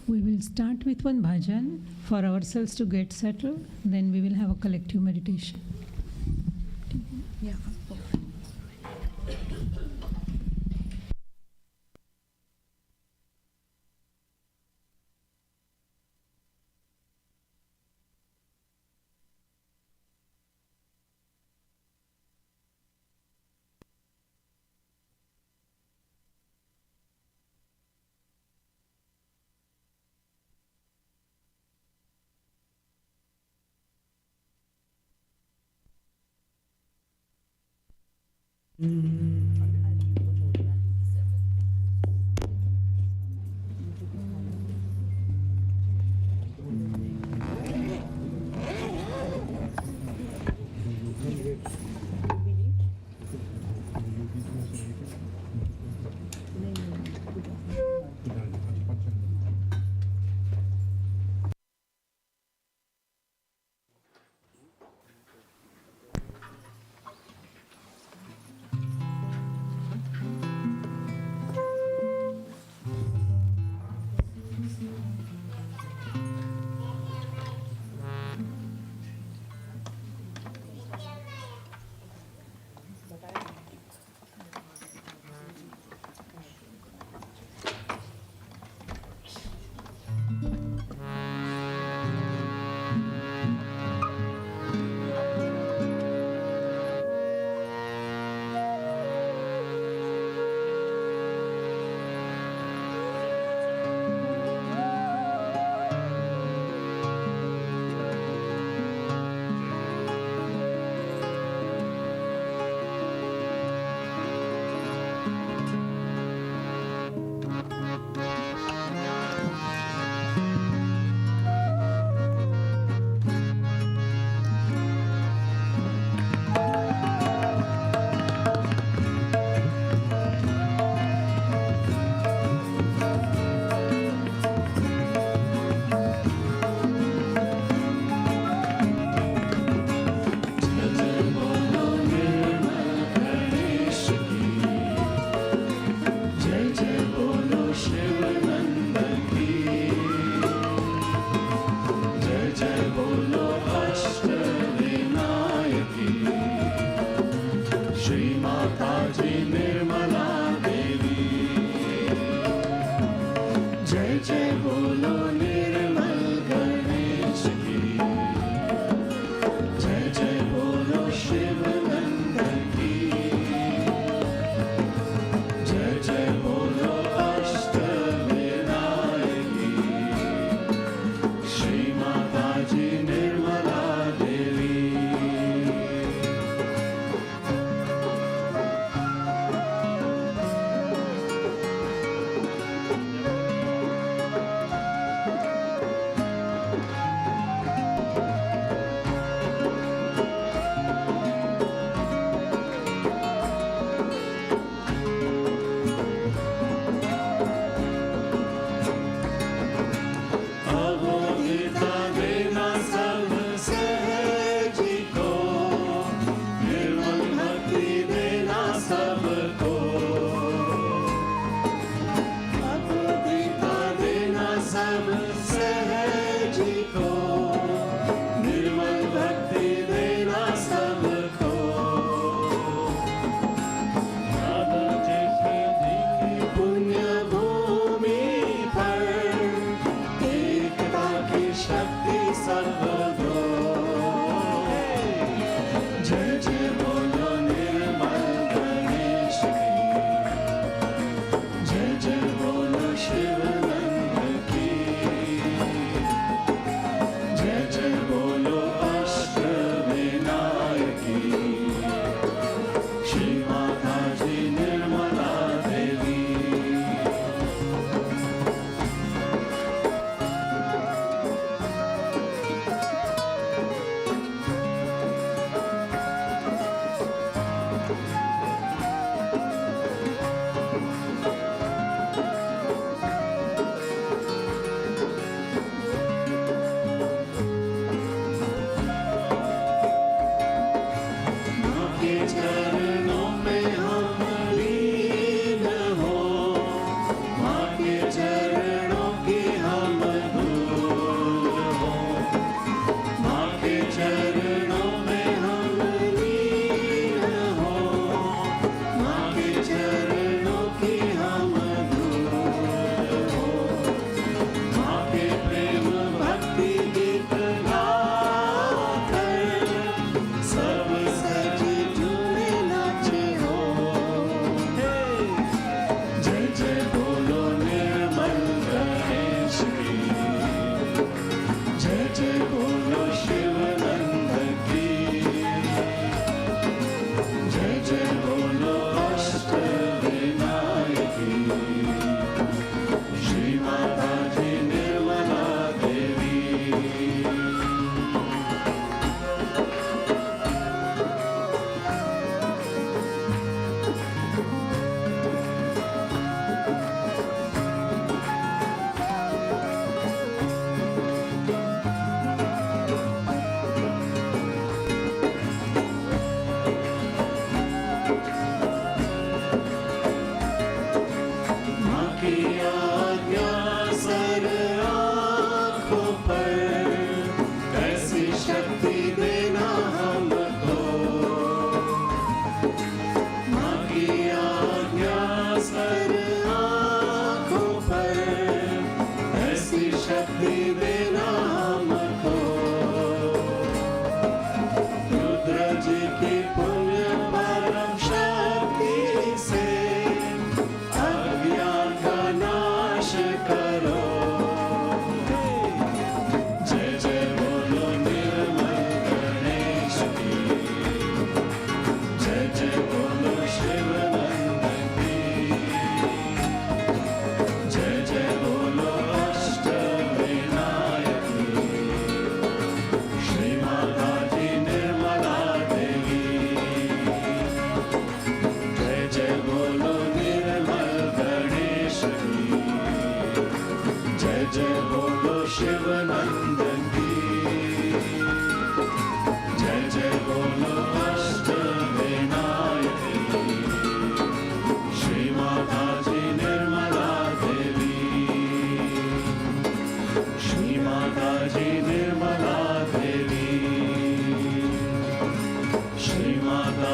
We will start with one bhajan for ourselves to get settled, then we will have a collective meditation. Yeah.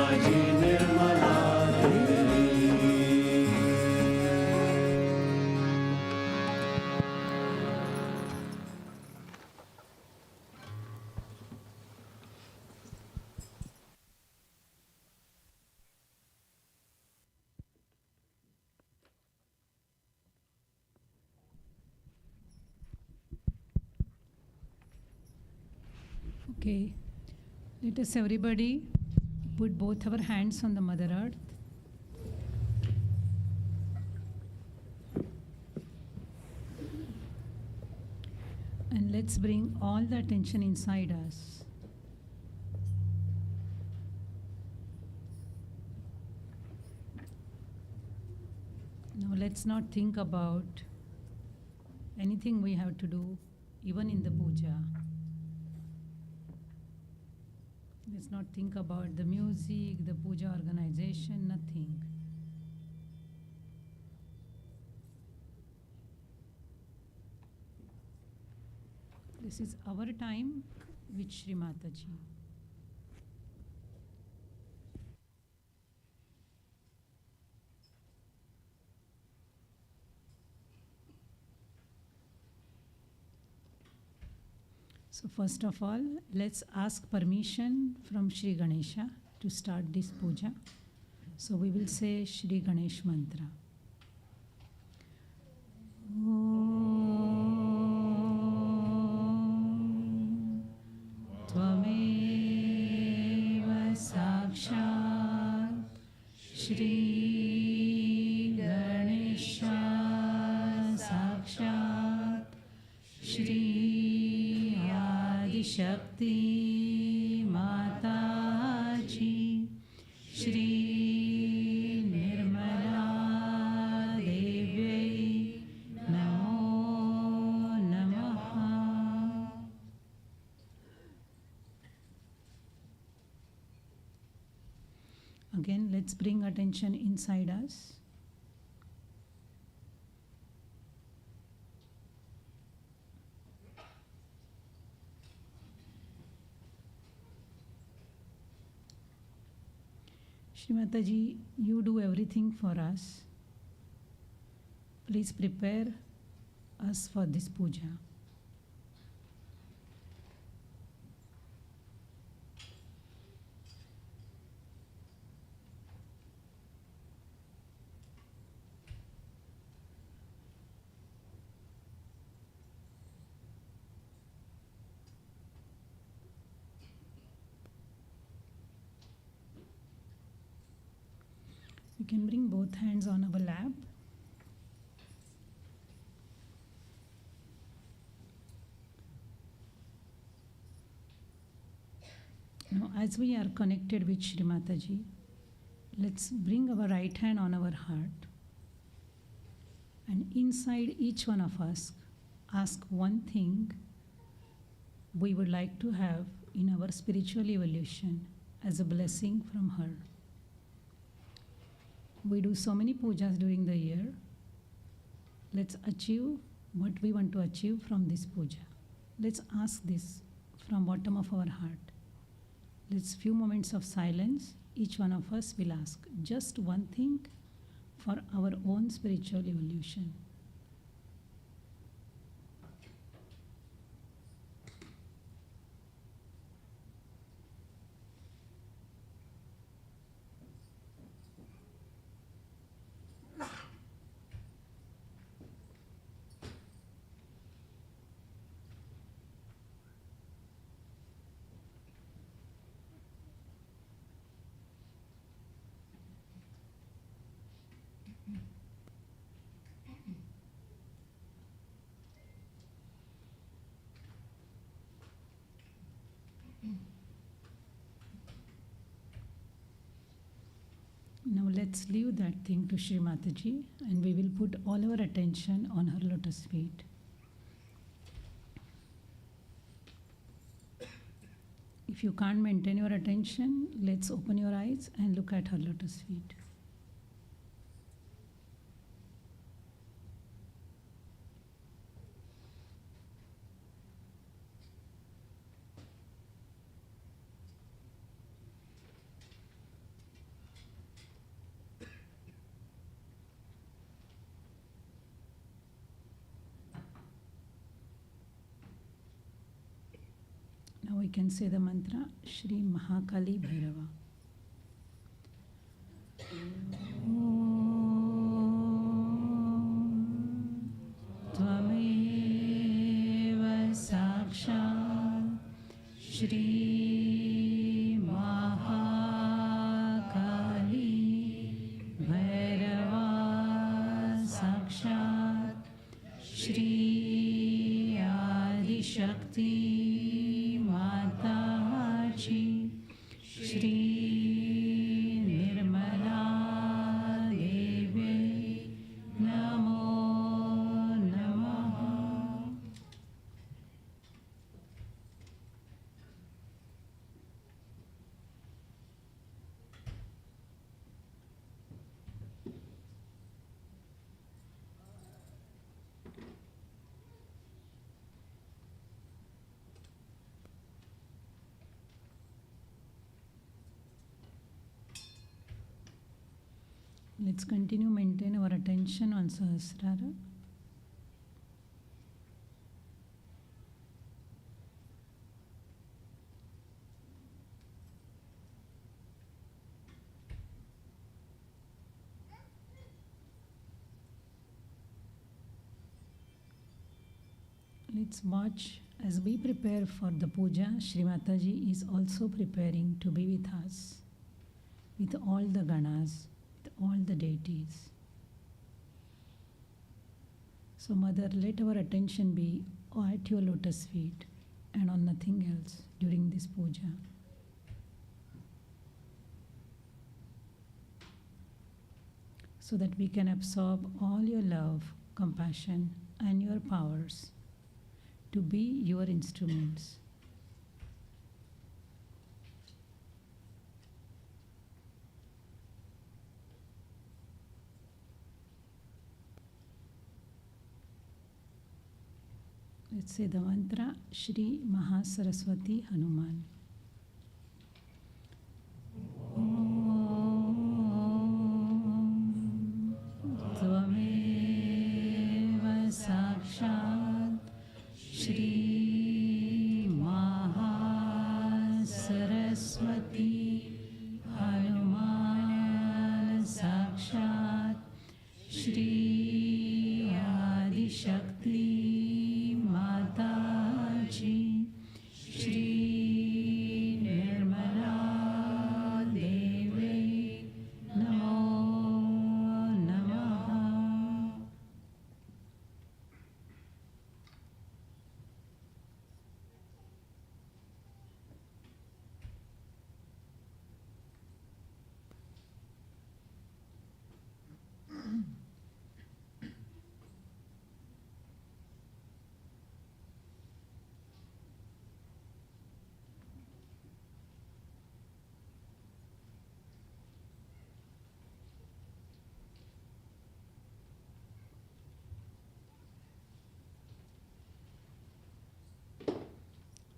Mataji Nirmala Devi. Okay, let us everybody put both our hands on the Mother Earth. And let's bring all the attention inside us. Now let's not think about anything we have to do, even in the puja. Let's not think about the music, the puja organization, nothing. This is our time with Shree Mataji. So first of all, let's ask permission from Shri Ganesha to start this puja. So we will say Shri Ganesh mantra. Om Tvameva Sakshat Shri Ganesha Sakshat Shri Shakti Mataji Shri Nirmala Devi Namo Namaha. Again, let's bring attention inside us. Shri Mataji, you do everything for us. Please prepare us for this puja. You can bring both hands on our lap. Now, as we are connected with Shri Mataji, let's bring our right hand on our heart. And inside each one of us, ask one thing we would like to have in our spiritual evolution as a blessing from her. We do so many pujas during the year. Let's achieve what we want to achieve from this puja. Let's ask this from bottom of our heart. Let's few moments of silence. Each one of us will ask just one thing for our own spiritual evolution. Now let's leave that thing to Shri Mataji and we will put all our attention on her lotus feet. If you can't maintain your attention, let's open your eyes and look at her lotus feet. we can say the mantra Shree Mahakali Bhairava. Tvameva Sakshat Shree Mahakali Bhairava Sakshat Shri Adi Shakti Mataji Shri Nirmala Devi Namo Namaha. Let's continue maintain our attention on Sahasrara. Let's watch as we prepare for the puja. Shree Mataji is also preparing to be with us, with all the ganas, with all the deities. So Mother, let our attention be at your lotus feet and on nothing else during this puja. So that we can absorb all your love, compassion and your powers to be your instruments. Let's say the mantra Shri Mahasaraswati Hanuman. Om Tvameva Sakshat Shri Mahasaraswati Hanuman Sakshat Shri Adi Shakti Mataji Shri Nirmala Devi Namo Namaha.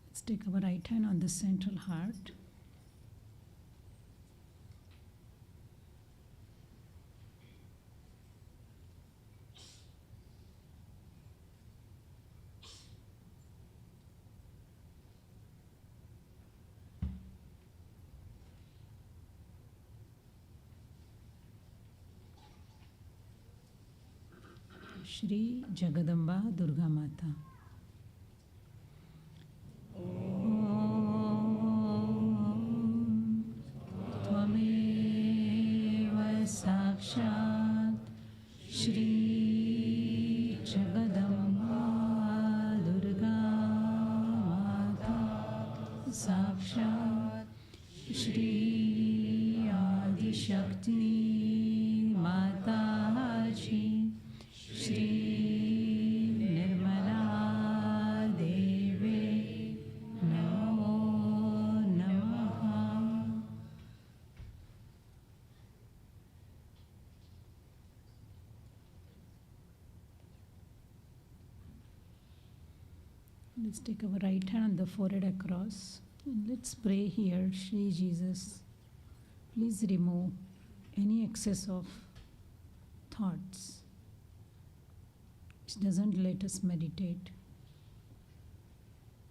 Let's take our right hand on the central heart. Shri Jagadamba Durga Mata. Om Tvameva Sakshat Shri Jagadamba Durga Mata Sakshat Shri Adi Shakti Mataji Shri Nirmala Devi Namo Namaha. Let's take our right hand on the forehead across and let's pray here. Shri Jesus, please remove any excess of thoughts which doesn't let us meditate.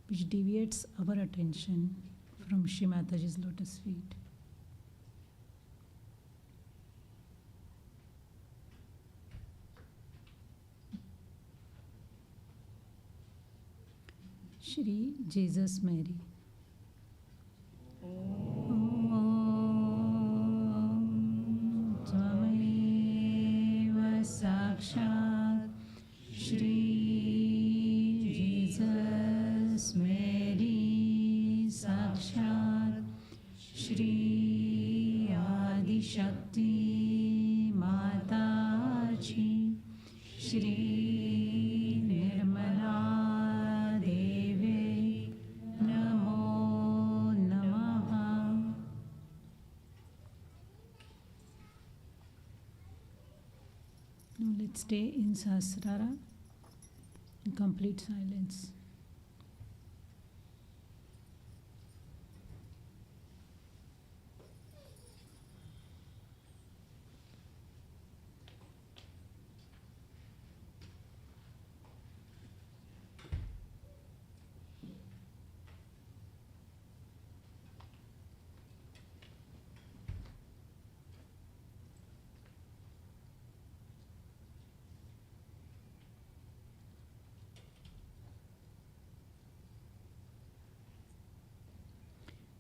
which deviates our attention from Shree Mataji's lotus feet. Shri Jesus Mary. Om Tvameva Sakshat Shri Jesus Mary Sakshat Shri Adi Shakti Mataji Shri Nirmala Deve Namo Namaha. Now let's stay in Sahasrara in complete silence.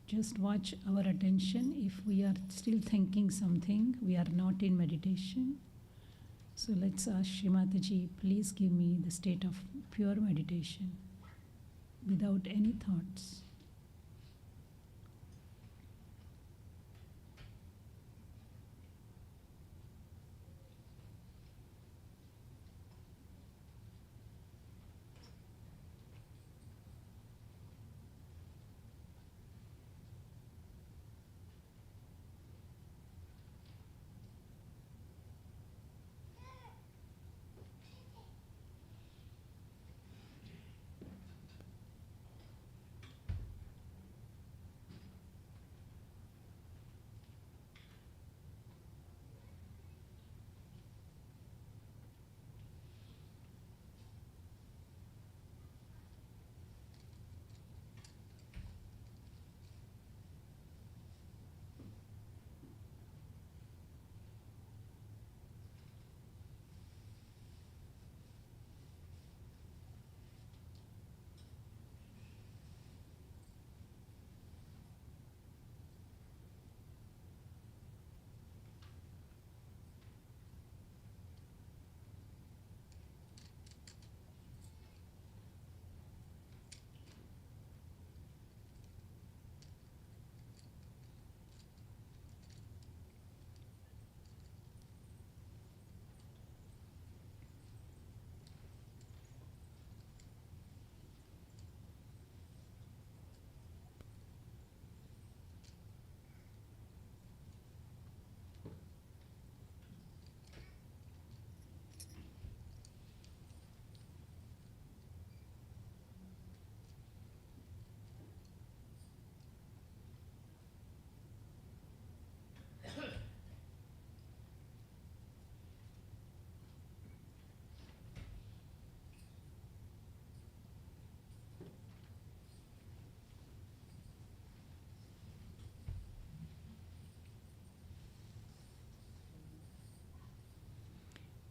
Just watch our attention. If we are still thinking something, we are not in meditation. So let's ask Shree Mataji, please give me the state of pure meditation without any thoughts.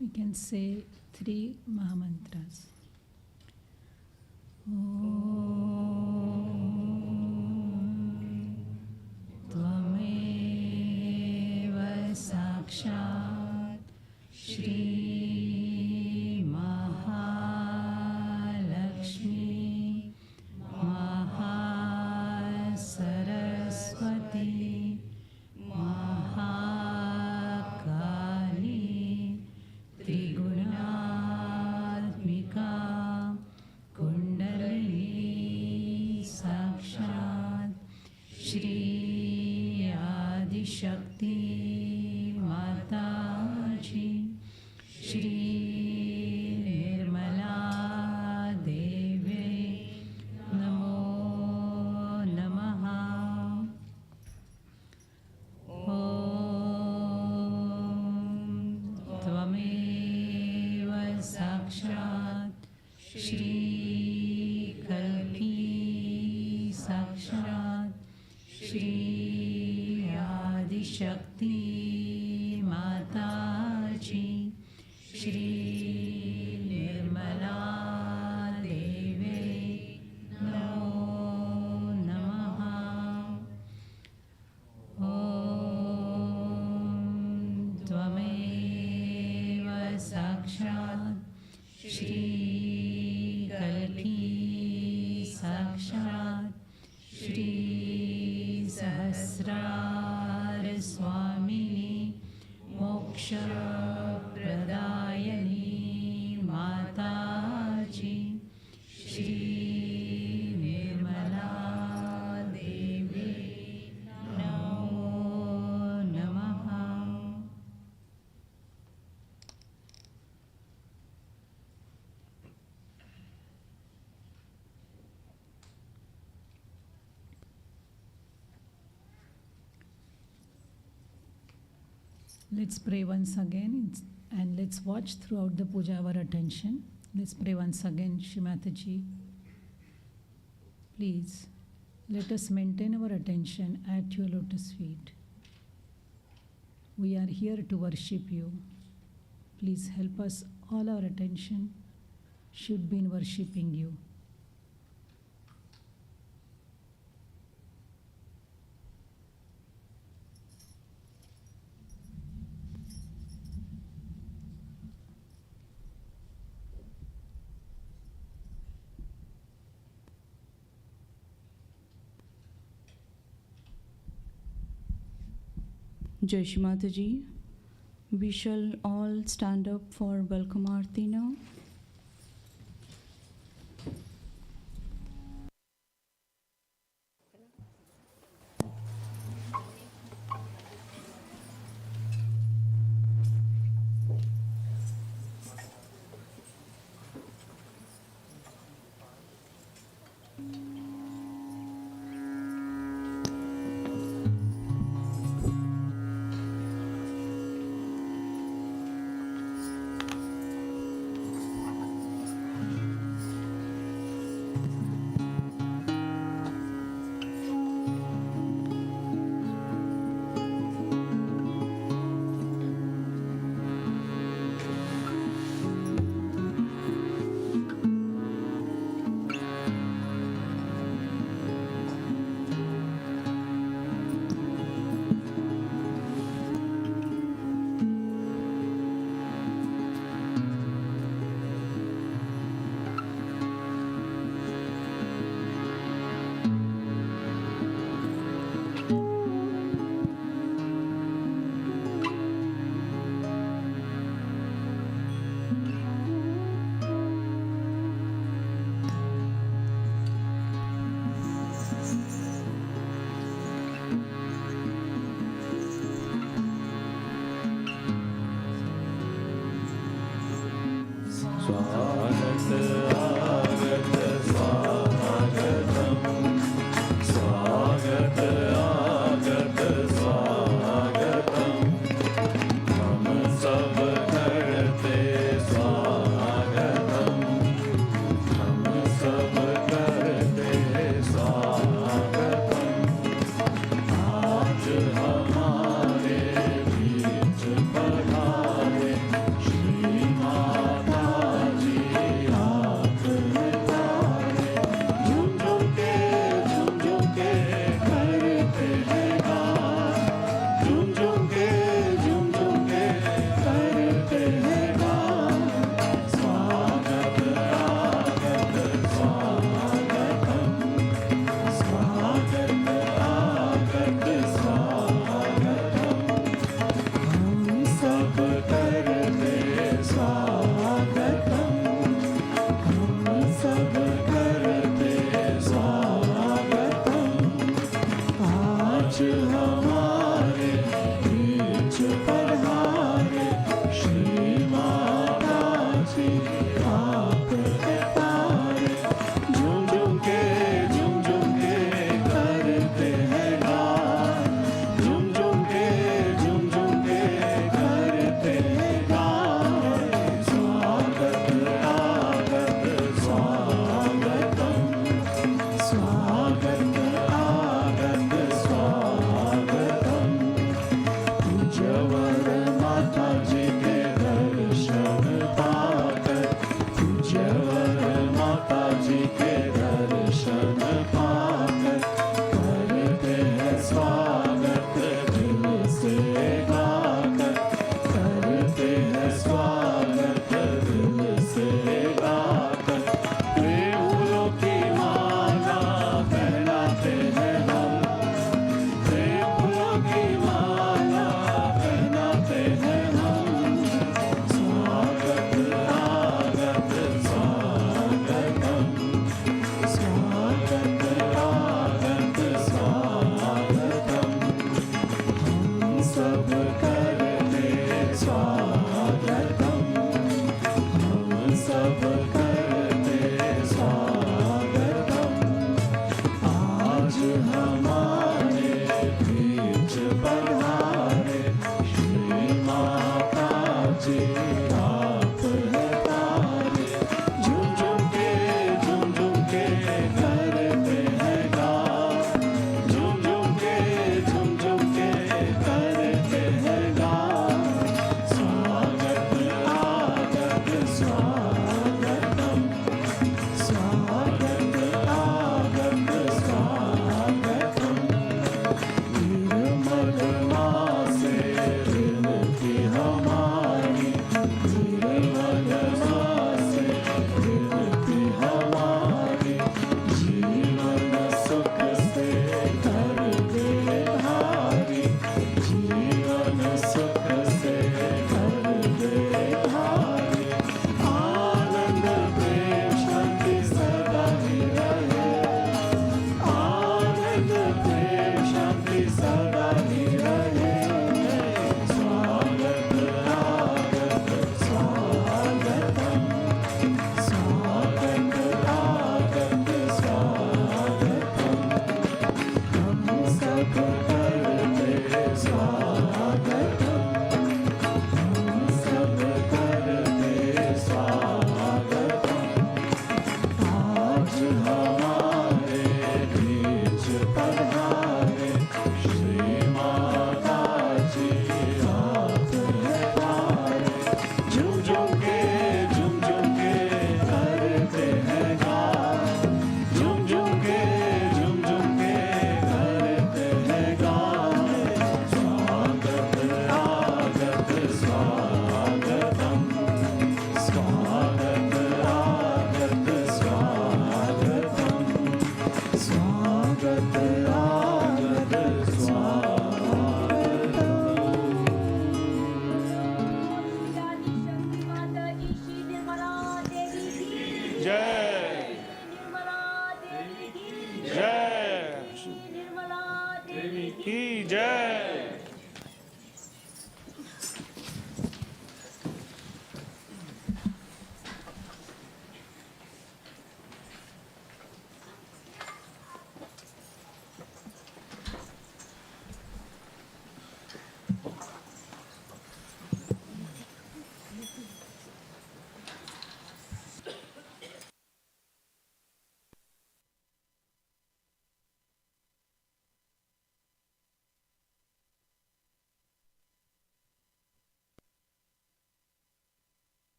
We can say 3 Mahamantras. Om Tvameva Sakshat Shri Mahalakshmi Mahasaraswati Mahakali Trigunatmika Kundalini Sakshat Shri Adi Shakti Mataji Shri Nirmala Deve Namo Namaha. Om Tvameva Sakshat Shri Kalki Adishakti माताजी, श्री निर्मला देवे नमो नमः। ॐ त्वमेव साक्षात् श्री कल्की साक्षात् श्री सहस्रार स्वामिनी मोक्षप्रदायिनी माताजी, श्री निर्मला देवी नमो नमः। Let's pray once again and let's watch throughout the puja our attention. Let's pray once again, Shree Mataji. Please let us maintain our attention at your lotus feet. We are here to worship you. Please help us. All our attention should be in worshipping you. Jai Shri Mataji. We shall all stand up for welcome Aarti now.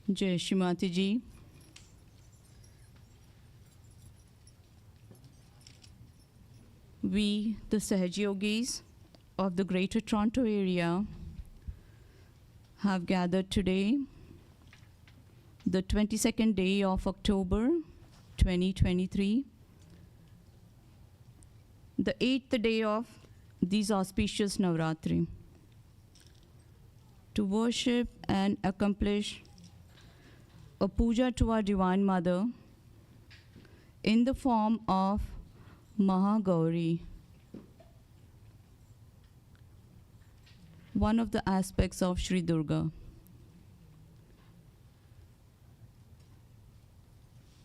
Jai Shree Mataji. We, the Sahaj Yogis of the Greater Toronto Area, have gathered today, the 22nd day of October 2023, the 8th day of these auspicious Navratri, to worship and accomplish a puja to our Divine Mother in the form of mahagauri, one of the aspects of Sri Durga.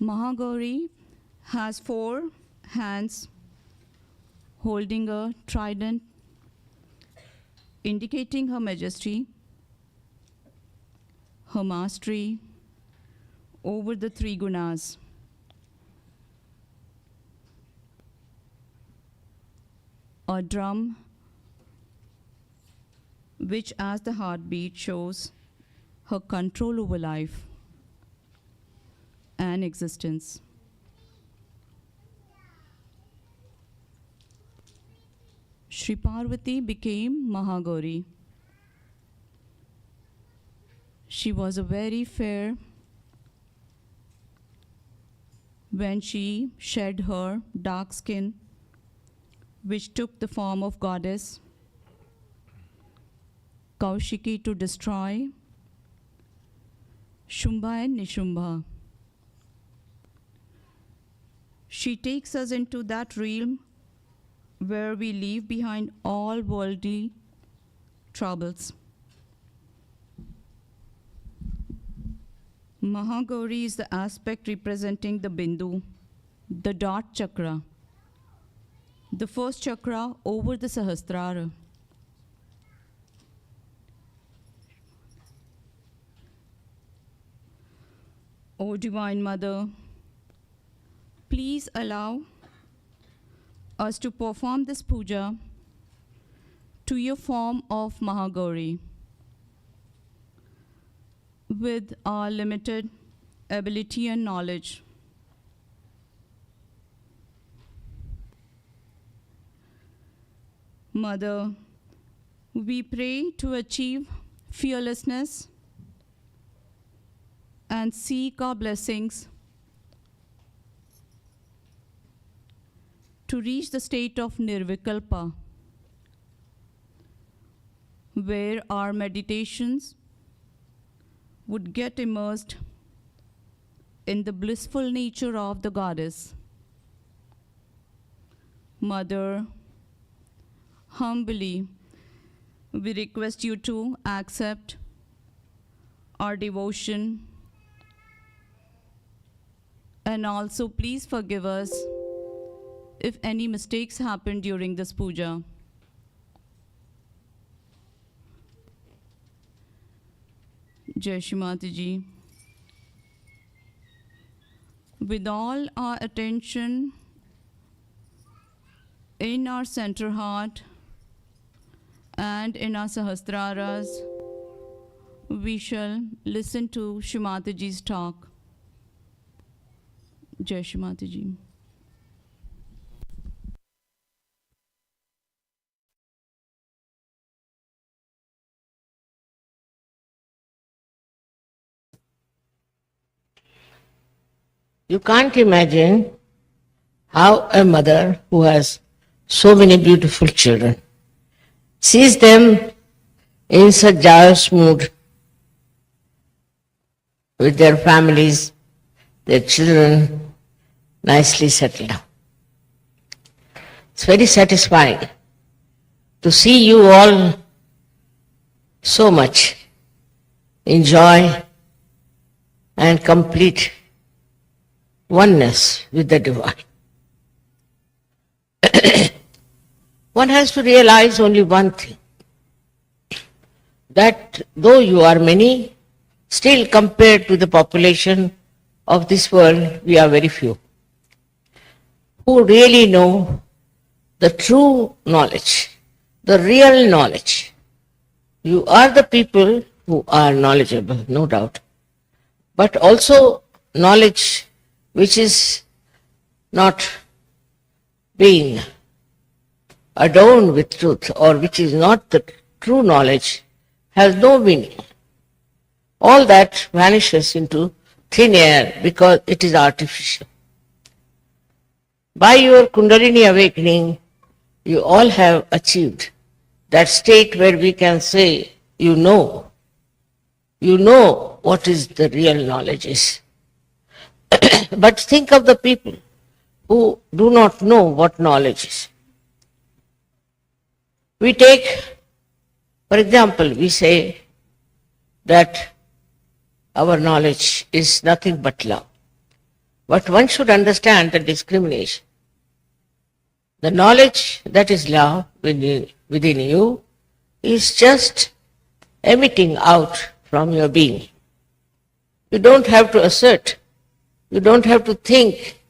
Mahagauri has 4 hands holding a trident, indicating her majesty, her mastery over the 3 gunas. A drum, which as the heartbeat shows her control over life and existence. Shri Parvati became Mahagauri. She was a very fair when she shed her dark skin, which took the form of goddess Kaushiki to destroy Shumbha and Nishumbha. She takes us into that realm where we leave behind all worldly troubles. Mahagauri is the aspect representing the Bindu, the dot chakra, the first chakra over the Sahasrara. O Divine Mother, please allow us to perform this puja to your form of Mahagauri with our limited ability and knowledge. Mother, we pray to achieve fearlessness and seek our blessings to reach the state of Nirvikalpa, where our meditations would get immersed in the blissful nature of the goddess. Mother, humbly, we request you to accept our devotion, and also please forgive us if any mistakes happen during this puja. Jai Shree Mataji. With all our attention in our center heart and in our Sahasraras, we shall listen to Shree Mataji's talk. Jai Shree Mataji. You can't imagine how a mother who has so many beautiful children sees them in such joyous mood with their families, their children nicely settled down. It's very satisfying to see you all so much in joy and complete oneness with the divine. One has to realize only one thing, that though you are many, still compared to the population of this world, we are very few who really know the true knowledge, the real knowledge. You are the people who are knowledgeable, no doubt. but also knowledge which is not being adorned with truth, or which is not the true knowledge, has no meaning. All that vanishes into thin air because it is artificial. By your Kundalini awakening, you all have achieved that state where we can say, you know what is the real knowledge is. But think of the people who do not know what knowledge is. We take, for example, we say that our knowledge is nothing but love. But one should understand the discrimination. The knowledge that is love within you is just emitting out from your being. You don't have to assert, you don't have to think,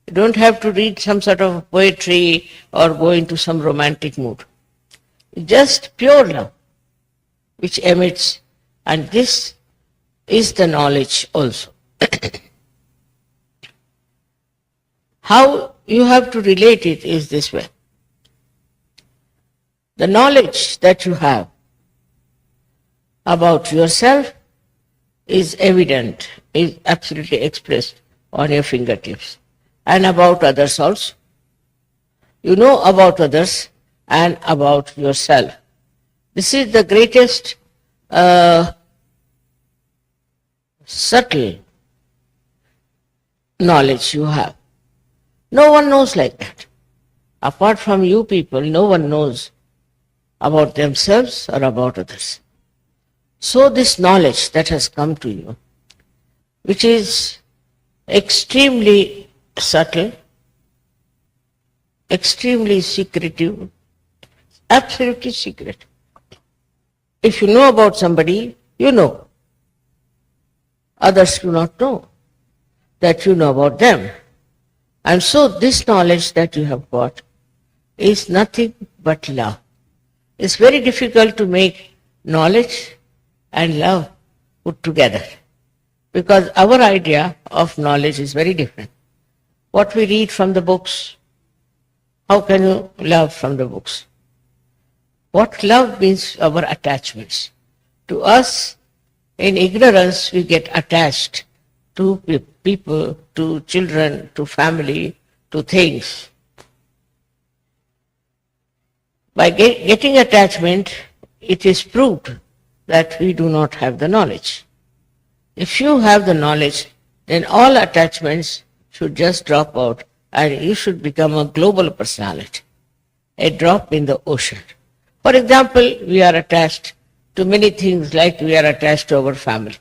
you don't have to read some sort of poetry or go into some romantic mood. It's just pure love which emits, and this is the knowledge also. How you have to relate it is this way. The knowledge that you have about yourself is evident, is absolutely expressed on your fingertips, and about others also. You know about others and about yourself. This is the greatest subtle knowledge you have. No one knows like that. Apart from you people, no one knows about themselves or about others. So this knowledge that has come to you, which is extremely subtle, extremely secretive, absolutely secret. If you know about somebody, you know. Others do not know that you know about them. And so this knowledge that you have got is nothing but love. It's very difficult to make knowledge and love put together, because our idea of knowledge is very different. What we read from the books, how can you love from the books? What love means, our attachments. To us, in ignorance, we get attached to people, to children, to family, to things. By getting attachment, it is proved that we do not have the knowledge. If you have the knowledge, then all attachments should just drop out and you should become a global personality, a drop in the ocean. For example, we are attached to many things, like we are attached to our family.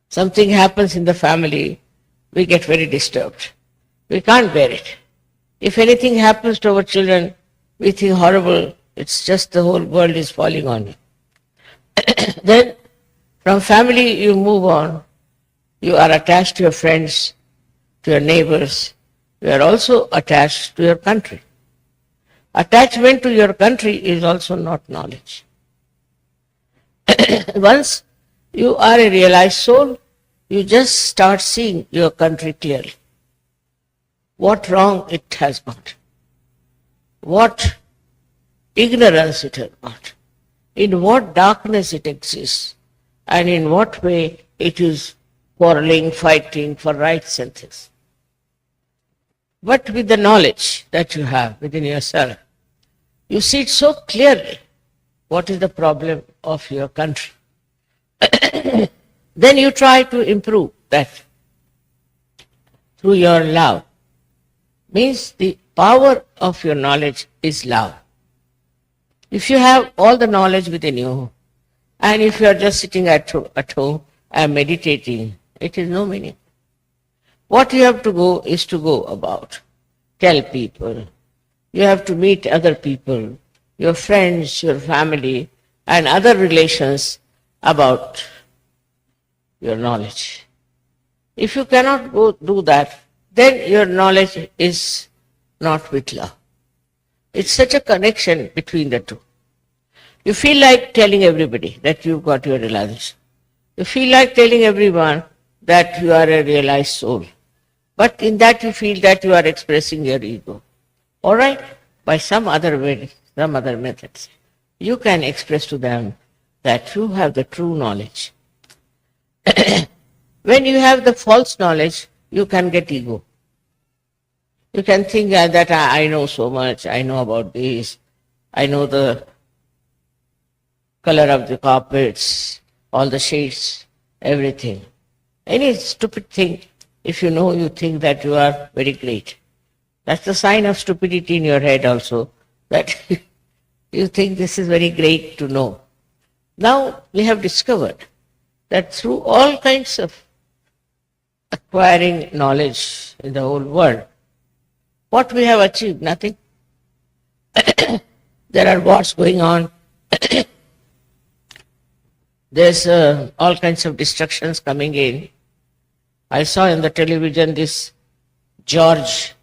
Something happens in the family, we get very disturbed. We can't bear it. If anything happens to our children, we think horrible, it's just the whole world is falling on me. Then from family you move on. You are attached to your friends, to your neighbors. You are also attached to your country. Attachment to your country is also not knowledge. Once you are a realized soul, you just start seeing your country clearly. What wrong it has got. What ignorance it has got. In what darkness it exists. And in what way it is quarreling, fighting for rights and things. But with the knowledge that you have within yourself, you see it so clearly what is the problem of your country. Then you try to improve that through your love. Means the power of your knowledge is love. If you have all the knowledge within you, and if you are just sitting at home and meditating, it is no meaning. What you have to go is to go about, tell people. You have to meet other people, your friends, your family, and other relations about your knowledge. If you cannot go do that, then your knowledge is not with love. It's such a connection between the two. You feel like telling everybody that you've got your realization. You feel like telling everyone that you are a realized soul. But in that you feel that you are expressing your ego. All right? By some other way, some other methods, you can express to them that you have the true knowledge. When you have the false knowledge, you can get ego. You can think that I know so much, I know about this, I know the color of the carpets, all the shades, everything. Any stupid thing, if you know, you think that you are very great. That's the sign of stupidity in your head also, that you think this is very great to know. Now we have discovered that through all kinds of acquiring knowledge in the whole world, what we have achieved? Nothing. There are wars going on. There's all kinds of destructions coming in. I saw in the television this George,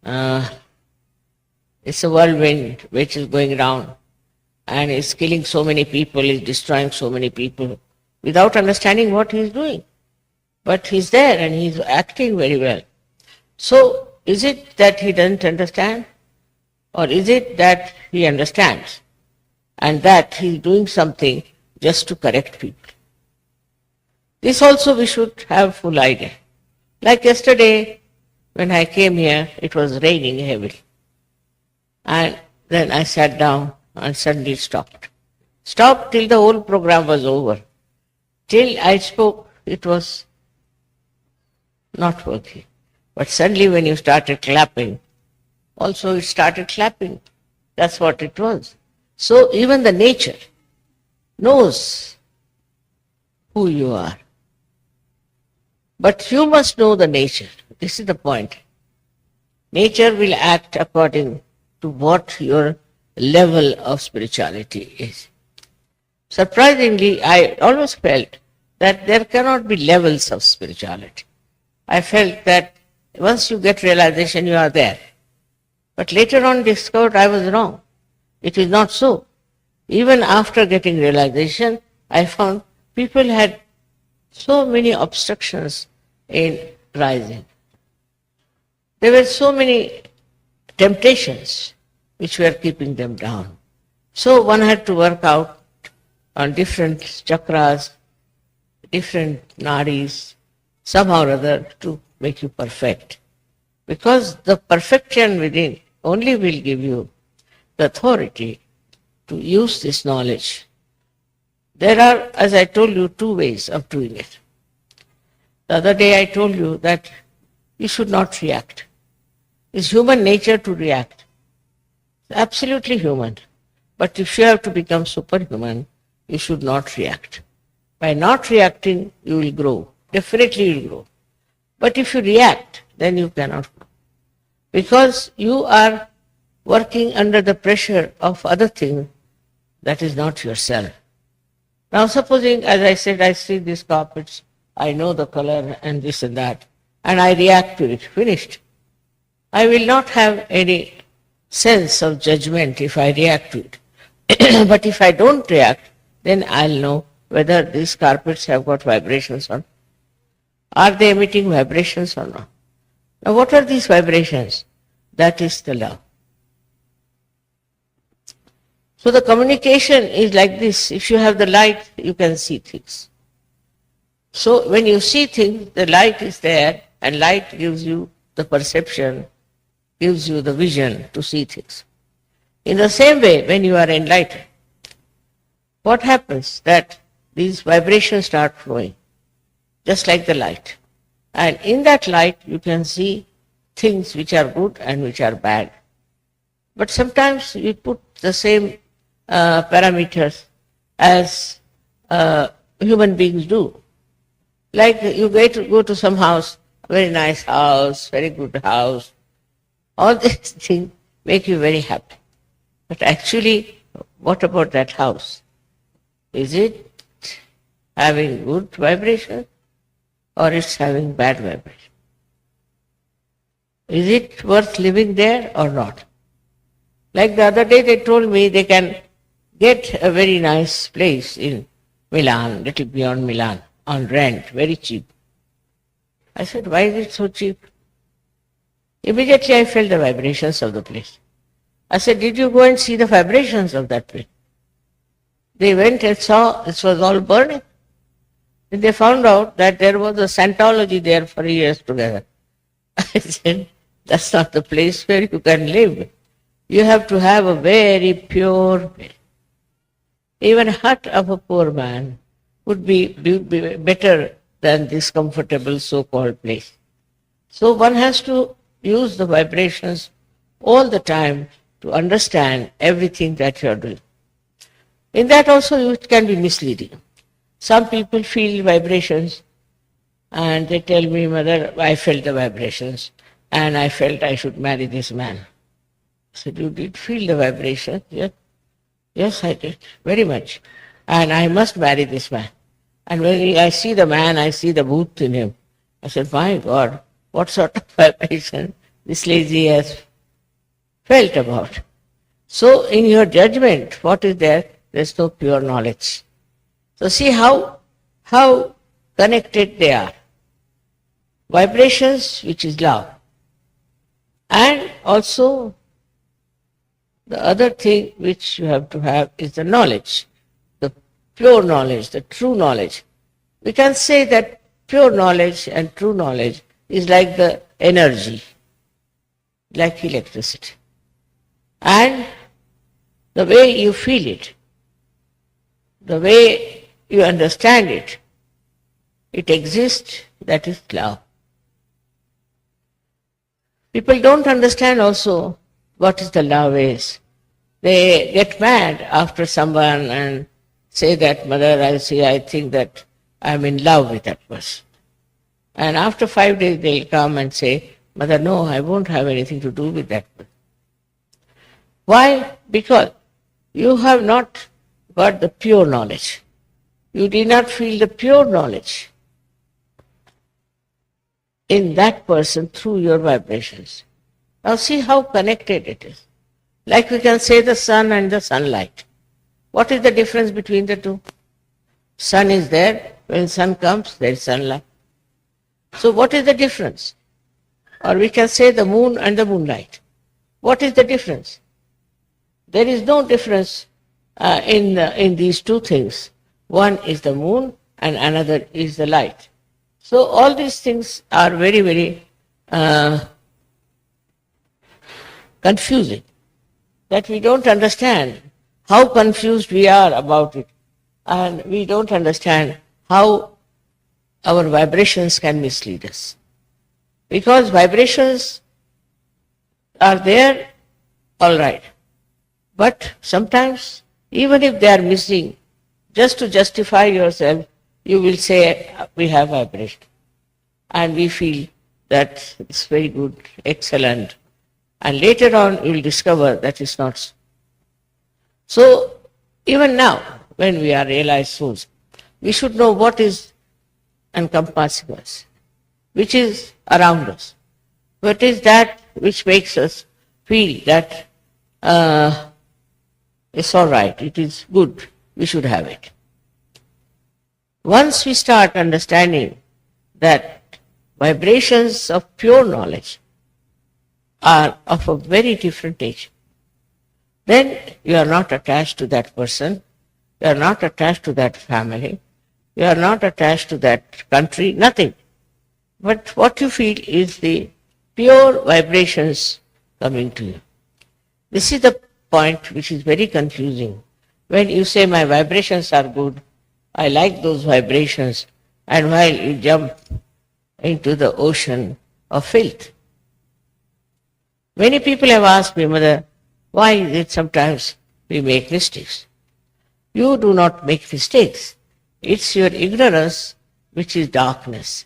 it's a whirlwind which is going around and is killing so many people, is destroying so many people without understanding what he is doing. But he's there and he's acting very well. So is it that he doesn't understand? Or is it that he understands and that he's doing something just to correct people? This also we should have full idea. Like yesterday, when I came here, it was raining heavily. And then I sat down and suddenly stopped. Stopped till the whole program was over. Till I spoke, it was not working. But suddenly when you started clapping, also it started clapping. That's what it was. So even the nature knows who you are. But you must know the nature. This is the point. Nature will act according to what your level of spirituality is. Surprisingly, I always felt that there cannot be levels of spirituality. I felt that once you get realization, you are there. But later on discovered I was wrong. It is not so. Even after getting realization, I found people had so many obstructions in rising. There were so many temptations which were keeping them down. So one had to work out on different chakras, different nadis, somehow or other to make you perfect. Because the perfection within only will give you the authority to use this knowledge. There are, as I told you, two ways of doing it. The other day I told you that you should not react. It's human nature to react. It's absolutely human. But if you have to become superhuman, you should not react. By not reacting, you will grow. Definitely you will grow. But if you react, then you cannot grow. Because you are working under the pressure of other things that is not yourself. Now supposing, as I said, I see these carpets, I know the color and this and that, and I react to it, finished. I will not have any sense of judgment if I react to it. But if I don't react, then I'll know whether these carpets have got vibrations or not. Are they emitting vibrations or not? Now what are these vibrations? That is the love. So the communication is like this. If you have the light, you can see things. So when you see things, the light is there, and light gives you the perception, gives you the vision to see things. In the same way, when you are enlightened, what happens? That these vibrations start flowing, just like the light. And in that light, you can see things which are good and which are bad. But sometimes we put the same parameters as human beings do. Like you go to some house, very nice house, very good house. All these things make you very happy. But actually, what about that house? Is it having good vibration or it's having bad vibration? Is it worth living there or not? Like the other day they told me they can get a very nice place in Milan, little beyond Milan, on rent, very cheap. I said, why is it so cheap? Immediately I felt the vibrations of the place. I said, did you go and see the vibrations of that place? They went and saw this was all burning. And they found out that there was a Scientology there for years together. I said, that's not the place where you can live. You have to have a very pure place. Even a hut of a poor man would be better than this comfortable so-called place. So one has to use the vibrations all the time to understand everything that you are doing. In that also it can be misleading. Some people feel vibrations and they tell me, Mother, I felt the vibrations and I felt I should marry this man. I said, you did feel the vibrations? Yes. Yes, I did, very much. And I must marry this man. And when I see the man, I see the booth in him. I said, my God, what sort of vibration this lady has felt about. So in your judgment, what is there? There's no pure knowledge. So see how connected they are. Vibrations, which is love. And also the other thing which you have to have is the knowledge, the pure knowledge, the true knowledge. We can say that pure knowledge and true knowledge is like the energy, like electricity. And the way you feel it, the way you understand it, it exists, that is love. People don't understand also what is the love is. They get mad after someone and say that, Mother, I think that I'm in love with that person. And after 5 days they'll come and say, Mother, no, I won't have anything to do with that person. Why? Because you have not got the pure knowledge. You did not feel the pure knowledge in that person through your vibrations. Now see how connected it is. Like we can say the sun and the sunlight. What is the difference between the two? Sun is there. When sun comes, there is sunlight. So what is the difference? Or we can say the moon and the moonlight. What is the difference? There is no difference in these two things. One is the moon and another is the light. So all these things are very, very confusing, that we don't understand how confused we are about it, and we don't understand how our vibrations can mislead us. Because vibrations are there, all right, but sometimes even if they are missing, just to justify yourself, you will say, we have vibration. And we feel that it's very good, excellent. And later on, you will discover that it's not so. So, even now, when we are realized souls, we should know what is encompassing us, which is around us. What is that which makes us feel that it's all right, it is good, we should have it. Once we start understanding that vibrations of pure knowledge are of a very different nature, then you are not attached to that person, you are not attached to that family, you are not attached to that country, nothing. But what you feel is the pure vibrations coming to you. This is the point which is very confusing. When you say my vibrations are good, I like those vibrations, and while you jump into the ocean of filth. Many people have asked me, Mother, why is it sometimes we make mistakes? You do not make mistakes. It's your ignorance which is darkness.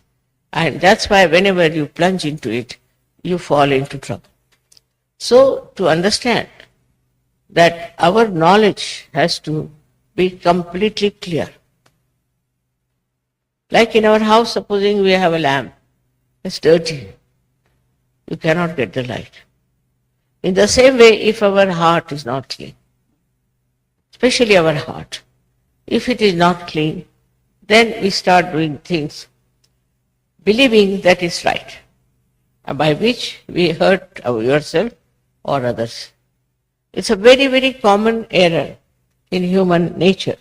And that's why whenever you plunge into it, you fall into trouble. So to understand that our knowledge has to be completely clear. Like in our house, supposing we have a lamp, it's dirty. You cannot get the light. In the same way, if our heart is not clean, especially our heart, If it is not clean, then we start doing things believing that is right, and by which we hurt yourself or others. It's a very, very common error in human nature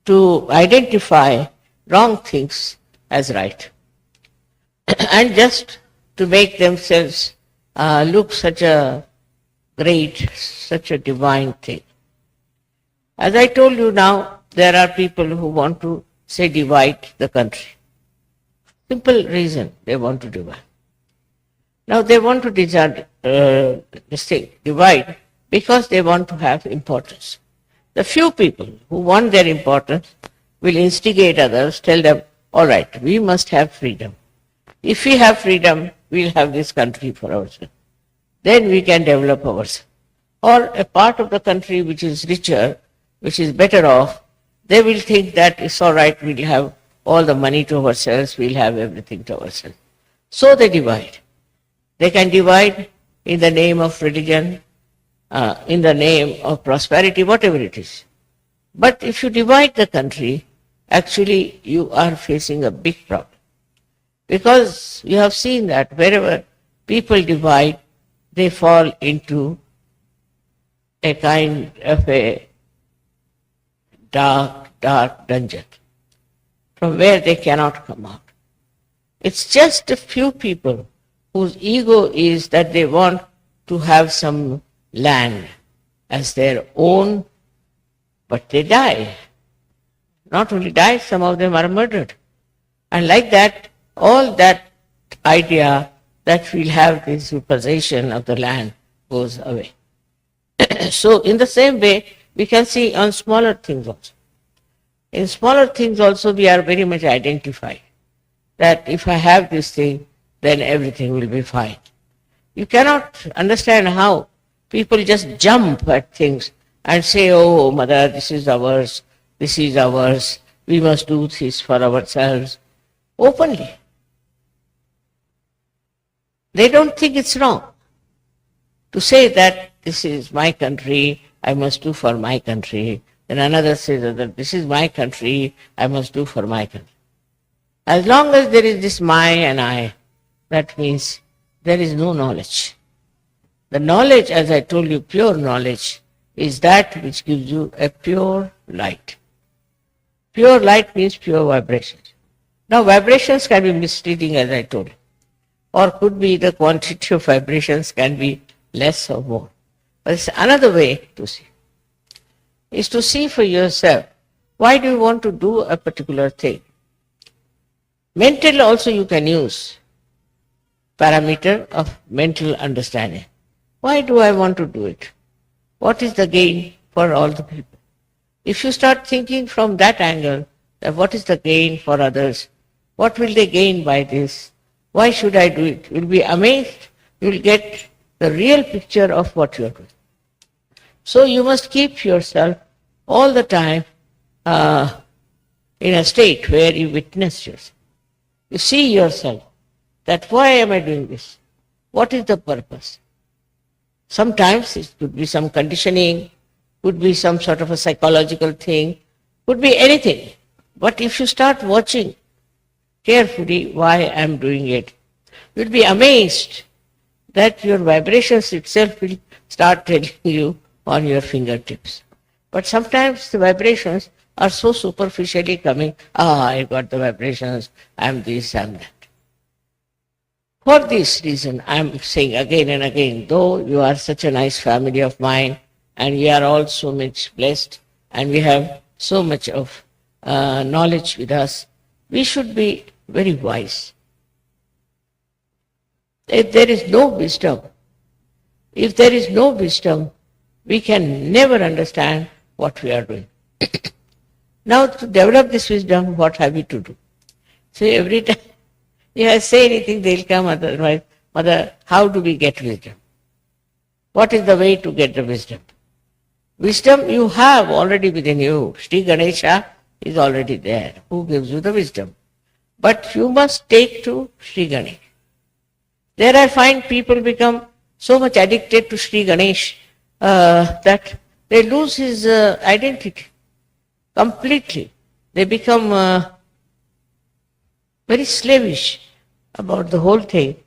to identify wrong things as right and just to make themselves look such a great, such a divine thing. As I told you now, there are people who want to say divide the country. Simple reason they want to divide. Now they want to divide because they want to have importance. The few people who want their importance will instigate others, tell them, all right, we must have freedom. If we have freedom, we'll have this country for ourselves. Then we can develop ourselves. Or a part of the country which is richer, which is better off, they will think that it's all right, we'll have all the money to ourselves, we'll have everything to ourselves. So they divide. They can divide in the name of religion, in the name of prosperity, whatever it is. But if you divide the country, actually you are facing a big problem. Because you have seen that wherever people divide, they fall into a kind of a dark, dark dungeon from where they cannot come out. It's just a few people whose ego is that they want to have some land as their own, but they die. Not only die, some of them are murdered. And like that, all that idea that we'll have this possession of the land goes away. So in the same way, we can see on smaller things also. In smaller things also we are very much identified that if I have this thing, then everything will be fine. You cannot understand how people just jump at things and say, oh, mother, this is ours, we must do this for ourselves, openly. They don't think it's wrong to say that this is my country, I must do for my country. Then another says that this is my country, I must do for my country. As long as there is this my and I, that means there is no knowledge. The knowledge, as I told you, pure knowledge, is that which gives you a pure light. Pure light means pure vibrations. Now vibrations can be misleading, as I told you, or could be the quantity of vibrations can be less or more. But it's another way to see. Is to see for yourself, why do you want to do a particular thing? Mental also you can use parameter of mental understanding. Why do I want to do it? What is the gain for all the people? If you start thinking from that angle, that what is the gain for others? What will they gain by this? Why should I do it? You'll be amazed. You'll get the real picture of what you're doing. So you must keep yourself all the time in a state where you witness yourself. You see yourself that why am I doing this? What is the purpose? Sometimes it could be some conditioning, could be some sort of a psychological thing, could be anything. But if you start watching carefully why I am doing it, you'll be amazed that your vibrations itself will start telling you on your fingertips. But sometimes the vibrations are so superficially coming, I got the vibrations, I am this, I am that. For this reason, I am saying again and again, though you are such a nice family of mine, and we are all so much blessed, and we have so much of knowledge with us, we should be very wise. If there is no wisdom, we can never understand what we are doing. Now to develop this wisdom, what have we to do? So every time if I say anything, they'll come otherwise, Mother, how do we get wisdom? What is the way to get the wisdom? Wisdom you have already within you. Sri Ganesha is already there, who gives you the wisdom. But you must take to Sri Ganesh. There I find people become so much addicted to Sri Ganesh that they lose his identity. completely. They become very slavish about the whole thing.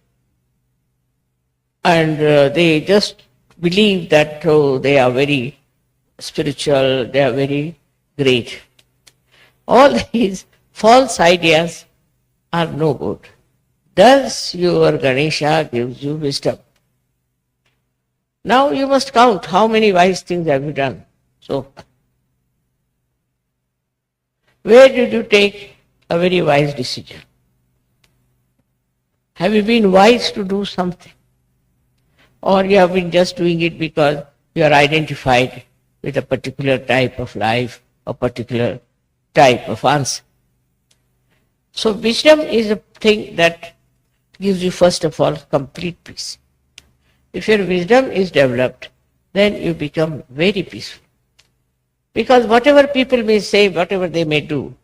And they just believe that they are very spiritual, they are very great. All these false ideas are no good. Thus your Ganesha gives you wisdom. Now you must count how many wise things have you done so far. Where did you take a very wise decision? Have you been wise to do something? Or you have been just doing it because you are identified with a particular type of life, a particular type of answer. So wisdom is a thing that gives you first of all complete peace. If your wisdom is developed, then you become very peaceful. Because whatever people may say, whatever they may do,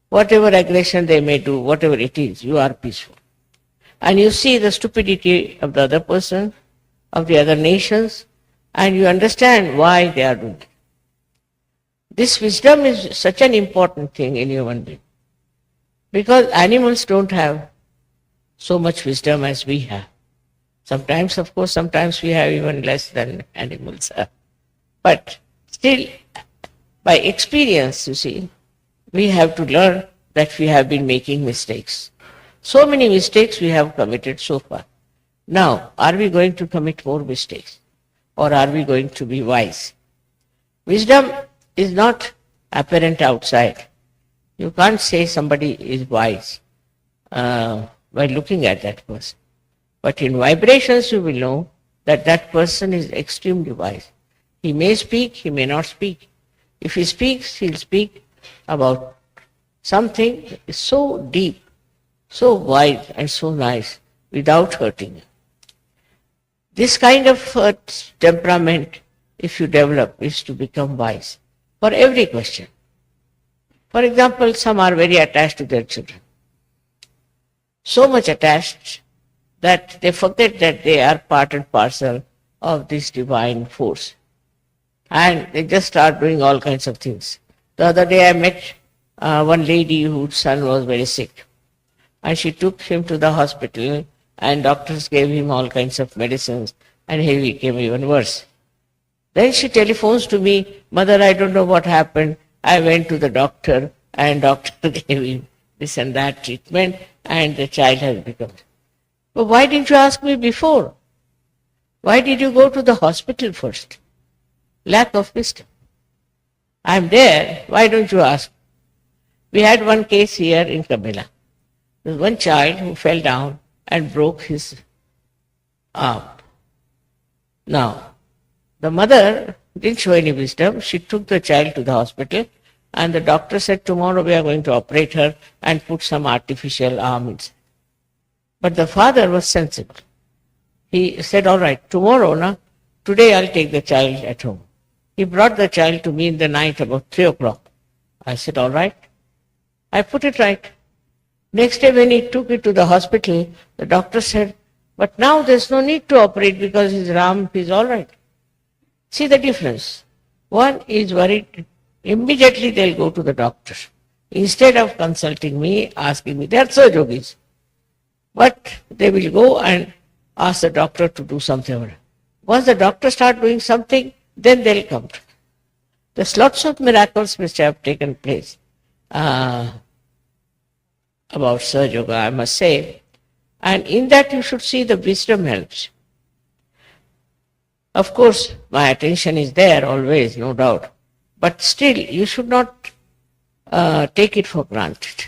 whatever aggression they may do, whatever it is, you are peaceful. And you see the stupidity of the other person, of the other nations, and you understand why they are doing it. This wisdom is such an important thing in human being. Because animals don't have so much wisdom as we have. Sometimes, of course, sometimes we have even less than animals have. But still, by experience, you see, we have to learn that we have been making mistakes. So many mistakes we have committed so far. Now, are we going to commit more mistakes? Or are we going to be wise? Wisdom is not apparent outside. You can't say somebody is wise by looking at that person. But in vibrations you will know that that person is extremely wise. He may speak, he may not speak. If he speaks, he'll speak about something that is so deep, so wide and so nice without hurting you. This kind of temperament, if you develop, is to become wise for every question. For example, some are very attached to their children. So much attached that they forget that they are part and parcel of this divine force. And they just start doing all kinds of things. The other day I met one lady whose son was very sick. And she took him to the hospital and doctors gave him all kinds of medicines and he became even worse. Then she telephones to me, "Mother, I don't know what happened. I went to the doctor and doctor gave him this and that treatment and the child has become." But why didn't you ask me before? Why did you go to the hospital first? Lack of wisdom. I'm there, why don't you ask? We had one case here in Kabila. There was one child who fell down and broke his arm. Now, the mother didn't show any wisdom. She took the child to the hospital and the doctor said, "Tomorrow we are going to operate her and put some artificial arm inside." But the father was sensible. He said, "All right, tomorrow, today I'll take the child at home." He brought the child to me in the night about 3 o'clock. I said, "All right." I put it right. Next day when he took it to the hospital, the doctor said, "But now there's no need to operate because his arm is all right." See the difference. One is worried, immediately they'll go to the doctor. Instead of consulting me, asking me, they are Surge Yogis. But they will go and ask the doctor to do something. Once the doctor starts doing something, then they'll come. There's lots of miracles which have taken place about Surge Yoga, I must say. And in that you should see the wisdom helps. Of course, my attention is there always, no doubt. But still, you should not take it for granted.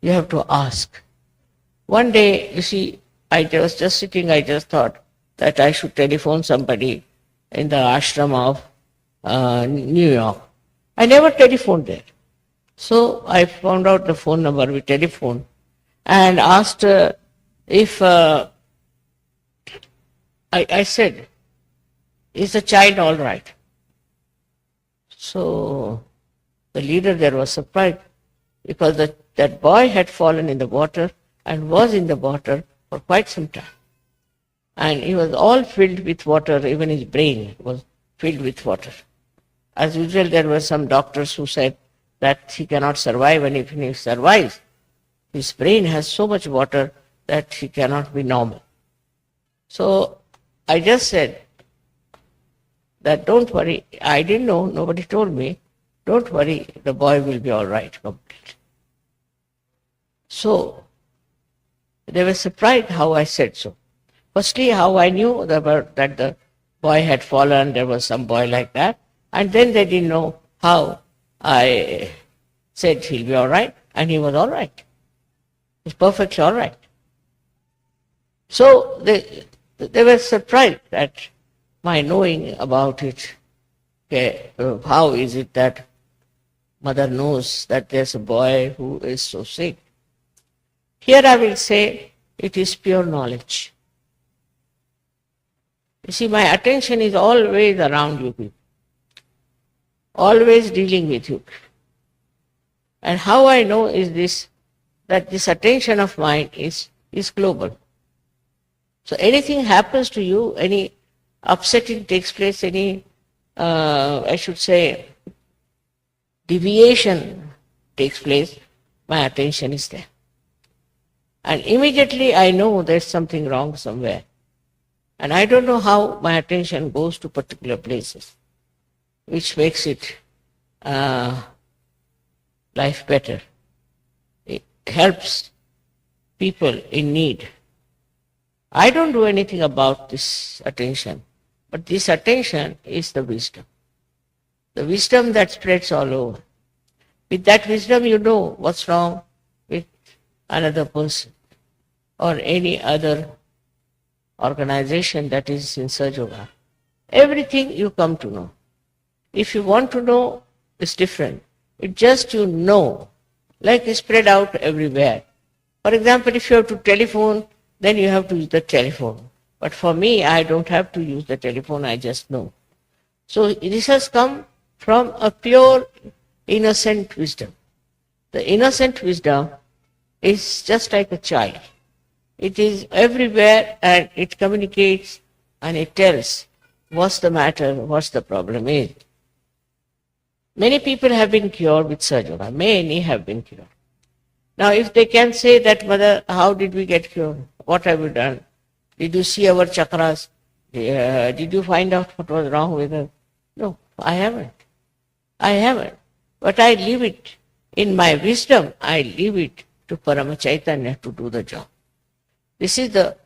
You have to ask. One day, you see, I was just sitting, I just thought that I should telephone somebody in the ashram of New York. I never telephoned there. So I found out the phone number, we telephoned, and asked if, I said, "Is the child all right?" So the leader there was surprised because that boy had fallen in the water and was in the water for quite some time. And he was all filled with water, even his brain was filled with water. As usual, there were some doctors who said that he cannot survive, and if he survives, his brain has so much water that he cannot be normal. So I just said that don't worry, I didn't know, nobody told me, don't worry, the boy will be all right completely. So they were surprised how I said so. Firstly, how I knew that the boy had fallen, there was some boy like that, and then they didn't know how I said he'll be all right, and he was all right. He's perfectly all right. So they were surprised at my knowing about it. Okay, how is it that mother knows that there's a boy who is so sick? Here I will say it is pure knowledge. You see, my attention is always around you people, always dealing with you. And how I know is this, that this attention of mine is global. So anything happens to you, any upsetting takes place, any, I should say, deviation takes place, my attention is there. And immediately I know there's something wrong somewhere. And I don't know how my attention goes to particular places, which makes it life better. It helps people in need. I don't do anything about this attention, but this attention is the wisdom. The wisdom that spreads all over. With that wisdom, you know what's wrong with another person or any other organization that is in Sahaja. Everything you come to know. If you want to know, it's different. It's just you know, like it's spread out everywhere. For example, if you have to telephone, then you have to use the telephone. But for me, I don't have to use the telephone, I just know. So this has come from a pure, innocent wisdom. The innocent wisdom is just like a child. It is everywhere and it communicates and it tells what's the matter, what's the problem is. Many people have been cured with Sahaja. Many have been cured. Now if they can say that, Mother, how did we get cured? What have we done? Did you see our chakras? Did you find out what was wrong with us? No, I haven't. I haven't. But I leave it. In my wisdom, I leave it to Parama Chaitanya to do the job. This is the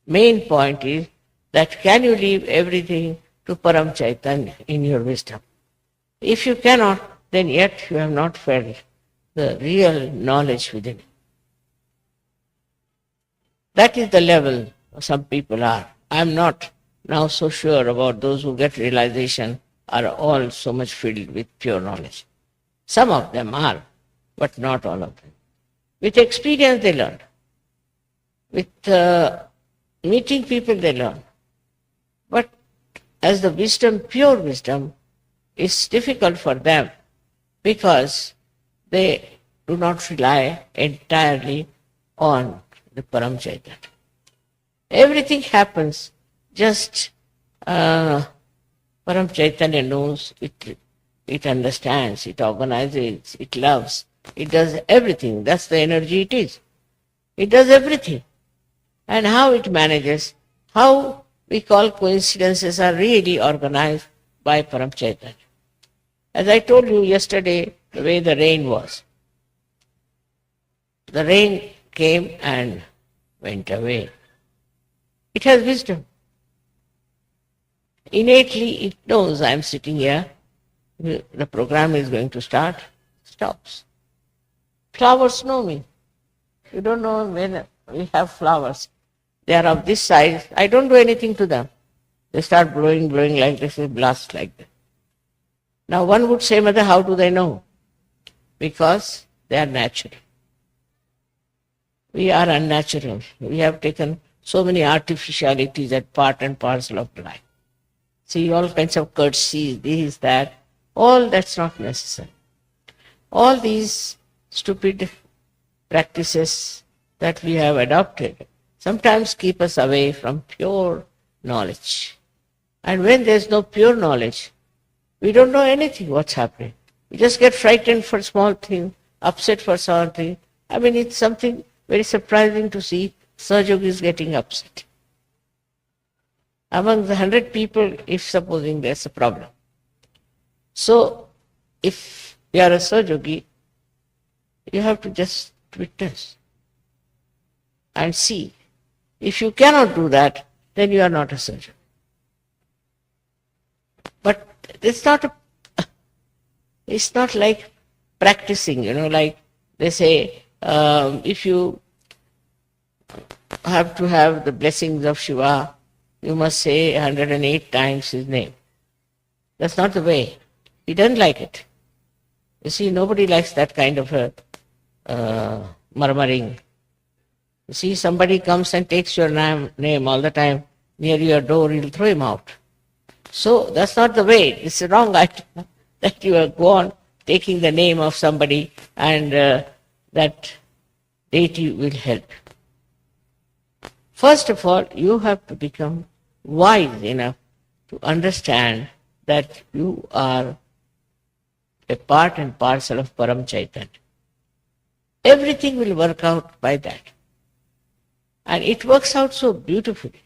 main point, is that can you leave everything to Param Chaitanya in your wisdom? If you cannot, then yet you have not felt the real knowledge within you. That is the level some people are. I am not now so sure about those who get realization are all so much filled with pure knowledge. Some of them are, but not all of them. With experience they learn. With meeting people they learn. But as the wisdom, pure wisdom, is difficult for them because they do not rely entirely on the Param Chaitanya. Everything happens just Param Chaitanya knows, it understands, it organizes, it loves, it does everything. That's the energy it is. It does everything. And how it manages, how we call coincidences are really organized by Param Chaitanya. As I told you yesterday, the way the rain was. The rain came and went away. It has wisdom. Innately it knows I am sitting here, the program is going to start, stops. Flowers know me. You don't know when we have flowers. They are of this size. I don't do anything to them. They start blowing like this, they blast like that. Now one would say, Mother, how do they know? Because they are natural. We are unnatural. We have taken so many artificialities as part and parcel of life. See, all kinds of courtesies, this, that, all that's not necessary. All these stupid practices that we have adopted sometimes keep us away from pure knowledge. And when there's no pure knowledge, we don't know anything what's happening. You just get frightened for small thing, upset for something. I mean, it's something very surprising to see Sahajogis getting upset. Among the 100 people, if supposing there's a problem. So, if you are a Sahajogi, you have to just witness and see. If you cannot do that, then you are not a Sahajogi. But it's not like practicing, like they say, if you have to have the blessings of Shiva, you must say 108 times his name. That's not the way. He doesn't like it. You see, nobody likes that kind of a murmuring. You see, somebody comes and takes your name all the time near your door, you'll throw him out. So that's not the way. It's a wrong idea that you go on taking the name of somebody and that deity will help. First of all, you have to become wise enough to understand that you are a part and parcel of Param Chaitanya. Everything will work out by that. And it works out so beautifully.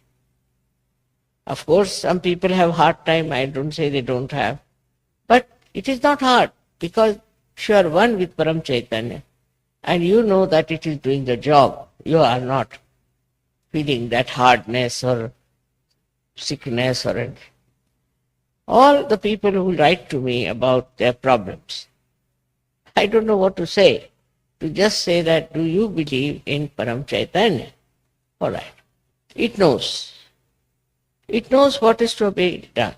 Of course, some people have hard time. I don't say they don't have. But it is not hard because you are one with Param Chaitanya and you know that it is doing the job. You are not feeling that hardness or sickness or anything. All the people who write to me about their problems, I don't know what to say. To just say that, do you believe in Param Chaitanya? All right. It knows. It knows what is to be done.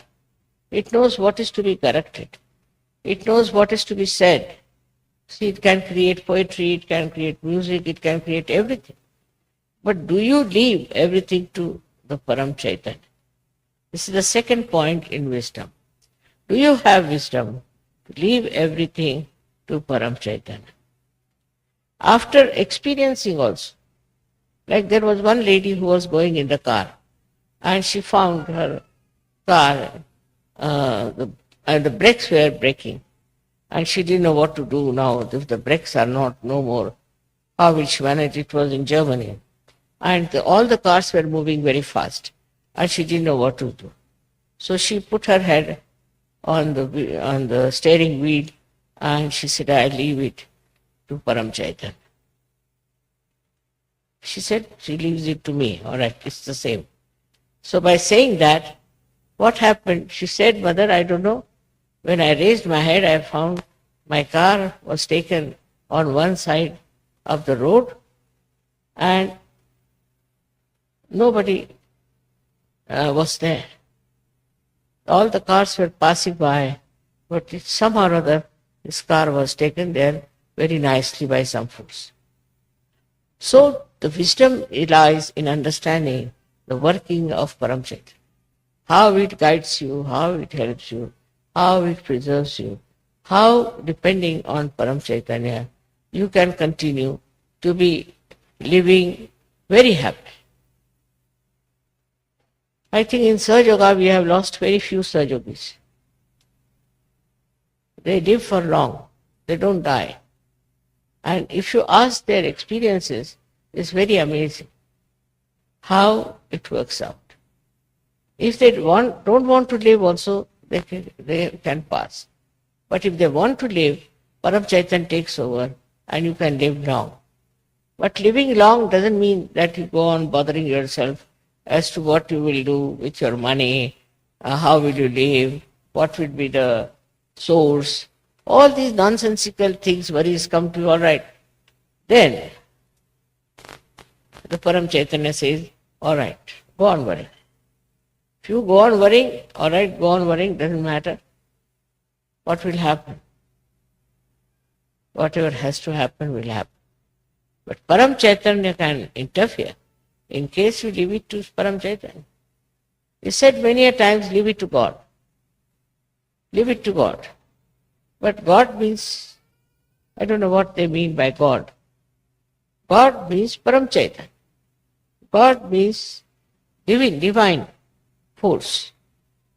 It knows what is to be corrected. It knows what is to be said. See, it can create poetry, it can create music, it can create everything. But do you leave everything to the Param Chaitanya? This is the second point in wisdom. Do you have wisdom to leave everything to Param Chaitanya? After experiencing also, like there was one lady who was going in the car and she found her car, and the brakes were breaking and she didn't know what to do now. If the brakes are no more, how will she manage? It was in Germany. And all the cars were moving very fast and she didn't know what to do. So she put her head on the steering wheel and she said, I leave it to Param Chaitanya. She said, she leaves it to me. All right, it's the same. So by saying that, what happened? She said, Mother, I don't know. When I raised my head, I found my car was taken on one side of the road and nobody was there. All the cars were passing by, but somehow or other, this car was taken there very nicely by some fools. So the wisdom lies in understanding the working of Param Chaitanya, how it guides you, how it helps you, how it preserves you, how, depending on Param Chaitanya, you can continue to be living very happy. I think in Sahaja we have lost very few Sahajogis. They live for long, they don't die. And if you ask their experiences, it's very amazing how it works out. If they don't want to live also, they can pass. But if they want to live, Param Chaitanya takes over and you can live long. But living long doesn't mean that you go on bothering yourself as to what you will do with your money, how will you live, what will be the source. All these nonsensical things, worries come to you, all right. Then the Param Chaitanya says, all right, go on worrying. If you go on worrying, all right, go on worrying, doesn't matter. What will happen? Whatever has to happen will happen. But Param Chaitanya can interfere in case you leave it to Param Chaitanya. He said many a times, leave it to God. Leave it to God. But God means, I don't know what they mean by God. God means Param Chaitanya. God means divine force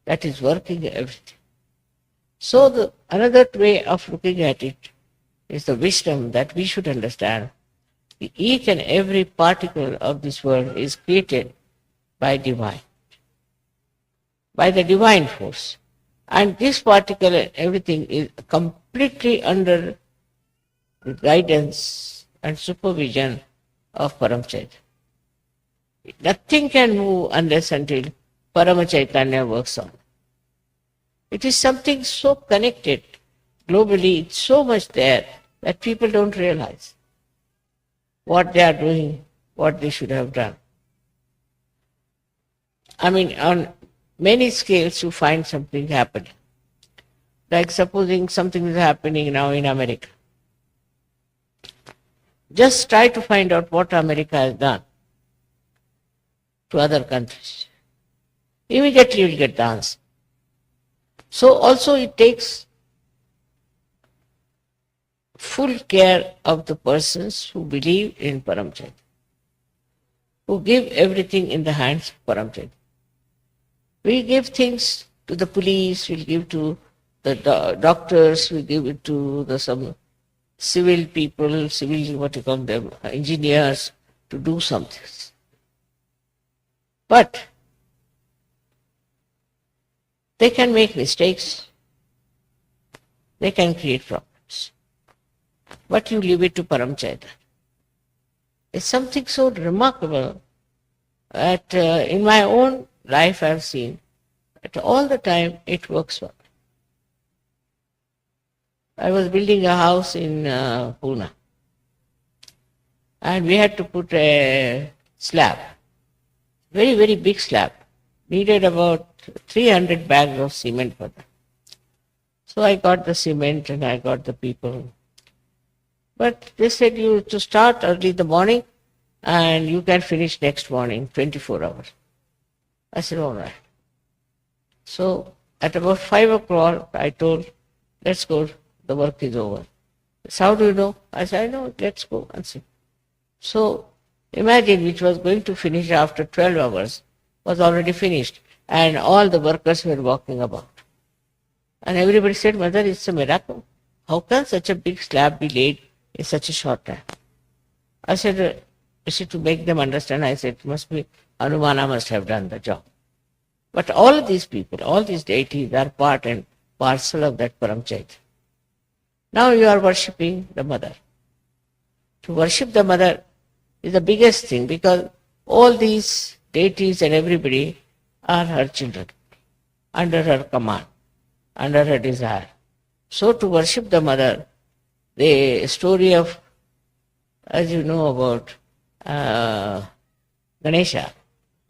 that is working everything. So another way of looking at it is the wisdom that we should understand. Each and every particle of this world is created by divine, by the divine force. And this particle and everything is completely under the guidance and supervision of Param Chaitanya. Nothing can move unless until Parama Chaitanya works on. It is something so connected globally, it's so much there that people don't realize what they are doing, what they should have done. I mean, on many scales you find something happening. Like supposing something is happening now in America. Just try to find out what America has done to other countries. Immediately you will get the answer. So also it takes full care of the persons who believe in Param Chaitanya, who give everything in the hands of Param Chaitanya. We give things to the police, we give to the doctors, we give it to some civil people, engineers, to do something. But they can make mistakes, they can create problems. But you leave it to Param Chaitanya. It's something so remarkable that in my own life I have seen that all the time it works well. I was building a house in Pune, and we had to put a slab, very, very big slab. Needed about 300 bags of cement for that. So I got the cement and I got the people. But they said you to start early in the morning and you can finish next morning, 24 hours. I said, all right. So at about 5 o'clock, I told, let's go, the work is over. So how do you know? I said, I know, let's go and see. So imagine, which was going to finish after 12 hours, was already finished, and all the workers were walking about. And everybody said, Mother, it's a miracle. How can such a big slab be laid in such a short time? I said, to make them understand, I said, it must be Hanumana must have done the job. But all of these people, all these deities are part and parcel of that Param Chaitanya. Now you are worshipping the Mother. To worship the Mother is the biggest thing, because all these deities and everybody are her children, under her command, under her desire. So to worship the Mother, the story of, as you know about Ganesha,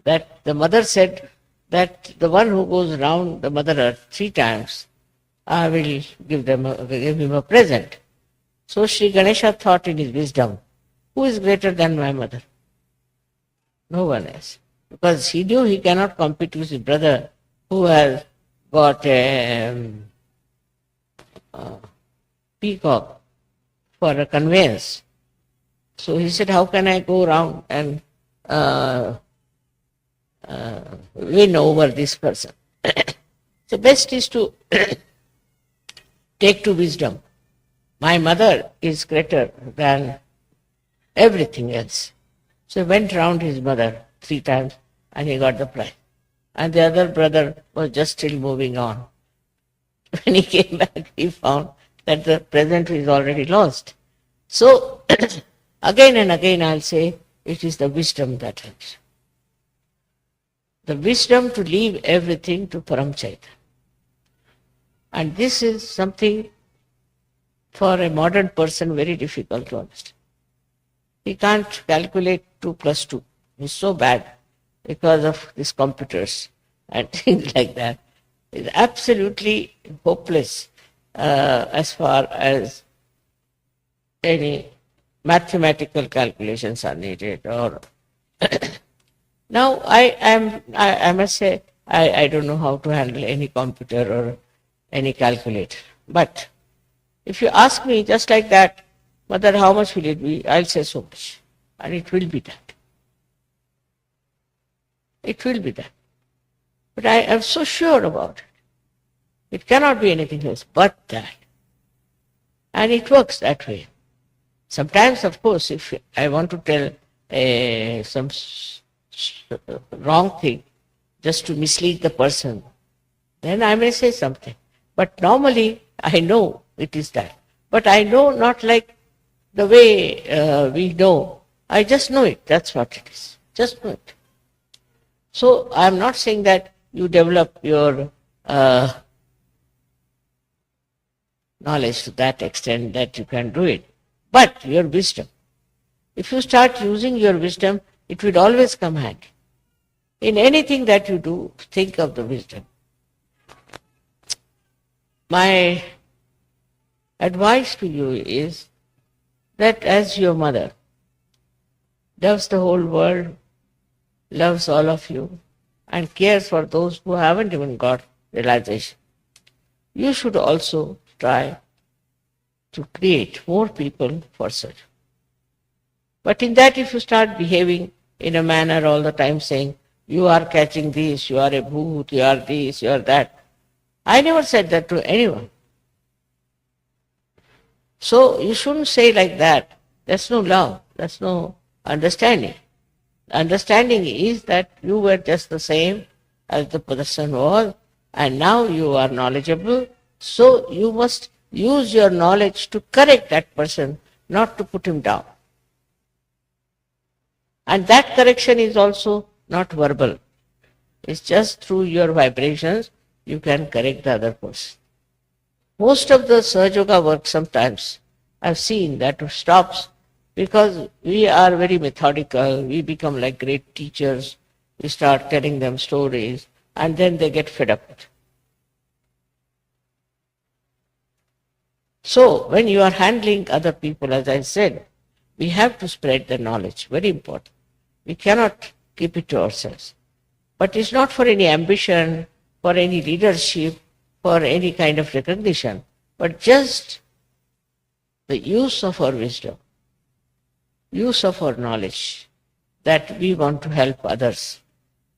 that the Mother said that the one who goes round the Mother Earth 3 times, I will give him a present. So Sri Ganesha thought in his wisdom, who is greater than my mother? No one else. Because he knew he cannot compete with his brother who has got a peacock for a conveyance. So he said, how can I go around and win over this person? So best is to take to wisdom. My mother is greater than everything else. So he went round his mother 3 times and he got the prize. And the other brother was just still moving on. When he came back, he found that the present is already lost. So again and again I'll say, it is the wisdom that helps. The wisdom to leave everything to Param Chaitanya. And this is something for a modern person very difficult to understand. He can't calculate 2 plus 2. He's so bad because of these computers and things like that. It's absolutely hopeless as far as any mathematical calculations are needed. Or now I must say, I don't know how to handle any computer or any calculator. But if you ask me just like that, Mother, how much will it be? I'll say so much. And it will be that. It will be that. But I am so sure about it. It cannot be anything else but that. And it works that way. Sometimes, of course, if I want to tell some wrong thing just to mislead the person, then I may say something. But normally, I know it is that. But I know not like the way we know. I just know it. That's what it is. Just know it. So, I am not saying that you develop your knowledge to that extent that you can do it. But your wisdom. If you start using your wisdom, it will always come handy. In anything that you do, think of the wisdom. My advice to you is that as your mother loves the whole world, loves all of you, and cares for those who haven't even got realization, you should also try to create more people for such. But in that, if you start behaving in a manner all the time saying, you are catching this, you are a bhoot, you are this, you are that. I never said that to anyone. So you shouldn't say like that. That's no love. That's no understanding. Understanding is that you were just the same as the person was, and now you are knowledgeable, so you must use your knowledge to correct that person, not to put him down. And that correction is also not verbal. It's just through your vibrations you can correct the other person. Most of the Sahaja Yoga work sometimes I've seen that stops because we are very methodical, we become like great teachers, we start telling them stories, and then they get fed up with it. So, when you are handling other people, as I said, we have to spread the knowledge, very important. We cannot keep it to ourselves. But it's not for any ambition, for any leadership, for any kind of recognition, but just the use of our wisdom, use of our knowledge, that we want to help others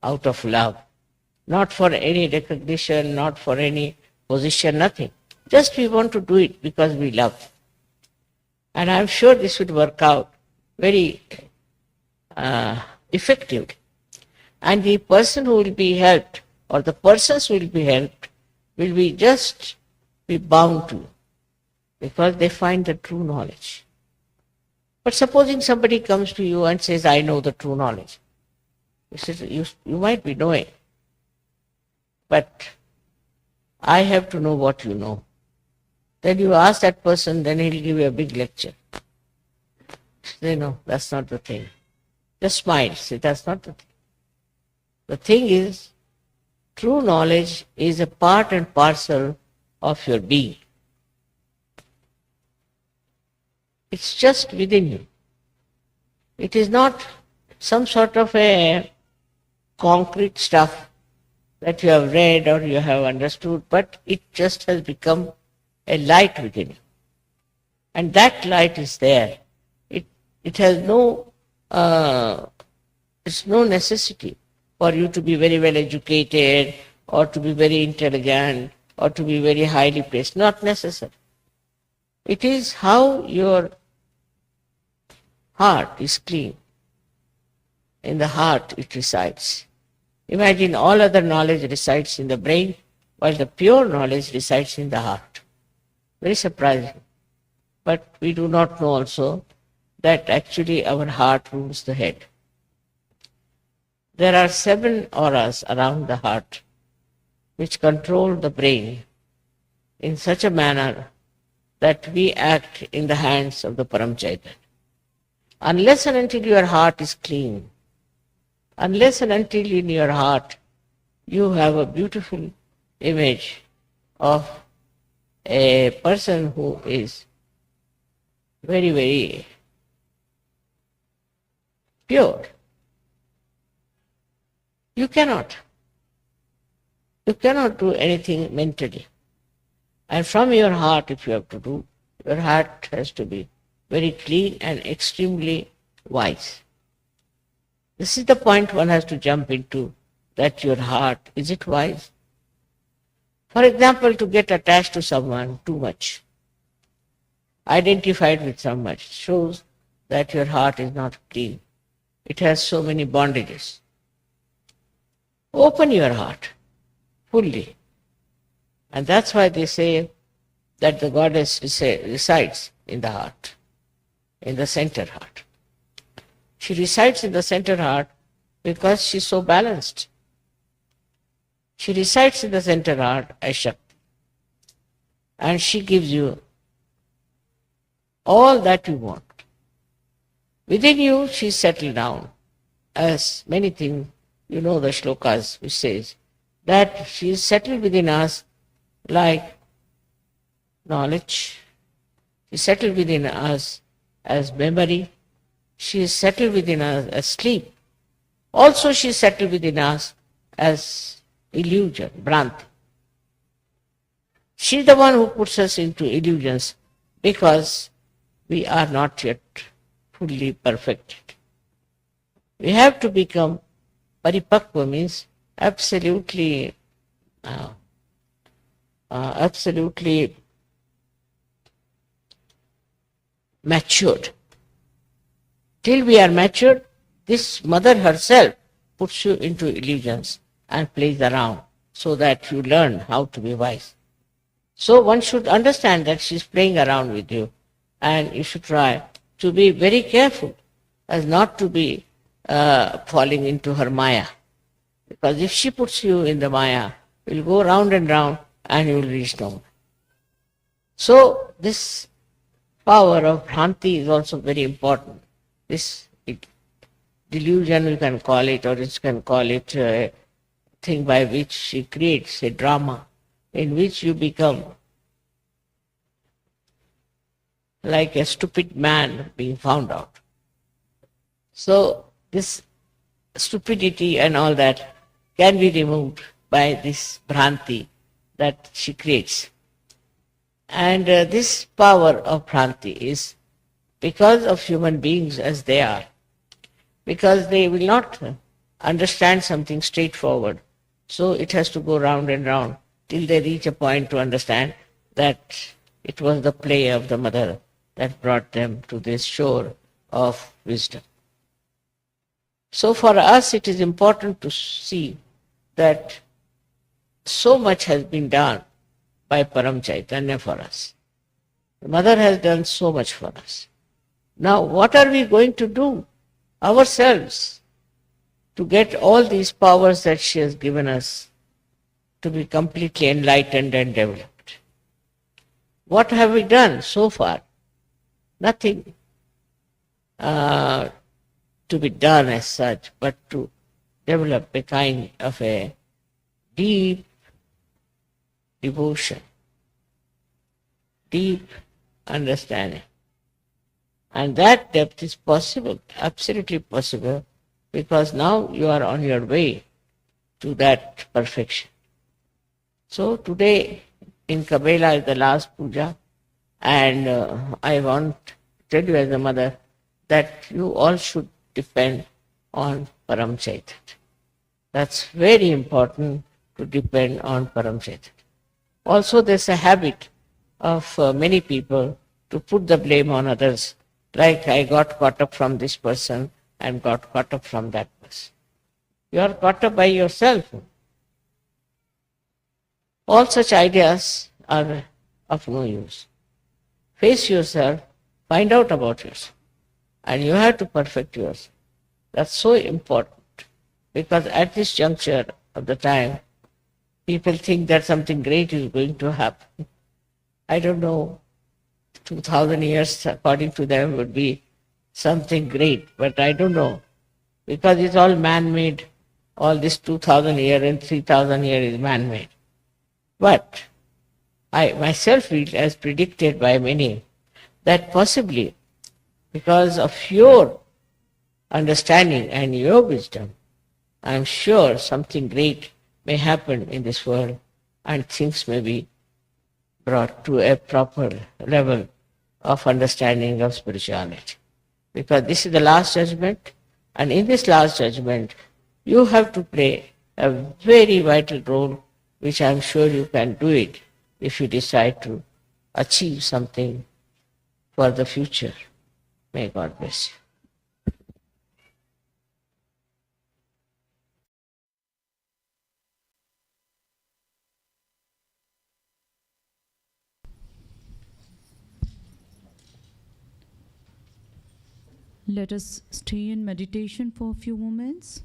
out of love, not for any recognition, not for any position, nothing. Just we want to do it because we love. And I'm sure this would work out very effectively. And the person who will be helped, or the persons who will be helped, will be just be bound to, because they find the true knowledge. But supposing somebody comes to you and says, I know the true knowledge. You say, you might be knowing, but I have to know what you know. Then you ask that person, then he'll give you a big lecture. Say, no, that's not the thing. Just smile, say, that's not the thing. The thing is, true knowledge is a part and parcel of your being. It's just within you. It is not some sort of a concrete stuff that you have read or you have understood, but it just has become a light within you. And that light is there. It has it's no necessity for you to be very well educated or to be very intelligent or to be very highly placed. Not necessary. It is how your heart is clean. In the heart it resides. Imagine all other knowledge resides in the brain, while the pure knowledge resides in the heart. Very surprising. But we do not know also that actually our heart rules the head. There are 7 auras around the heart which control the brain in such a manner that we act in the hands of the Param Chaitanya. Unless and until your heart is clean, unless and until in your heart you have a beautiful image of a person who is very, very pure, you cannot do anything mentally. And from your heart, if you have to do, your heart has to be very clean and extremely wise. This is the point one has to jump into, that your heart, is it wise? For example, to get attached to someone too much, identified with someone, shows that your heart is not clean. It has so many bondages. Open your heart fully. And that's why they say that the goddess resides in the heart, in the center heart. She resides in the center heart because she's so balanced. She resides in the center heart as Shakti. And she gives you all that you want. Within you, she's settled down. As many things, you know the shlokas which says that she is settled within us like knowledge. She is settled within us as memory. She is settled within us as sleep. Also she is settled within us as illusion, Bhranti. She is the one who puts us into illusions because we are not yet fully perfected. We have to become paripakva, means absolutely matured. Till we are matured, this mother herself puts you into illusions and plays around so that you learn how to be wise. So one should understand that she's playing around with you, and you should try to be very careful as not to be falling into her maya. Because if she puts you in the maya, you'll go round and round and you will reach nowhere. So this power of Bhranti is also very important. This delusion, you can call it, or you can call it a thing by which she creates a drama in which you become like a stupid man being found out. So this stupidity and all that can be removed by this Bhranti that she creates. And this power of Bhranti is because of human beings as they are, because they will not understand something straightforward. So it has to go round and round till they reach a point to understand that it was the play of the mother that brought them to this shore of wisdom. So for us it is important to see that so much has been done by Param Chaitanya for us. The mother has done so much for us. Now what are we going to do ourselves to get all these powers that she has given us to be completely enlightened and developed? What have we done so far? Nothing to be done as such, but to develop a kind of a deep devotion, deep understanding. And that depth is possible, absolutely possible, because now you are on your way to that perfection. So today in Kabela is the last puja, and I want to tell you as a mother that you all should depend on Param Chaitanya. That's very important, to depend on Param Chaitanya. Also there's a habit of many people to put the blame on others, like I got caught up from this person and got caught up from that person. You are caught up by yourself. All such ideas are of no use. Face yourself, find out about yourself, and you have to perfect yourself. That's so important, because at this juncture of the time, people think that something great is going to happen. I don't know, 2000 years according to them would be something great, but I don't know, because it's all man-made. All this 2000 year and 3000 year is man-made. But I myself feel, as predicted by many, that possibly because of your understanding and your wisdom, I am sure something great may happen in this world and things may be brought to a proper level of understanding of spirituality. Because this is the last judgment, and in this last judgment, you have to play a very vital role, which I am sure you can do it if you decide to achieve something for the future. May God bless you. Let us stay in meditation for a few moments.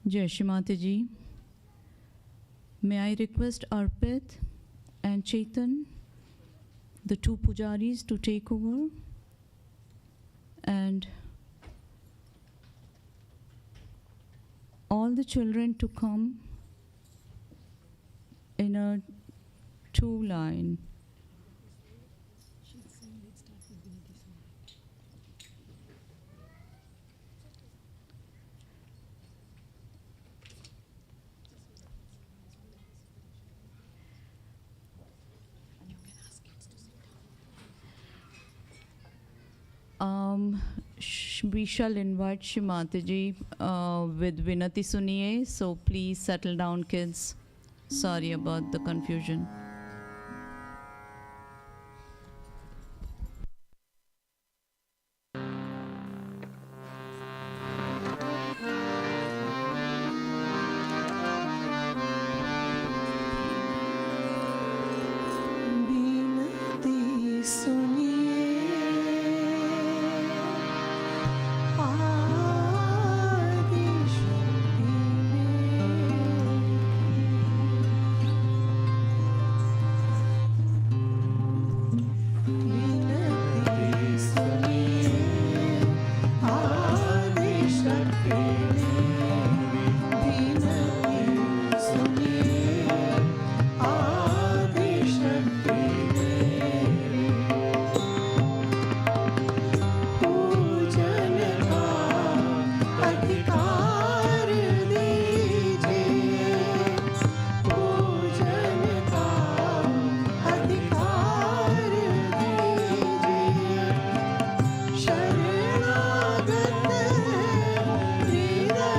Jai Shree Mataji. May I request Arpit and Chetan, the two pujaris, to take over, and all the children to come in a two line. We shall invite Shree Mataji with Vinati Suniye, so please settle down, kids. Sorry about the confusion. शरणागत हृदय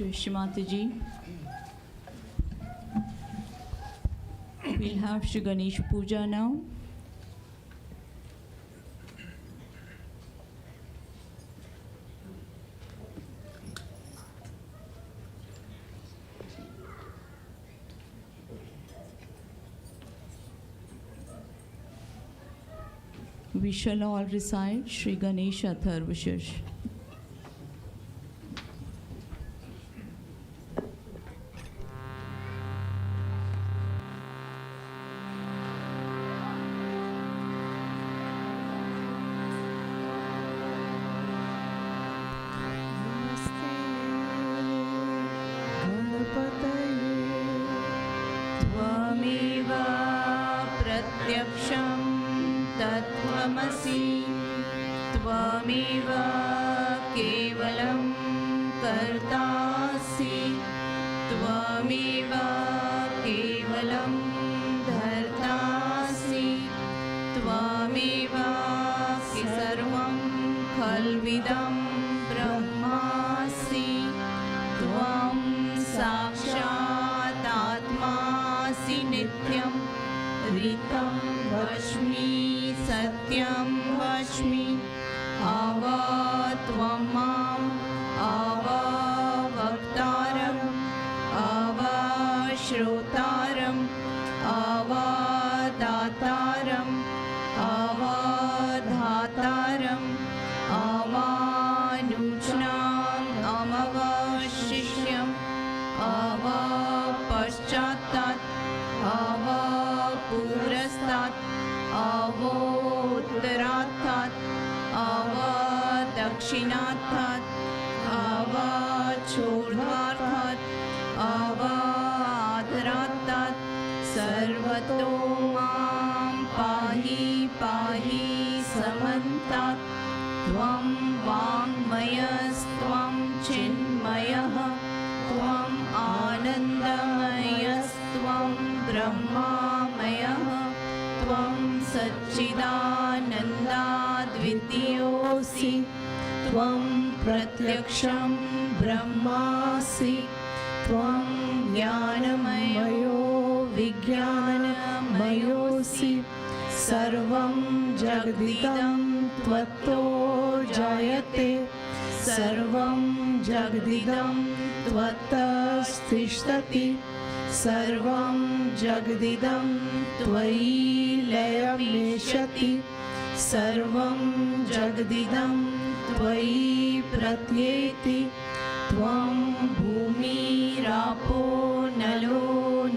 Shree Mataji. We'll have Shri Ganesh Puja now. We shall all recite Shri Ganesh Atharvashish. त्वमेव प्रत्यक्षं तत्त्वमसि त्वमेव केवलं कर्तासि त्वमेव केवलं धर्तासि त्वमेव सर्वं खल्विदं ब्रह्मासि त्वं साक्षादात्मासि नित्यं ऋतं वच्मि सत्यं वच्मि आव त्वं माम् आव वक्तारम् आव श्रोतारम् आव दातारम् आव धातारम् आवानुज्ञाम् अमवशिष्यम् आव पश्चात्तात् आव पुरस्तात् आवोत्तरात्तात् आव दक्षिणात्तात् आव चोर्ध्वात्तात् आव आदरात्तात् सर्वतो मां पाहि पाहि समन्तात् त्वं वाङ्मयस्त्वं चिन्मयः त्वम् आनन्दमयस्त्वं ब्रह्मामयः त्वं सच्चिदानन्दाद्वितीयोऽसि त्वं प्रत्यक्षं ब्रह्मासि त्वं ज्ञानमयो विज्ञानमयोऽसि सर्वं जगदिदं त्वत्तो जायते सर्वं जगदिदं त्वत्तस्तिष्ठति सर्वं जगदिदं त्वयि लयमेष्यति सर्वं जगदिदं त्वयि प्रत्येति त्वं भूमिरापो नलो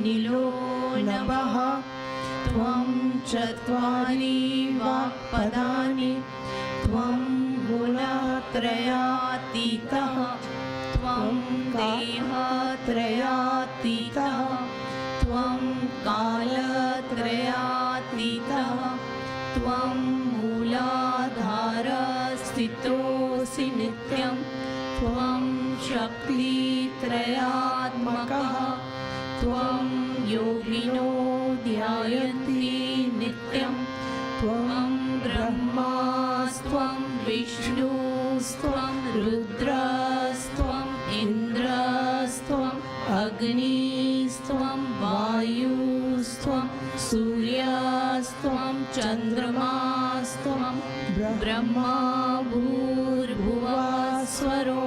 नीलो नभः त्वं चत्वारि वाक्पदानि त्वं गुणत्रयातीतः त्वं देहत्रयातीतः त्वं कालत्रयातीतः त्वं मूलाधारस्थितोऽसि नित्यं त्वं शक्तित्रयात्मकः त्वं योगिनो ध्यायन्ति नित्यं त्वं ब्रह्मास्त्वं विष्णुस्त्वं रुद्रस्त्वं इन्द्रस्त्वं अग्निस्त्वं वायुस्त्वं सूर्यस्त्वं चन्द्रमास्त्वं ब्रह्मा भूर्भुवस्वरो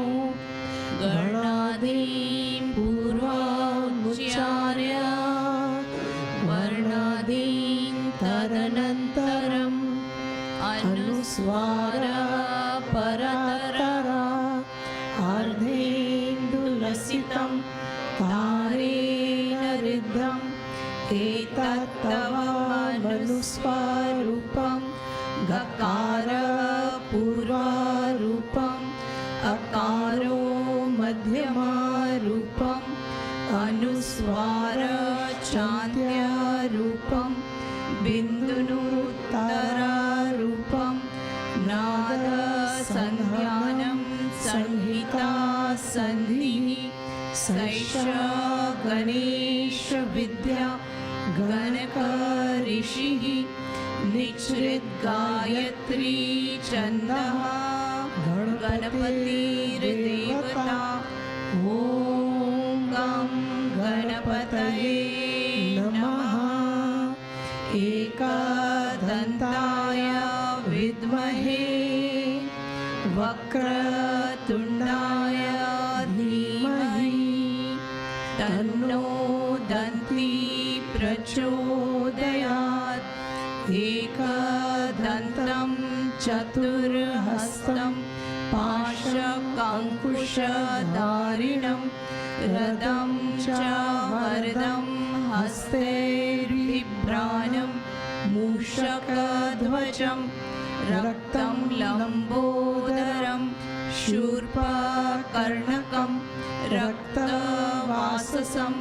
गणादीं पूर्वमुच्चार्य वर्णादीं तदनन्तरम् अनुस्वार परतरा अर्धेन्दुलसितं तारेण ऋद्धम् एतत्तव मनुस्वरूपं गकार पूर्वरूपम् अकारो मध्यमरूपम् अनुस्वार चान्द्यरूपं बिन्दुनुत्तररूपं नादसन्ध्यानं संहिता सन्धिः सैष गणेशविद्या गणकऋषिः निच्छृद्गायत्री छन्दः गणपतिर्देवता ॐ विद्महे वक्रतुण्डाय धीमहि तन्नो दन्ती प्रचोदयात् एकदन्तं चतुर्हस्तं पाशकाङ्कुशधारिणं रदं च वरदं हस्तैर्बिभ्राणं मूषकध्वजं रक्तं लम्बोदरं शूर्पकर्णकं रक्तवाससं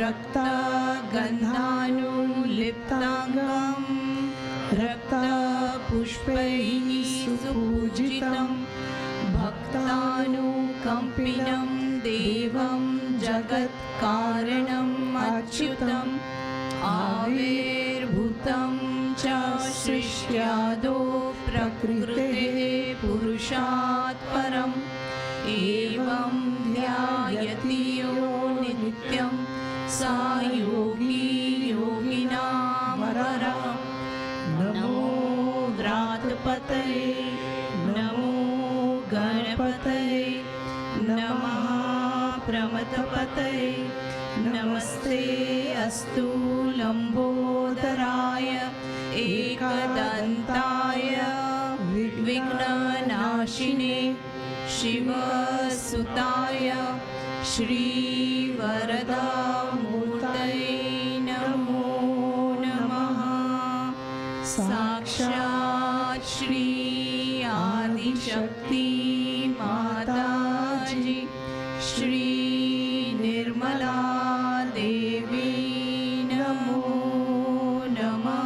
रक्तगन्धानुलिप्ताङ्गं रक्तपुष्पैः सुपूजितं भक्तानुकम्पिनं देवं जगत्कारणम् अच्युतम् आविर्भूतं च सृष्ट्यादो प्रकृतेः पुरुषात् परम् एवं ध्यायति यो नित्यं सा योगी योगिनामरः नमो व्रातपतये नमो गणपतये नमः प्रमथपतये नमस्ते अस्तु लम्बोदराय एकदन्ताय विघ्ननाशिने शिवसुताय श्रीवरदामूर्तये नमो नमः। साक्षात् श्री आदिशक्ति माताजी श्री निर्मला देवी नमो नमः।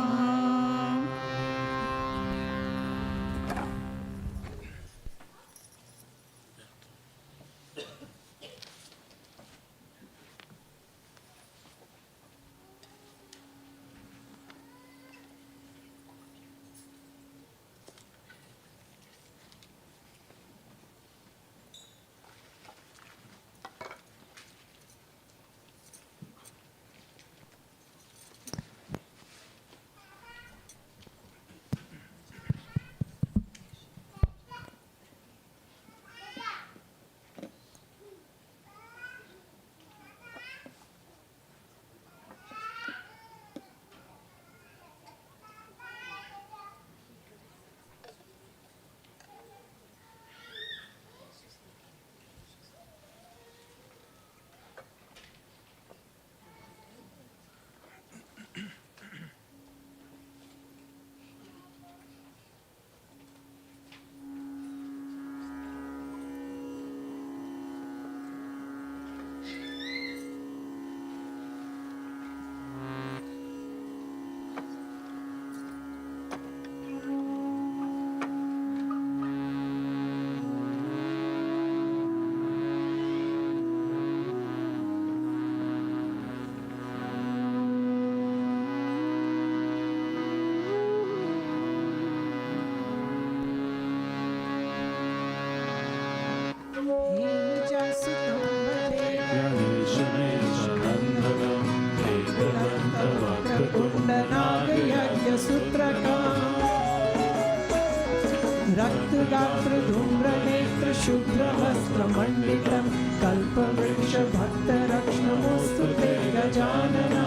रक्तगात्र धूम्रनेत्र शुभ्रवस्त्रमण्डितं कल्पवृक्ष भक्तरक्ष्णमोऽस्तु ते गजानना।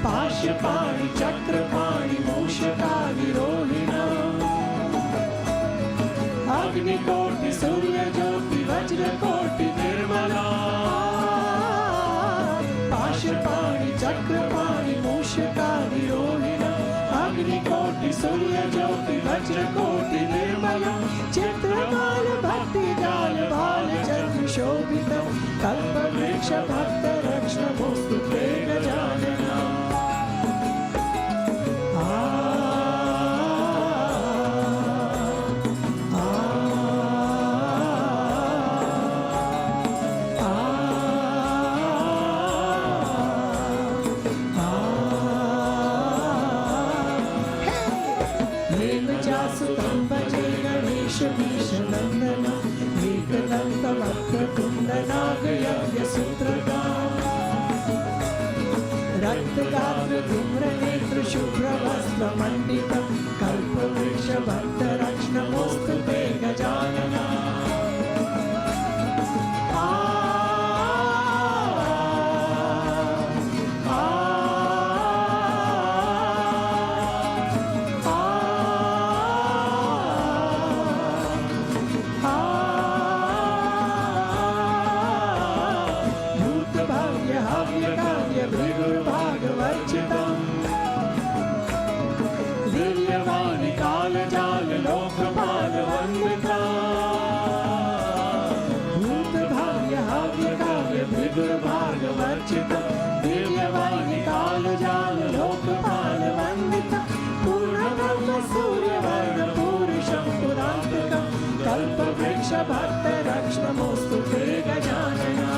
पाशपाणि चक्रपाणि मूषकाविरोहिणा अग्निकोटि सूर्यज्योति वज्रकोटि निर्मला। पाशपाणि चक्रपाणि मूषकाविरोहिणा अग्निकोटि सूर्यज्योति वज्रकोटि निर्मला। चित्रकाल भक्तिजाल बालचन्द्रशोभितं कल्पवृक्ष भक्तरक्ष्णमोऽस्तु ते गजानना। सुतं भजे गणेशमीशनन्दनं एकदन्तवक्रतुण्डनागयज्ञसूत्रधाम् रक्तगात्रधूम्रनेत्र शुभ्रवस्त्रमण्डितं कल्पवृक्षभक्तरक्ष्णमोऽस्तु ते गजानना दिव्यवाणी कालजाल लोकपाल वन्दिता भूतभाव्य हव्य काव्य भृगुर्भागवर्जिता दिव्यवाणी कालजाल लोकपाल वन्दिता पूर्णब्रह्म सूर्यवर्ण पूरुषं पुरान्तकं कल्पवृक्षभक्तरक्ष्णमोऽस्तु ते गजानना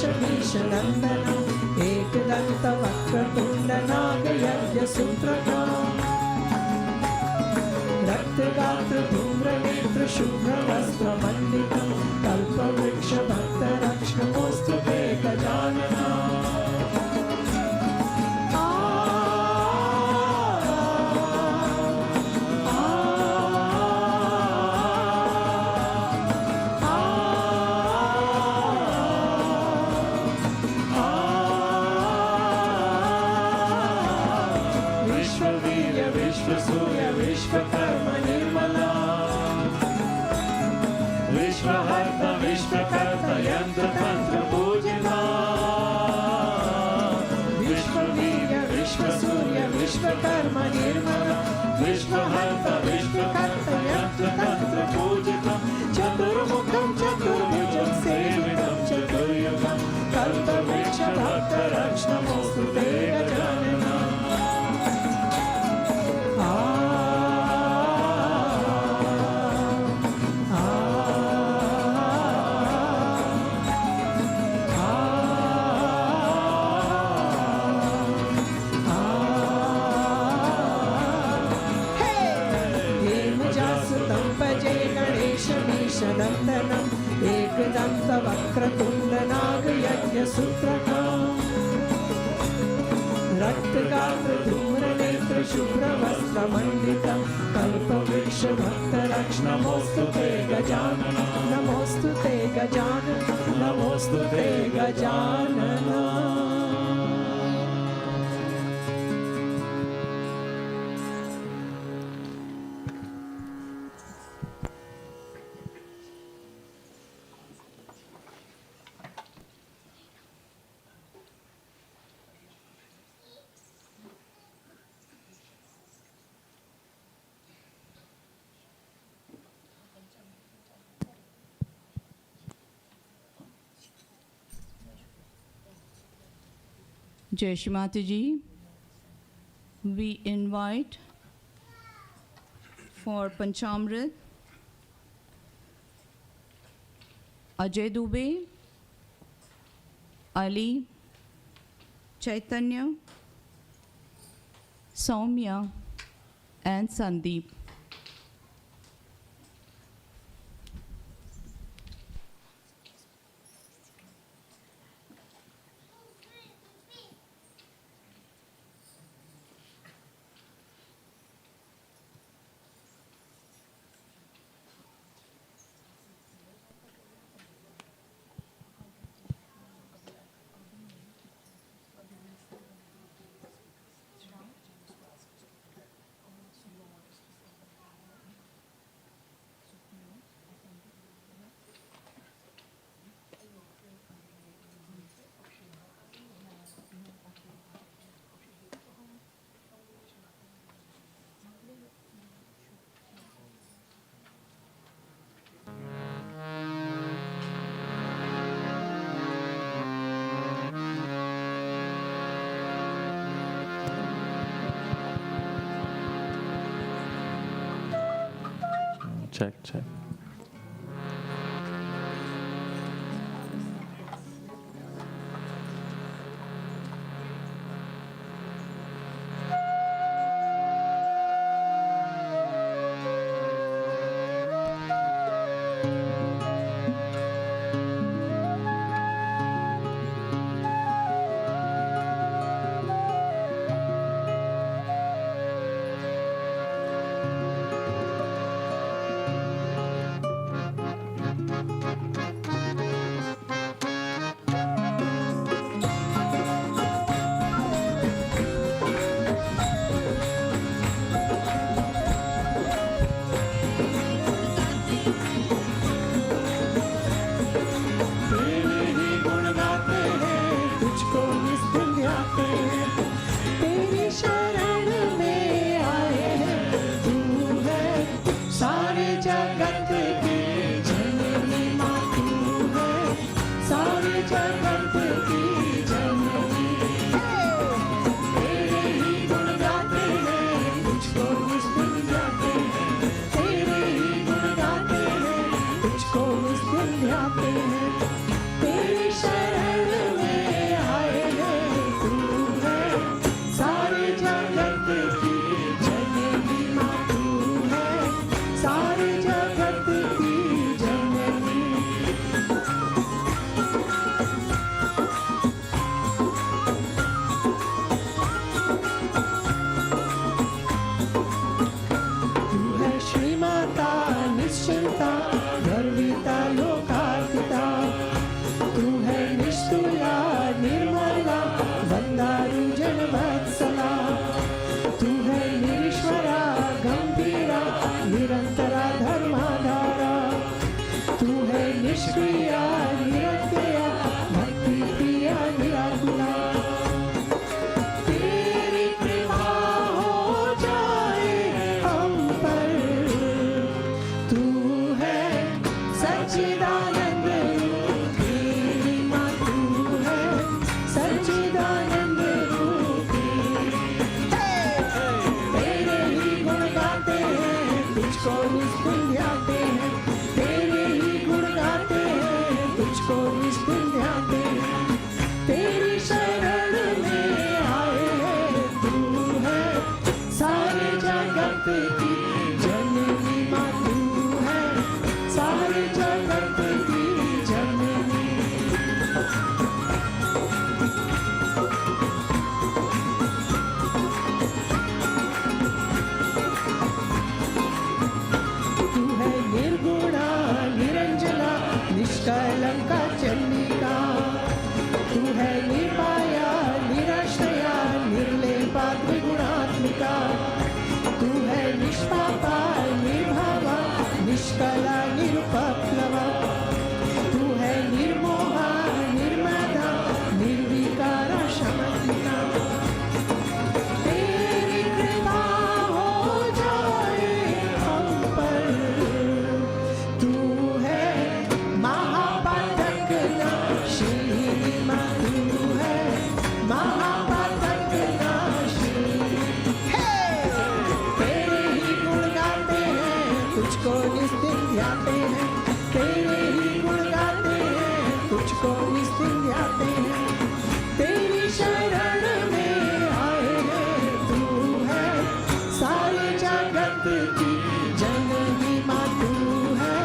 गणेशमीशनन्दनम् एकदन्तवक्रतुण्डनागयज्ञसूत्रधाम् रक्तगात्रधूम्रनेत्र शुभ्रवस्त्रमण्डितं कल्पवृक्षभक्तरक्ष्णमोऽस्तु ते गजानना सूर्य विश्वकर्म निर्मला विश्वहर्ता विश्वकर्ता यंत्रतंत्र पूजिता विश्ववीर्य विश्वसूर्य विश्वकर्म निर्मला विश्वहर्ता विश्वकर्ता यंत्रतंत्र पूजिता चतुर्मुखं चतुर्भुजं सेवितं चतुर्युगं कल्पवृक्षभक्तरक्ष्णमोऽस्तु ते गजानना गणेशमीशनन्दनम् एकदन्तवक्रतुण्डनागयज्ञसूत्रधाम् रक्तगात्रधूम्रनेत्र शुभ्रवस्त्रमण्डितं कल्पवृक्षभक्तरक्ष्णमोऽस्तु ते गजानना नमोऽस्तु ते गजानना नमोऽस्तु ते Gajanana Jai Shree Mataji, we invite for Panchamrit Ajay Dubey, Ali, Chaitanya, Soumya and Sandeep. check. तेरे ही गुण गाते हैं, तुझको निस दिन ध्याते हैं, तेरी शरण में आए हैं। तू है सारे जगत की जननी माँ, तू है सारे जगत की जननी। तेरे ही गुण गाते हैं, तुझको निस दिन ध्याते हैं, तेरे ही गुण गाते हैं, तुझको निस दिन ध्याते हैं, तेरी शरण में आए हैं। तू है सारे जगत की जननी माँ, तू है सारे जगत की जननी। तू है श्री माता निश्चिंता, गर्विता लोकार्पिता, तू है निष्ठुरा निर्मला, वंदारु जनवत्सला, तू है निरीश्वरा गंभीरा, निरंतरा धर्माधारा, तू है निष्क्रिया निरत्यया, भक्ति प्रिया निराकुला। तेरी कृपा हो जाए हम पर, तू है सच्चिदानंद रूपी माँ, तू है सच्चिदानंद रूपी। तेरे ही गुण गाते हैं, तुझको निस दिन ध्याते हैं, तेरे ही गुण गाते हैं, तुझको निस दिन ध्याते हैं, तेरी शरण में आए हैं। तू है सारे जगत की जननी माँ, तू है सारे जगत की जननी। तू है निर्गुणा निरंजना, निष्कलंका चंडिका, तू है निर्माया निराश्रया, निर्लेपा त्रिगुणात्मिका, तू है निष्पापा निर्भावा, निष्कला निरुपप्लवा, तू है निर्मोहा निर्मदा, निर्विकारा शमन्विता। तेरी कृपा हो जाए हम पर, तू है महापातक नाशिनी माँ, तू है महापातक नाशिनी। तेरे ही गुण गाते हैं, तुझको निस दिन ध्याते हैं, तेरे ही गुण गाते हैं, तुझको निस दिन ध्याते हैं, तेरी शरण में आए हैं। तू है सारे जगत की जननी माँ, तू है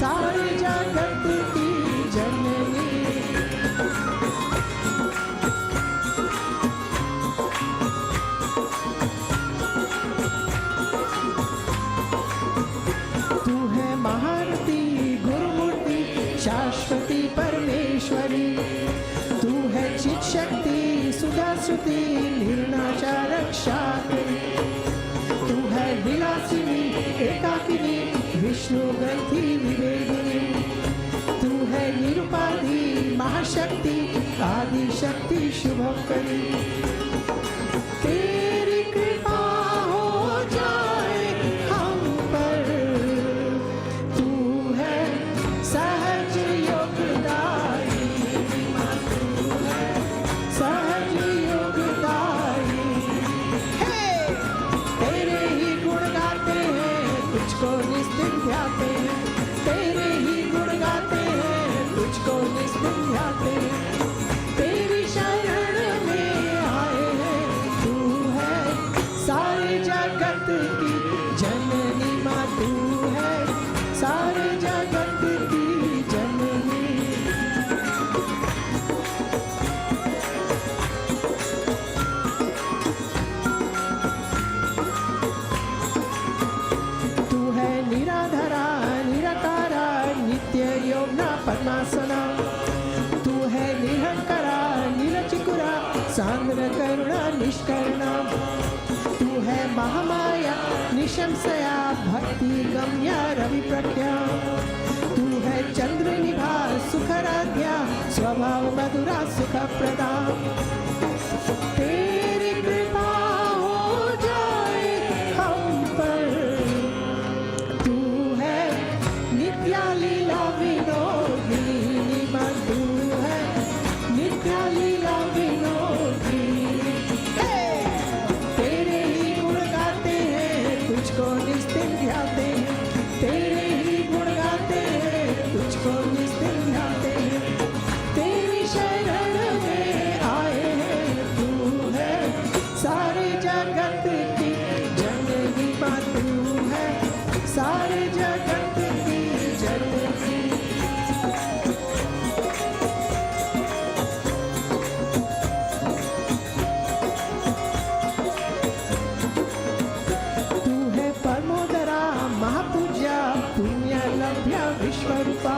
सारे जगत की जननी। तू है महारती गुरुमूर्ति, शाश्वती परमेश्वरी, तू है चित शक्ति सुधा श्रुति, निर्नाशा रक्षा करी, तू है विलासिनी एकाकिनी, विष्णु ग्रंथि विवेदिनी, तू है निरुपाधि महाशक्ति, आदि शक्ति शुभकरी। तेरी कृपा हो जाए हम पर, तू है सहज योगदायी माँ, तू है सहज योगदायी। तेरे ही गुण गाते हैं, तुझको निस दिन ध्याते महामाया निशंसया भक्ति गम्या रवि प्रज्ञा तू है चंद्र निभा सुखराध्या स्वभाव मधुरा सुख प्रदा तेरी कृपा हो जाए हम पर तू है नित्या लीला विनोदिनी तू है नित्या लीला विनोदिनी तेरे ही गुण गाते हैं तुझको निस्तिन ध्याते हैं तेरे ही गुण गाते हैं तुझको निस्तिन ध्याते हैं तेरी शरण में आए हैं तू है सारे जगत की जननी माँ तू है सारे जगत की जननी तू है परमोदरा महापूज्या पुण्य लभ्या विश्वरूपा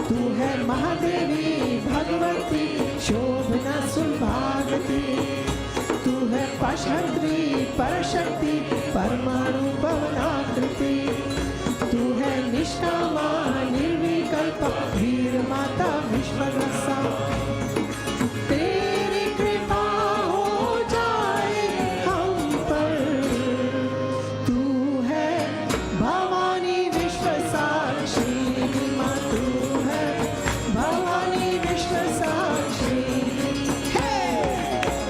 तू है महादेवी भगवती शोभना सुभागती तू है पशहंत्री परशक्ति परमाणु पवनाकृति तू है निष्कामा निर्विकल्प वीर माता विश्वग्रसा तेरी कृपा हो जाए हम पर तू है भवानी विश्व साक्षी माँ तू है भवानी विश्व साक्षी है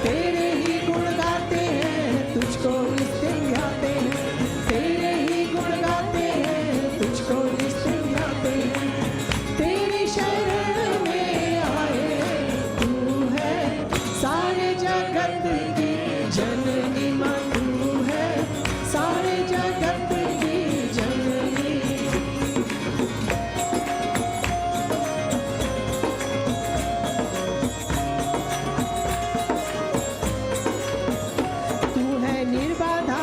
तेरे ही गुण गाते हैं तुझको निस्तिन ध्याते हैं तेरे ही गुण गाते हैं तुझको निस्तिन ध्याते हैं तेरी शरण में आए तू है सारे जगत की जननी माँ तू है सारे जगत की जननी तू है निर्बाधा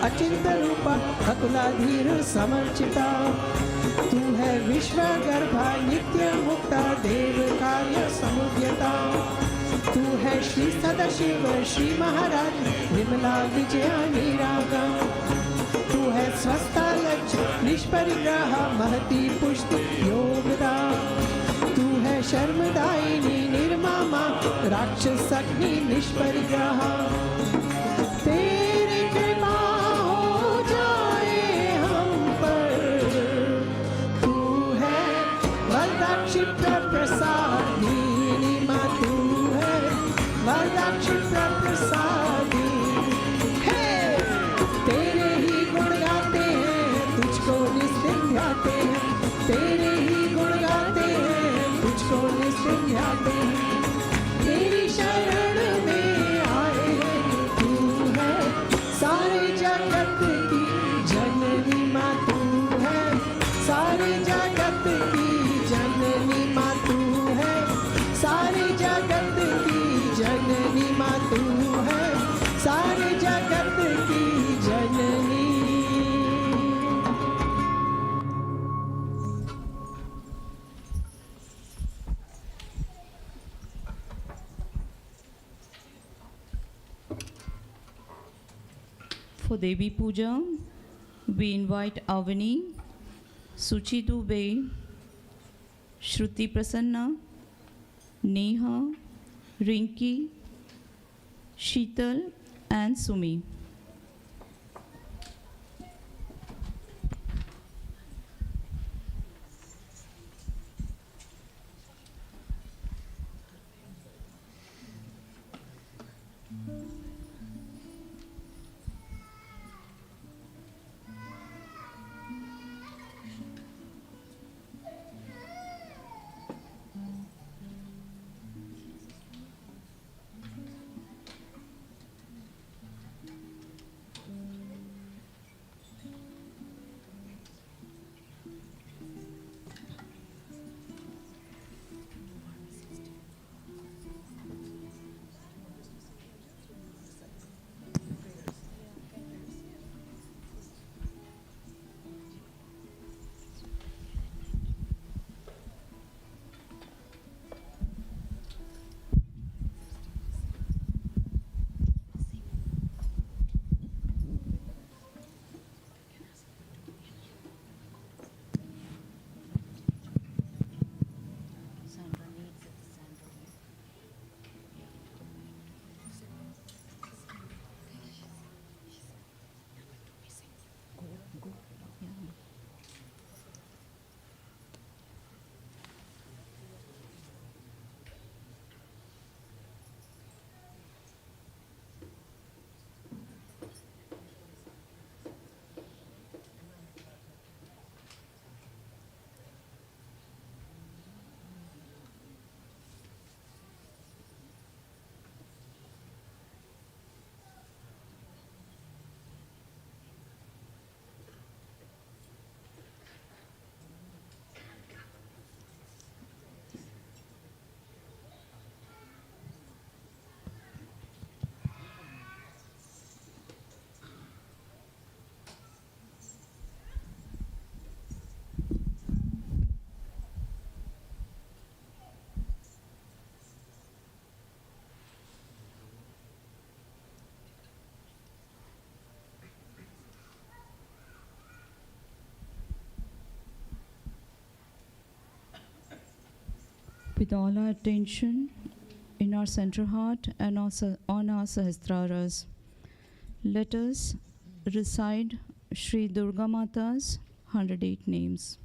अचिंत रूपा अतुलाधीर समर्चिता तू है विश्वगर्भा नित्य मुक्ता देव कार्य समुद्यता तू है श्री सदाशिव श्री महाराज विमला विजया निरागा तू है स्वस्था लक्ष्य निष्परिग्रह महती पुष्टि योगदा तू है शर्मदायिनी निर्मामा राक्षस अग्नि निष्परिग्रह तेरी कृपा हो जाए हम पर तू है वरदाक्षि प्रसादिनी माँ तू है वरदाक्षि प्रसादी है तेरे ही गुण गाते हैं तुझको निस्तिन ध्याते हैं तेरे ही गुण गाते हैं तुझको निस्तिन ध्याते हैं तेरी शरण में आए हैं तू है सारे जगत की जननी माँ तू है सारे जगत की जननी माँ तू है सारे जगत की जननी माँ तू है सारे जगत की जननी For Devi Puja, we invite Avani, Suchi Dubey, Shruti Prasanna, Neha, Rinki, Sheetal, and Sumi. With all our attention in our central heart and also on our Sahasraras, let us recite Sri Durga Mata's 108 names.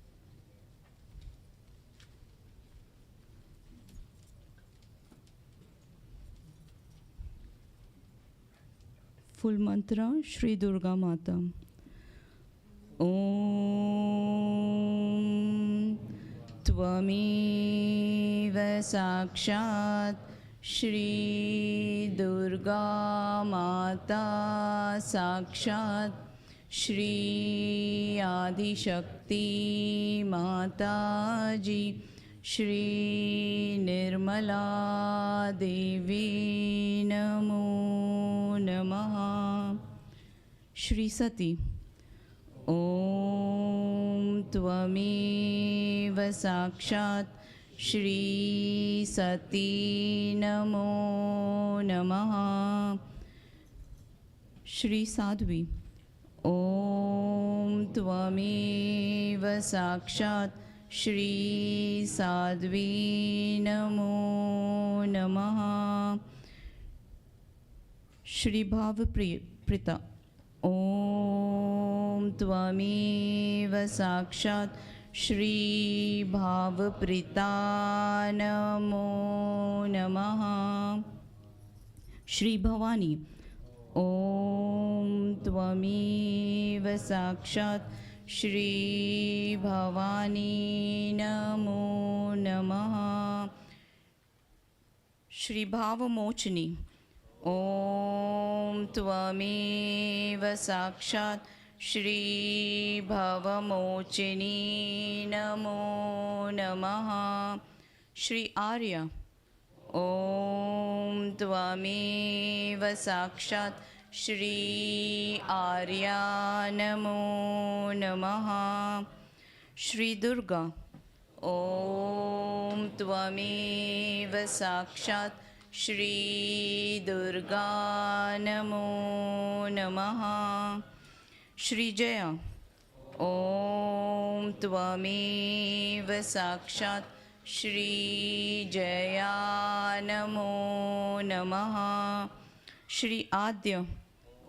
Full mantra, Sri Durga Mata. Om Tvameva Sakshat Shri Durga Mata Sakshat Shri Adi Shakti Mataji Shri Nirmala Devi Namo Namaha. Shri Sati. Om Tvameva Sakshat Shri Sati Namo Namaha. Shri Sadhvi. Om Tvameva Sakshat Shri Sadhvi Namo Namaha. Shri Bhavaprita. Om Tvameva Sakshat Shri Bhavaprita Namo Namaha. Shri Bhavani. Om Tvameva Sakshat Shri Bhavani Namo Namaha. Shri Bhavamochini. Om Tvameva Sakshat Shri Bhavamochini Namo Namaha. Shri Arya. Om Tvameva Sakshat Shri Arya Namo Namaha. Shri Durga. Om Tvameva Sakshat Shri Durga Namo Namaha. Shri Jaya. Om Tvameva Sakshat Shri Jaya Namo Namaha. Shri Adya.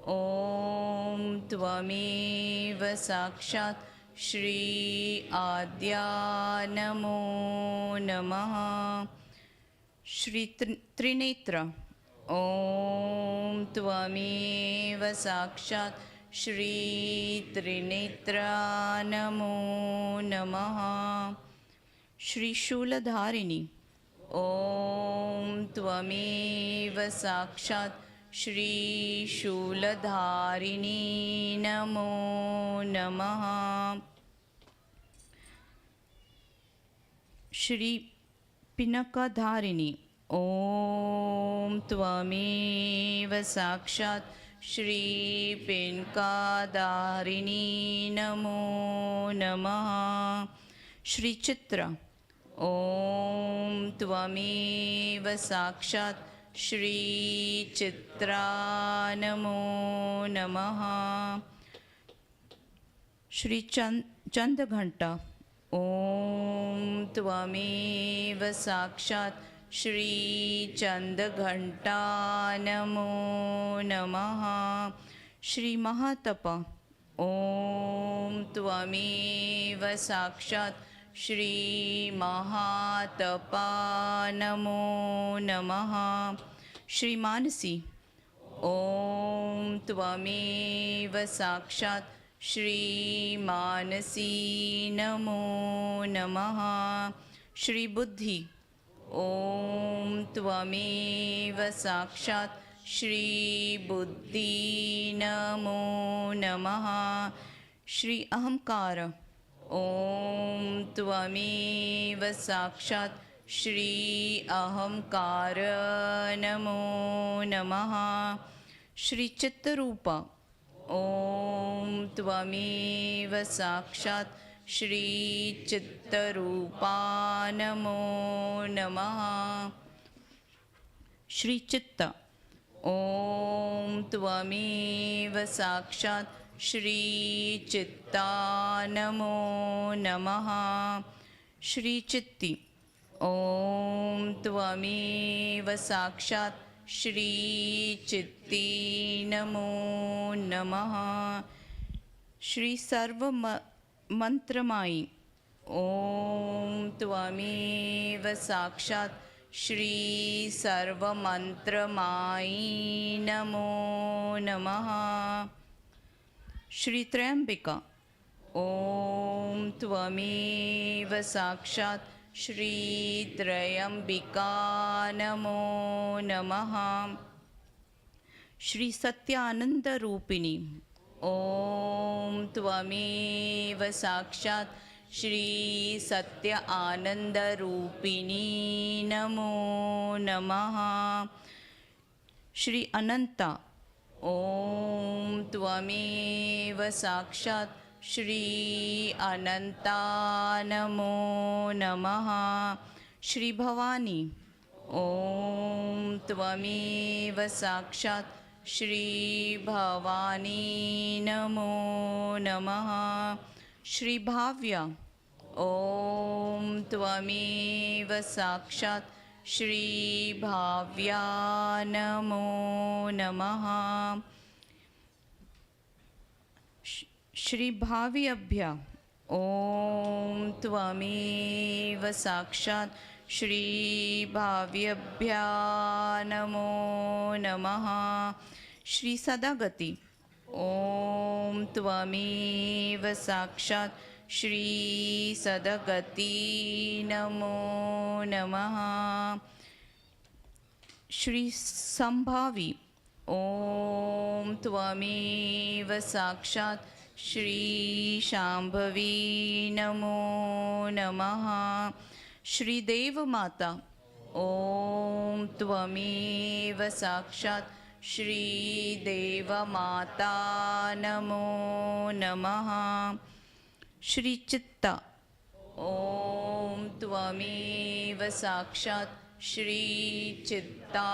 Om Tvameva Sakshat Shri Adya Namo Namaha. Shri Trinetra. Om Tvameva Sakshat Shri Trinetra Namo Namaha. Shri Shuladharini. Om Tvameva Sakshat Shri Shuladharini Namo Namaha. Shri Pinakadharini. Om Tvameva Sakshat Shri Pinakadharini Namo Namaha. Shri Chitra. Om Tvameva Sakshat Shri Chitra Namo Namaha. Shri Chandaghanta. Om Tvameva Sakshat Shri Chandaghanta Namo Namaha. Shri Mahatapa. Om Tvameva Sakshat Shri Mahatapa Namo Namaha. Shri Manasi. Om Tvameva Sakshat Shri Manasi Namo Namaha. Shri Buddhi. Om Tvameva Sakshat Shri Buddhi Namo Namaha. Shri Ahamkara. Om Tvameva Sakshat Shri Ahamkara Namo Namaha. Shri Chittarupa. Om Tvameva Sakshat Shri Chittarupa Namo Namaha. Shri Chitta. Om Tvameva Sakshat Shri Chitta Namo Namaha. Shri Chitti. ॐ त्वमेव साक्षात् श्रीचित्ती नमो नमः श्री सर्व मंत्रमाई ॐ त्वमेव साक्षात् श्री सर्वमन्त्रमायी नमो नमः श्री त्र्यंबिका ॐ त्वमेव साक्षात् श्री त्र्यंबिका नमो नमः श्री सत्यानंद रूपिणी ॐ त्वमेव साक्षात् श्री सत्य आनंद रूपिणी नमो नमः श्री अनंता ॐ त्वमेव साक्षात् श्री अनंता नमो नमः श्री भवानी ॐ त्वमेव साक्षात् श्री भवानी नमो नमः श्री भाव्या ॐ त्वमेव साक्षात् श्री भाव्या नमो नमः श्री भाव्यभ्य ॐ त्वमेव साक्षात् श्री भाव्यभ्या नमो नमः श्री सदागति ॐ त्वमेव साक्षात् श्री सदगति नमो नमः श्री संभावी ॐ त्वमेव साक्षात् श्री शाम्भवी नमो नमः श्री देव माता ॐ त्वमेव साक्षात् श्री देव माता नमो नमः श्री चित्ता ॐ त्वमेव साक्षात् श्री चित्ता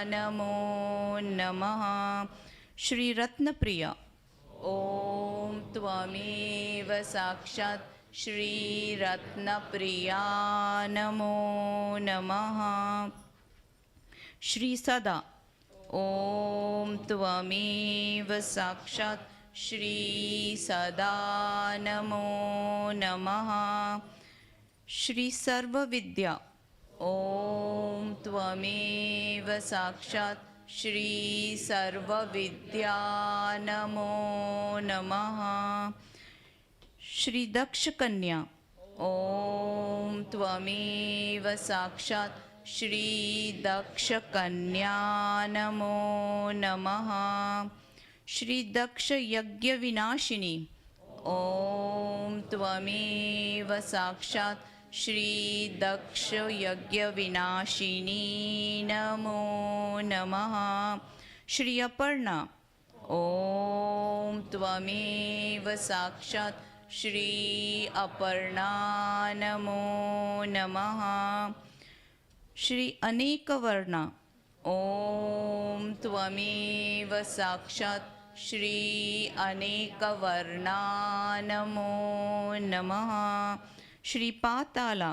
नमो नमः श्री रत्नप्रिया ॐ त्वमेव साक्षात् श्री रत्नप्रिया नमो नमः श्री सदा ॐ त्वमेव साक्षात् श्री सदा नमो नमः श्री सर्वविद्या ॐ त्वमेव साक्षात् श्री सर्वविद्या नमो नमः श्री दक्षकन्या ॐ त्वमेव साक्षात् श्री दक्षकन्या नमो नमः श्री दक्ष यज्ञ विनाशिनी ॐ त्वमेव साक्षात् श्री दक्ष यज्ञ विनाशिनी नमो नमः श्री अपर्णा ॐ त्वमेव साक्षात् श्री अपर्णा नमो नमः श्री अनेकवर्णा ॐ त्वमेव साक्षात् श्री अनेकवर्णा नमो नमः श्री पाताला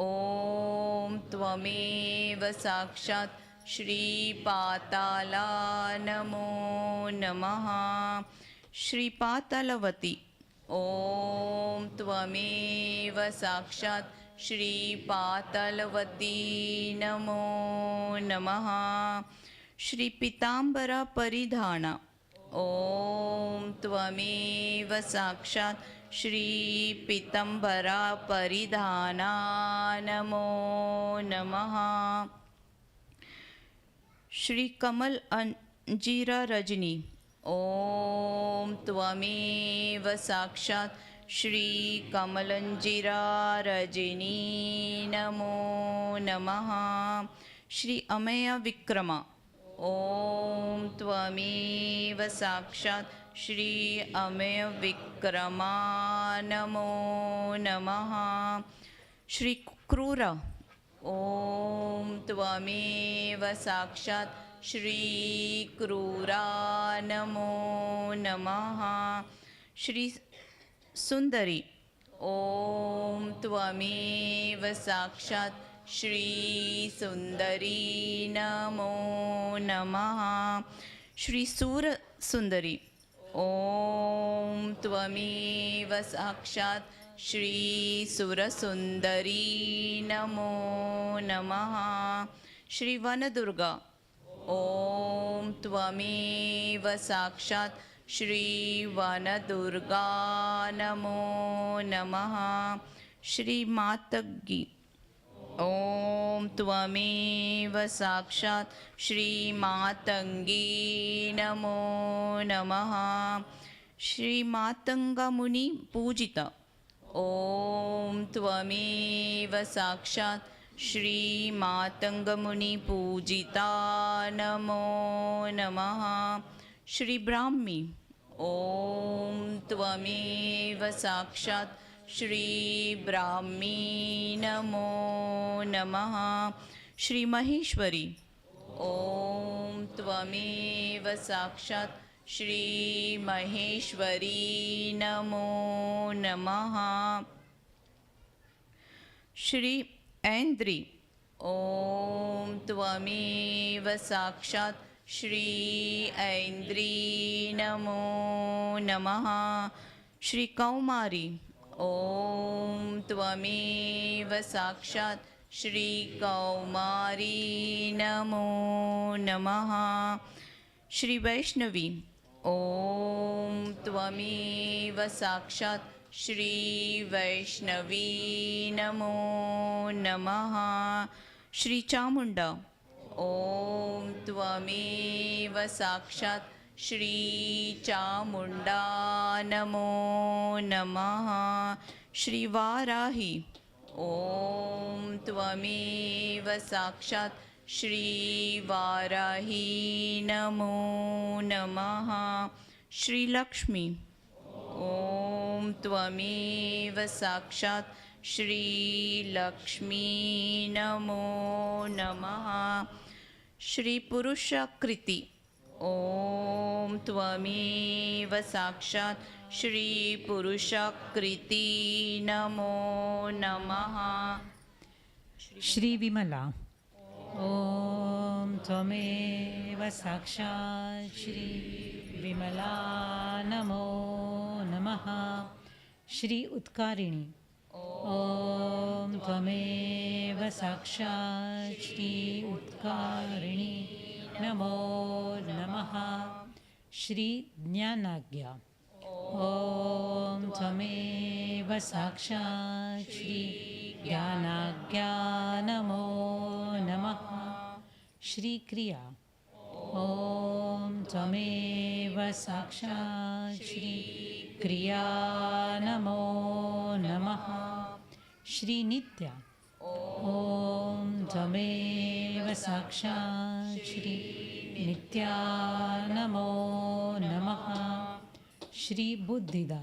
ॐ त्वमेव साक्षात् श्री पाताला नमो नमः श्री पातालवती ॐ त्वमेव साक्षात् श्री पातालवती नमो नमः श्री पीताम्बरा परिधाना ॐ त्वमेव साक्षात् श्री पीताम्बरा परिधाना नमो नमः श्री कमल अंजीरा रजनी ॐ त्वमेव साक्षात् श्री कमलंजीरा रजनी नमो नमः श्री अमेय विक्रमा ॐ त्वमेव साक्षात् श्री अमेय विक्रमा नमो नमः श्री क्रूरा ॐ त्वमेव साक्षात् श्री क्रूरा नमो नमः श्री सुंदरी ॐ त्वमेव साक्षात् श्रीसुन्दरी नमो नमः श्रीसूरसुन्दरी ॐ त्वमेव साक्षात् श्रीसुरसुन्दरी नमो नमः श्रीवनदुर्गा ॐ त्वमेव साक्षात् श्रीवनदुर्गा नमो नमः श्रीमातंगी ॐ त्वमेव साक्षात् श्रीमातंगी नमो नमः श्रीमातंगमुनि पूजिता ॐ त्वमेव साक्षात् श्रीमातंगमुनि पूजिता नमो नमः श्रीब्राह्मी ॐ त्वमेव साक्षात् श्रीब्राह्मी नमो नमः श्रीमहेश्वरी ॐ त्वमेव साक्षात् श्रीमहेश्वरी नमो नमः श्री ऐन्द्री ॐ त्वमेव साक्षात् श्री ऐन्द्री नमो नमः श्री कौमारी ॐ त्वमेव साक्षात् श्री कौमारी नमो नमः श्री वैष्णवी ॐ त्वमेव साक्षात् श्री वैष्णवी नमो नमः श्री चामुण्डा ॐ त्वमेव साक्षात् श्री चामुण्डा नमो नमः श्री वाराही ॐ त्वमेव साक्षात् श्री वाराही नमो नमः श्री लक्ष्मी ॐ त्वमेव साक्षात् श्री लक्ष्मी नमो नमः श्री पुरुषाकृति ॐ त्वमेव साक्षात् श्री पुरुषाकृति नमो नमः श्री विमला ॐ त्वमेव साक्षात् श्री विमला नमो नमः श्री उत्कारिणी ॐ त्वमेव साक्षात् श्री उत्कारिणी नमो नमः श्री ज्ञानाज्ञा ॐ त्वमेव साक्षात् श्री ज्ञानाज्ञा नमो नमः श्री क्रिया ॐ त्वमेव साक्षात् श्री क्रिया नमो नमः श्री नित्या ॐ त्वमेव साक्षात् श्री नित्या नमो नमः श्री बुद्धिदा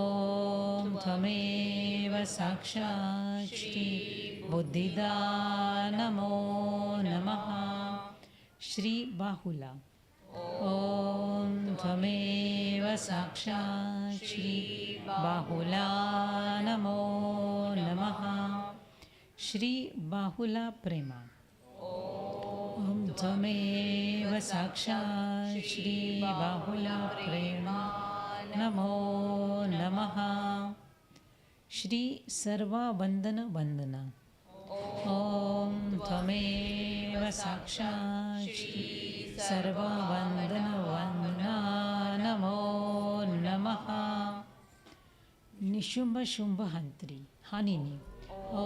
ॐ त्वमेव साक्षात् श्री बुद्धिदा नमो नमः श्री बाहुला ॐ त्वमेव साक्षात् श्री बाहुला नमो नमः श्री बाहुला प्रेमा ॐ त्वमेव साक्षात् श्री बाहुला प्रेमा नमो नमः श्री सर्ववन्दन वन्दना ॐ त्वमेव साक्षात् श्री सर्ववन्दन वन्दना नमो नमः निशुम्भ शुम्भ हन्त्री हानिनी ॐ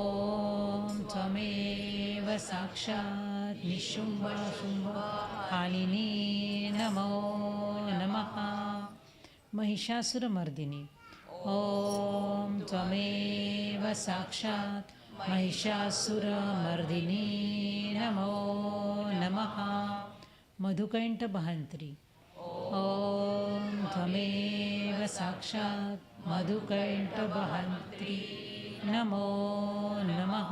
त्वमेव साक्षात् निशुम्भ शुम्भ हानिनी नमो नमः महिषासुरमर्दिनी ॐ त्वमेव साक्षात् महिषासुरमर्दिनी नमो नमः मधुकैटभहन्त्री ॐ त्वमेव साक्षात् मधुकैटभहन्त्री नमो नमः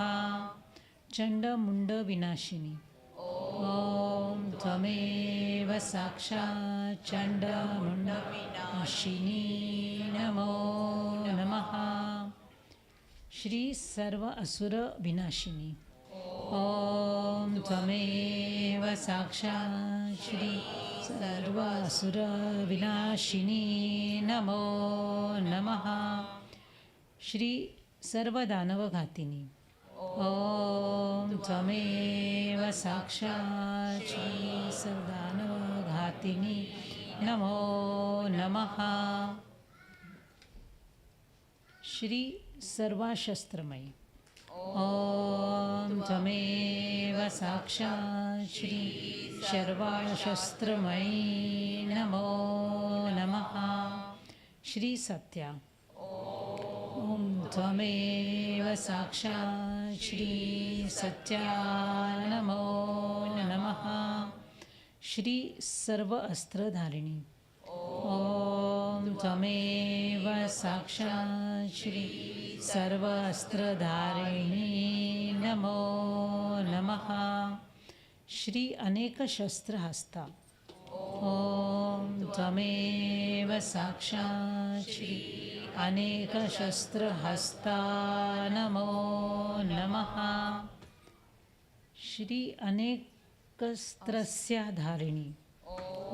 चण्डमुण्डविनाशिनी ॐ त्वमेव साक्षात् चण्डमुण्डविनाशिनी नमो नमः श्री सर्व असुर विनाशिनी ॐ त्वमेव साक्षात् श्री सर्व असुर विनाशिनी नमो नमः श्री सर्व दानवघातिनी ॐ त्वमेव साक्षात् श्री सर्वदानवघातिनी नमो नमः श्री सर्वाशस्त्रमयी ॐ त्वमेव साक्षात् श्री सर्वाशस्त्रमयी नमो नमः श्री सत्या ॐ त्वमेव साक्षात् श्री सत्या नमो नमः श्री सर्व अस्त्रधारिणी ॐ त्वमेव साक्षात् श्री सर्व अस्त्रधारिणी नमो नमः श्री अनेक शस्त्रहस्ता ॐ त्वमेव साक्षात् श्री अनेक शस्त्रहस्ता नमो नमः श्री अनेकस्त्रस्य धारिणी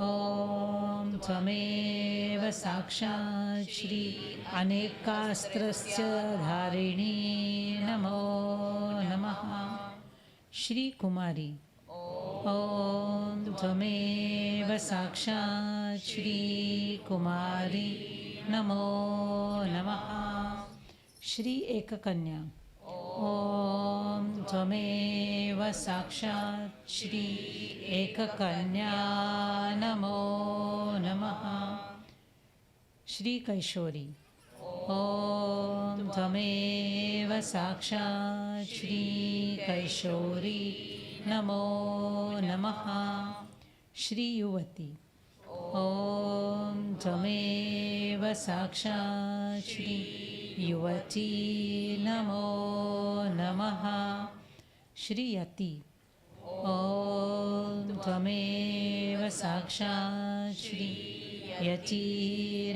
ॐ त्वमेव साक्षात् श्री अनेकास्त्रस्य धारिणी नमो नमः श्री कुमारी ॐ त्वमेव साक्षात् श्री कुमारी नमो नमः श्री एककन्या ॐ त्वमेव साक्षात् श्री एककन्या नमो नमः श्री कैशोरी ॐ त्वमेव साक्षात् श्री कैशोरी नमो नमः श्री युवती ॐ त्वमेव साक्षात् श्री युवती नमो नमः श्री यति ॐ त्वमेव साक्षात् श्री यति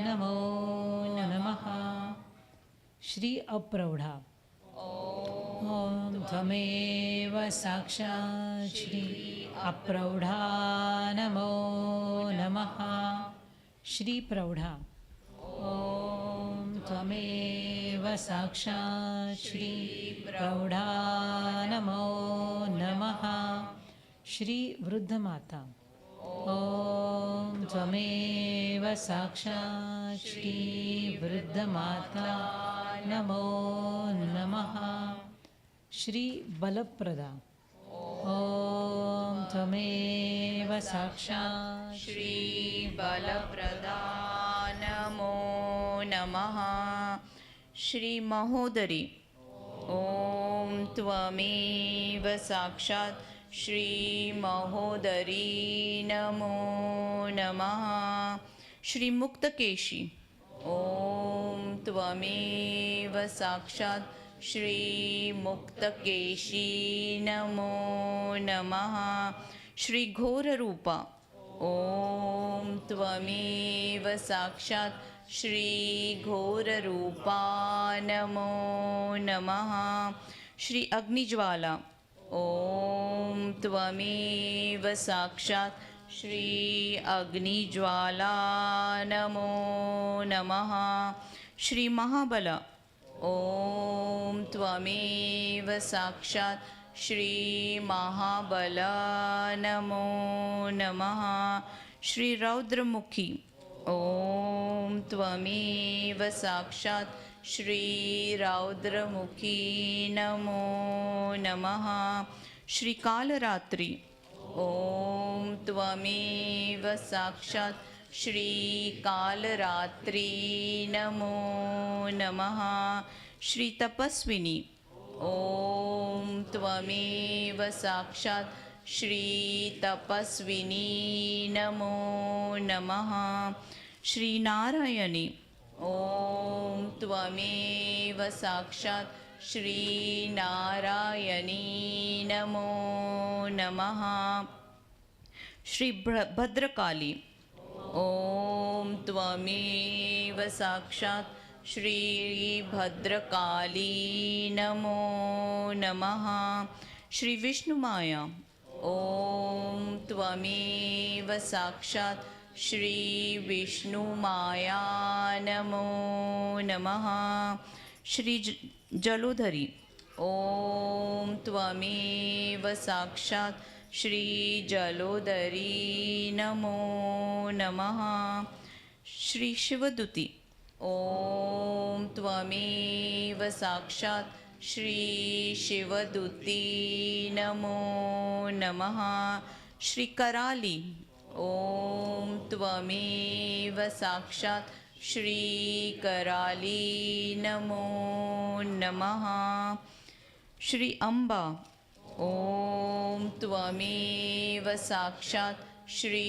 नमो नमः श्री अप्रौढा ॐ त्वमेव साक्षात् श्री अप्रौढा नमो नमः श्री प्रौढा ॐ त्वमेव साक्षात् श्री प्रौढा नमो नमः श्री वृद्धमाता ॐ त्वमेव साक्षात् श्री वृद्धमाता नमो नमः श्री बलप्रदा ॐ त्वमेव साक्षात् श्री बलप्रदा नमो नमः श्री महोदरी ॐ त्वमेव साक्षात् श्री महोदरी नमो नमः श्री मुक्तकेशी ॐ त्वमेव साक्षात् श्री मुक्तकेशी नमो नमः श्री घोररूपा ॐ त्वमेव साक्षात् श्री घोररूपा नमो नमः श्री अग्निज्वाला ॐ त्वमेव साक्षात् श्री अग्निज्वाला नमो नमः श्री महाबला ॐ त्वमेव साक्षात् श्री महाबला नमो नमः श्री रौद्रमुखी ॐ त्वमेव साक्षात् श्री रौद्रमुखी नमो नमः श्री कालरात्रि ॐ त्वमेव साक्षात् श्री कालरात्रि नमो नमः श्री तपस्विनी ॐ त्वमेव साक्षात् श्री तपस्विनी नमो नमः श्री नारायणी ॐ त्वमेव साक्षात् श्री नारायणी नमो नमः श्री भद्रकाली, ॐ त्वमेव साक्षात् श्री भद्रकाली नमो नमः। श्री विष्णुमाया, ॐ त्वमेव साक्षात् श्री विष्णुमाया नमो नमः। श्री जलोधरी, ॐ त्वमेव साक्षात् श्री जलोदरी नमो नमः। श्री शिवदूती, ॐ त्वमेव साक्षात् श्री शिवदूती नमो नमः। श्री कराली, ॐ त्वमेव साक्षात् श्री कराली नमो नमः। श्री अम्बा, ॐ त्वमेव साक्षात् श्री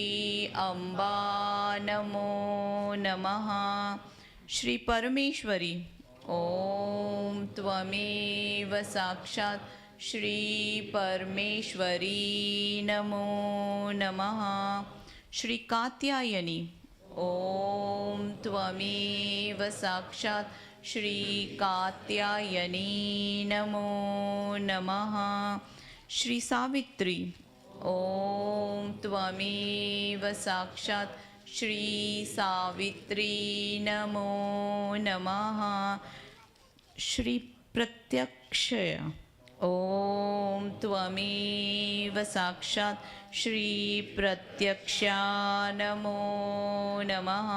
अम्बा नमो नमः। श्री परमेश्वरी, ॐ त्वमेव साक्षात् श्री परमेश्वरी नमो नमः। श्री कात्यायनी, ॐ त्वमेव साक्षात् श्री कात्यायनी नमो नमः। श्री सावित्री, ॐ त्वमेव साक्षात् श्री सावित्री नमो नमः। श्री प्रत्यक्षय, ॐ त्वमेव साक्षात् श्री प्रत्यक्षा नमो नमः।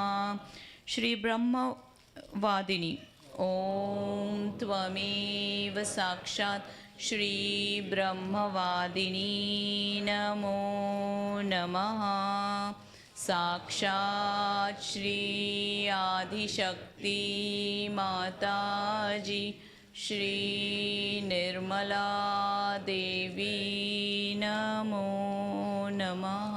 श्री ब्रह्मवादिनी, ॐ त्वमेव साक्षात् श्री ब्रह्मवादिनी नमो नमः। साक्षात् श्री आदिशक्ति माताजी श्री निर्मला देवी नमो नमः।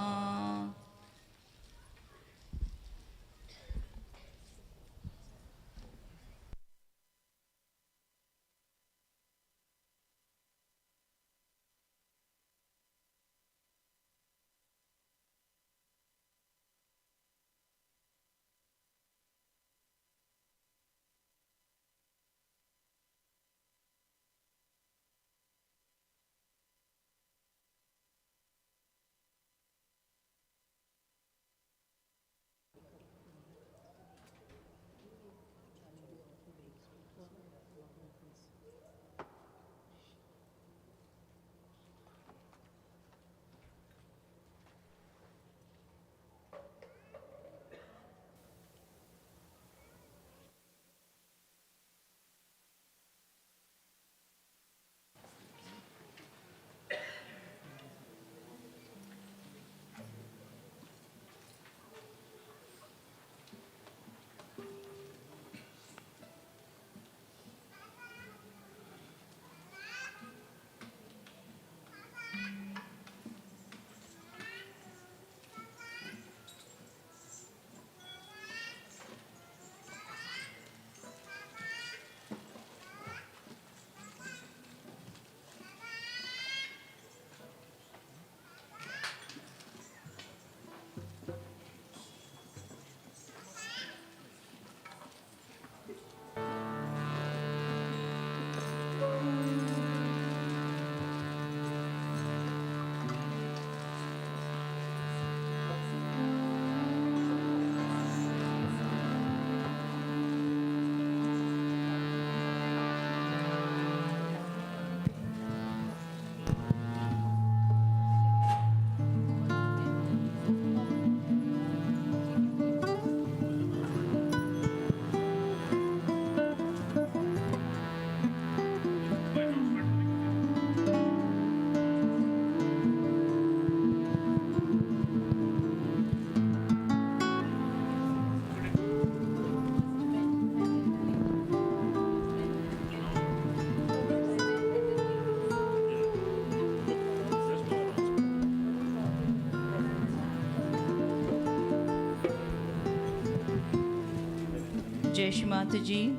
Jai Shri Mataji.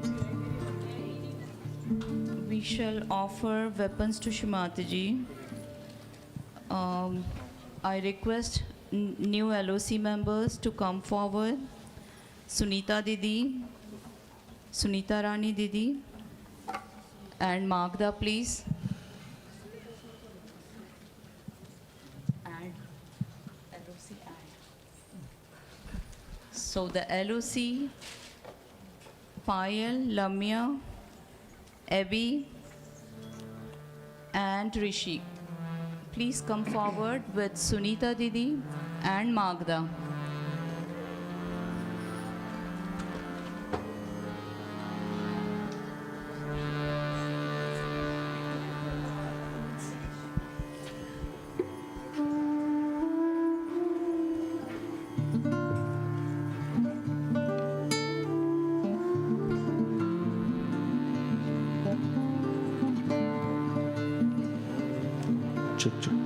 We shall offer weapons to Shri Mataji. I request new LOC members to come forward. Sunita Didi, Sunita Rani Didi, and Magda, please. Add. LOC add. So the LOC, Payal, Lamia, Abby, and Rishi. Please come forward with Sunita Didi and Magda. चुप चुप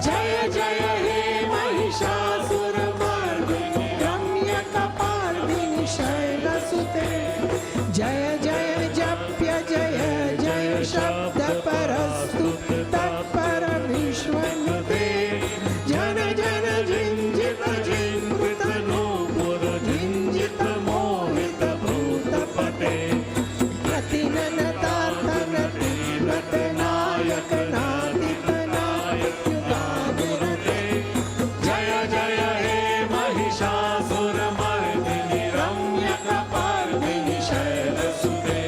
जय जय हे महिषासुरमर्दिनि रम्यकपालिनि महिषासुरमर्दिनि रम्यकपर्दिनि शैलसुते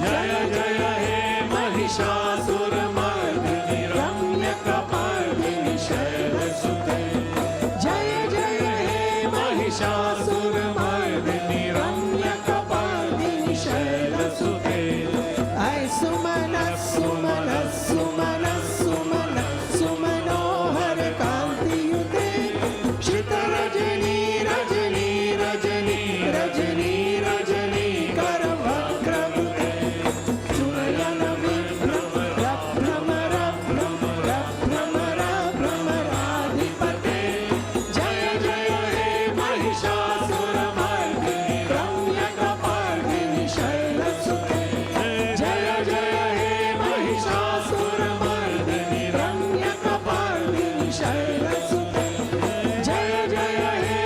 जय जय हे महिषासुरमर्दिनि रम्यकपर्दिनि शैलसुते जय जय हे महिषासुरमर्दिनि रम्यकपर्दिनि शैलसुते ऐ सुमन सुमन सुमन सुमन सुमनोहर कांतियुते श्रित रजनी रजनी रजनी रजनी रजनी कर वक्रवुते सुनयन विभ्रम रभ्रम रभ्रम रभ्रम रभ्रमराधिपते जय जय हे महिषासुरमर्दिनि रम्यकपर्दिनि शैलसुते जय जय हे महिषासुरमर्दिनि रम्यकपर्दिनि शैलसुते जय जय हे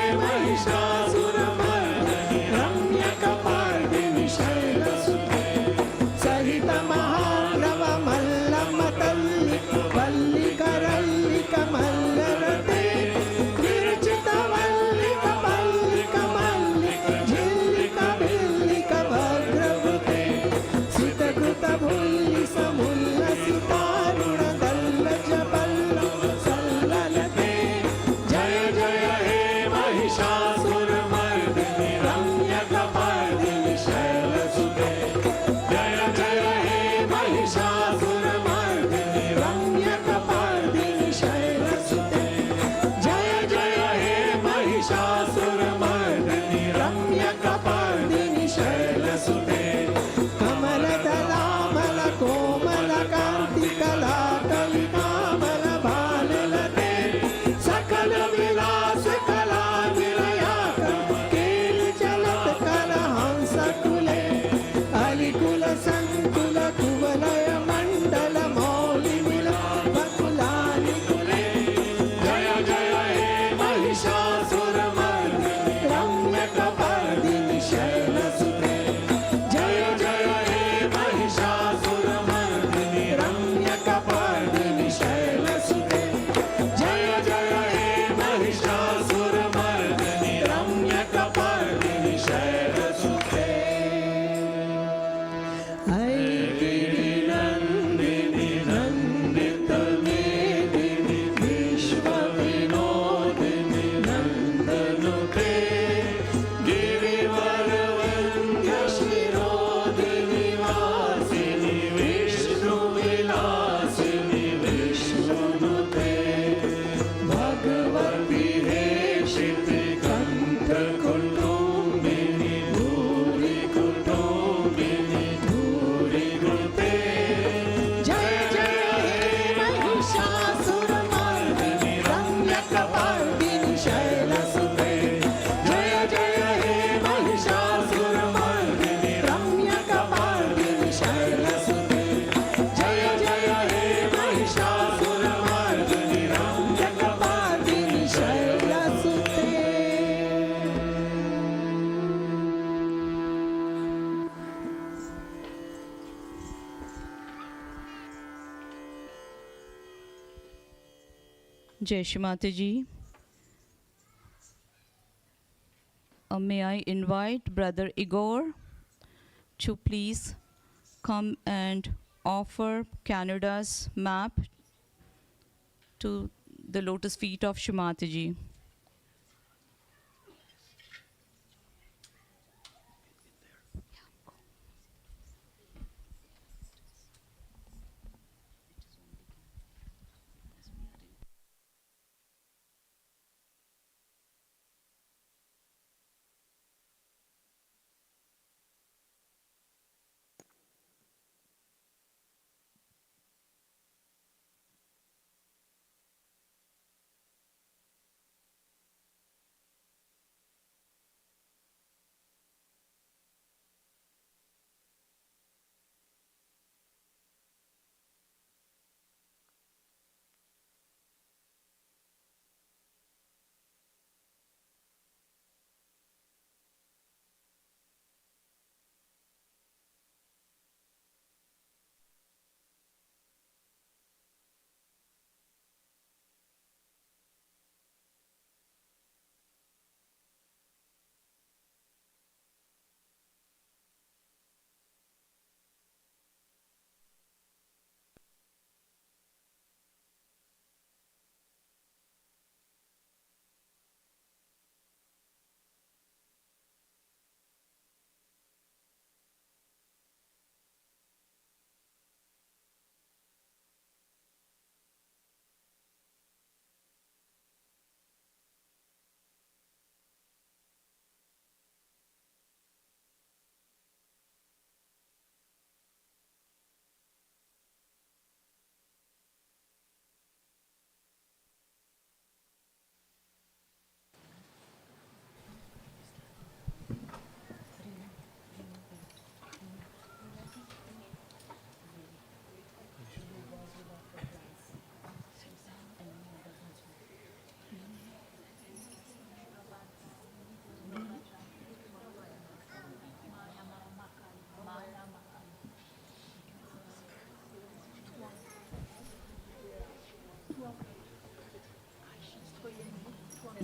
महिषासुरमर्दिनि रम्यकपर्दिनि शैलसुते सहित महाप्रभ मल्लमतल्लिक वल्लिकरल्लिक मल्लरते विरचित वल्लिक मल्लिक मल्लिक झिल्लिक भिल्लिक भद्रवृते सितकृत भुल्लि समुल्लसितारुण दल्लज पल्लव सल्ललते जय जय हे महिषासुरमर्दिनि रम्यकपर्दिनि शैलसुते जय जय हे महिषासुरमर्दिनि रम्यकपर्दिनि शैलसुते जय जय हे महिषासुरमर्दिनि रम्यकपर्दिनि शैलसुते कमलदलामल कोमल कांति कला कलिकामल भाललते सकल विलास कला निलया केल चलत कल हंस कुले अलिकुल संकुल कुवलय मंडल मौलि मिल बकुलानि कुले जय जय हे महिषासुरमर्दिनि रम्यकपर्दिनि शैलसुते जय जय हे महिषासुरमर्दिनि रम्यकपर्दिनि शैलसुते जय जय हे महिषासुरमर्दिनि रम्यकपर्दिनि शैलसुते गिरिनन्दिनि नन्दित मेदिनि विश्वविनोदिनि नन्दनुते गिरिवरवन्द्य शिरोदिनि वासिनि विष्णुविलासिनि विष्णुनुते भगवति हेक्षिति कण्ठकुटुम्बिनि भूरि कुटुम्बिनि भूरि कृते जय जय हे महिषासुरमर्दिनि रम्यकपर्दिनि शैलसुते जय जय हे महिषासुरमर्दिनि रम्यकपर्दिनि शैलसुते जय जय हे Mahishasuramardini रम्यकपर्दिनि शैलसुते Jai Shri Mataji. May I invite Brother Igor to please come and offer Canada's map to the lotus feet of Shri Mataji.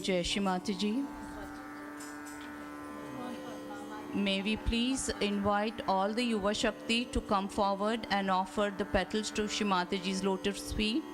Jai Shree Mataji. May we please invite all the Yuva Shakti to come forward and offer the petals to Shree Mataji's lotus feet.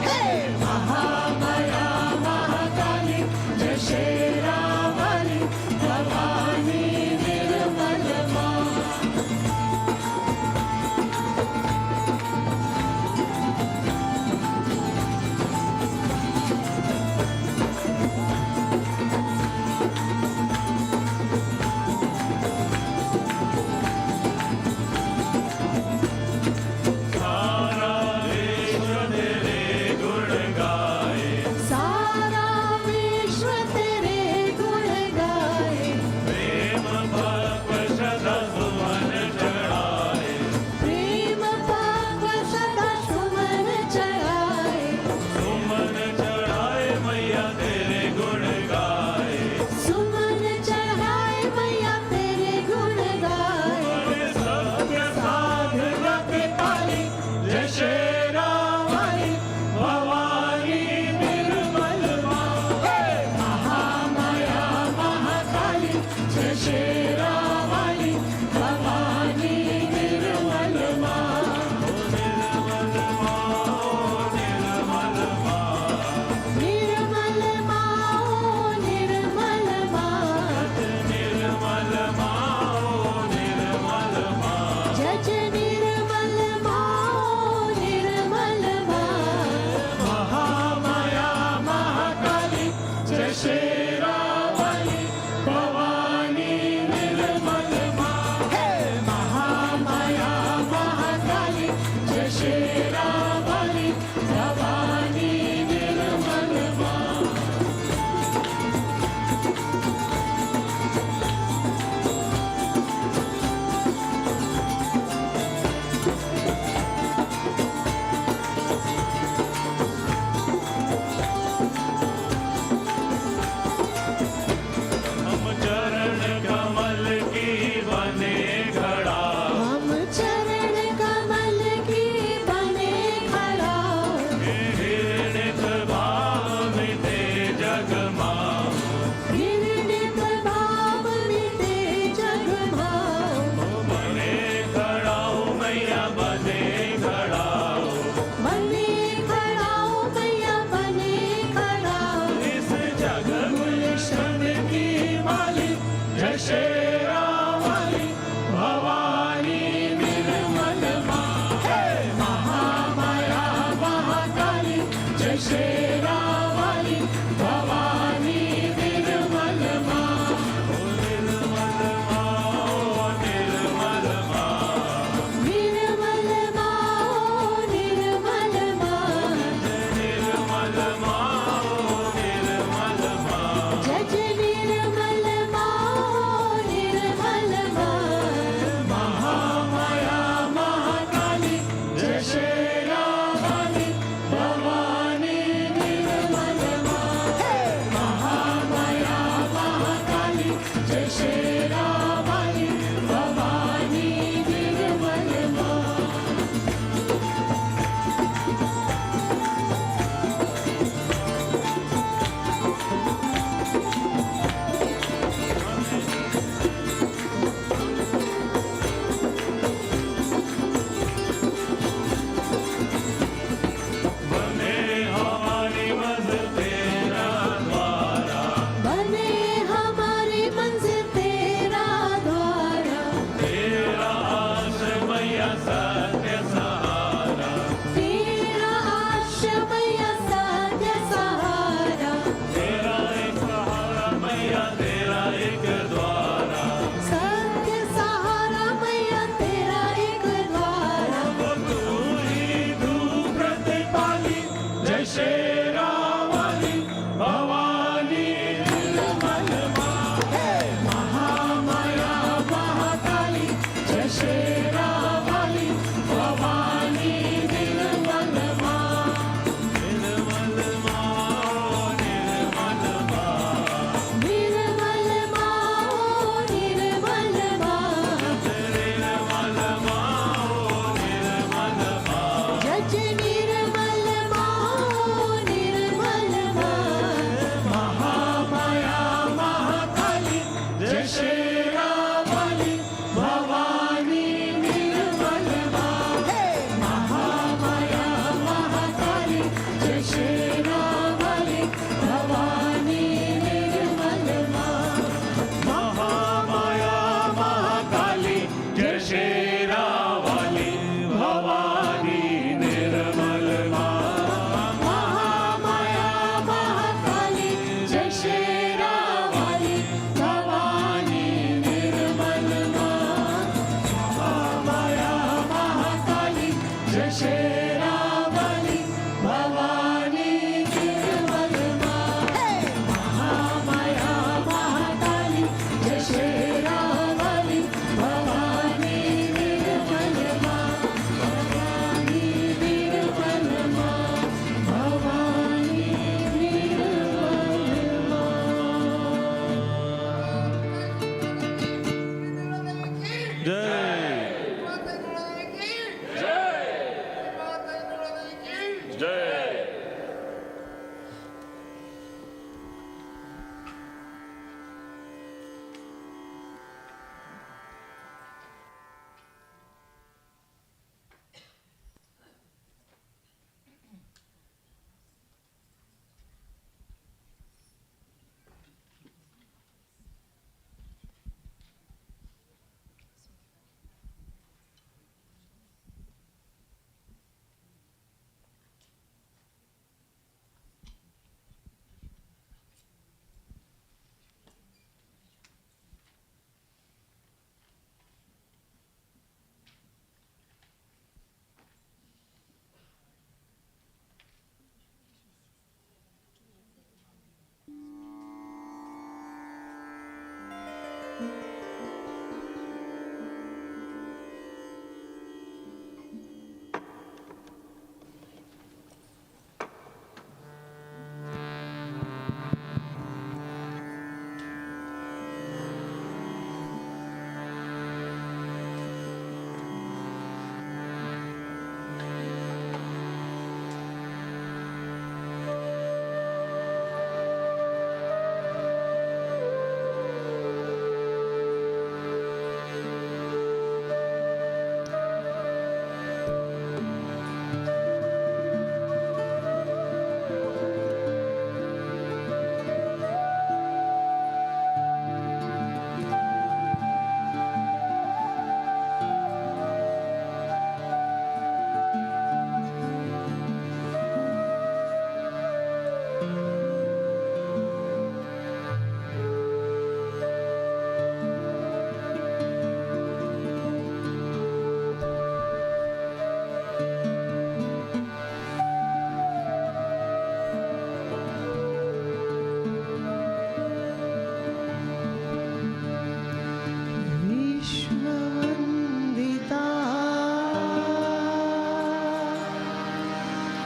Hey!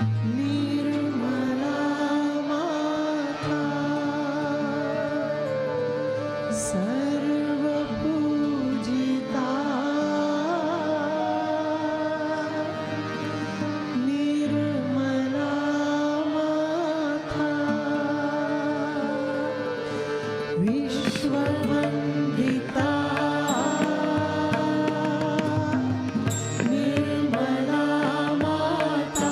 Nirmala माता सर्वपूजिता निर्मला माता विश्ववन्दिता निर्मला माता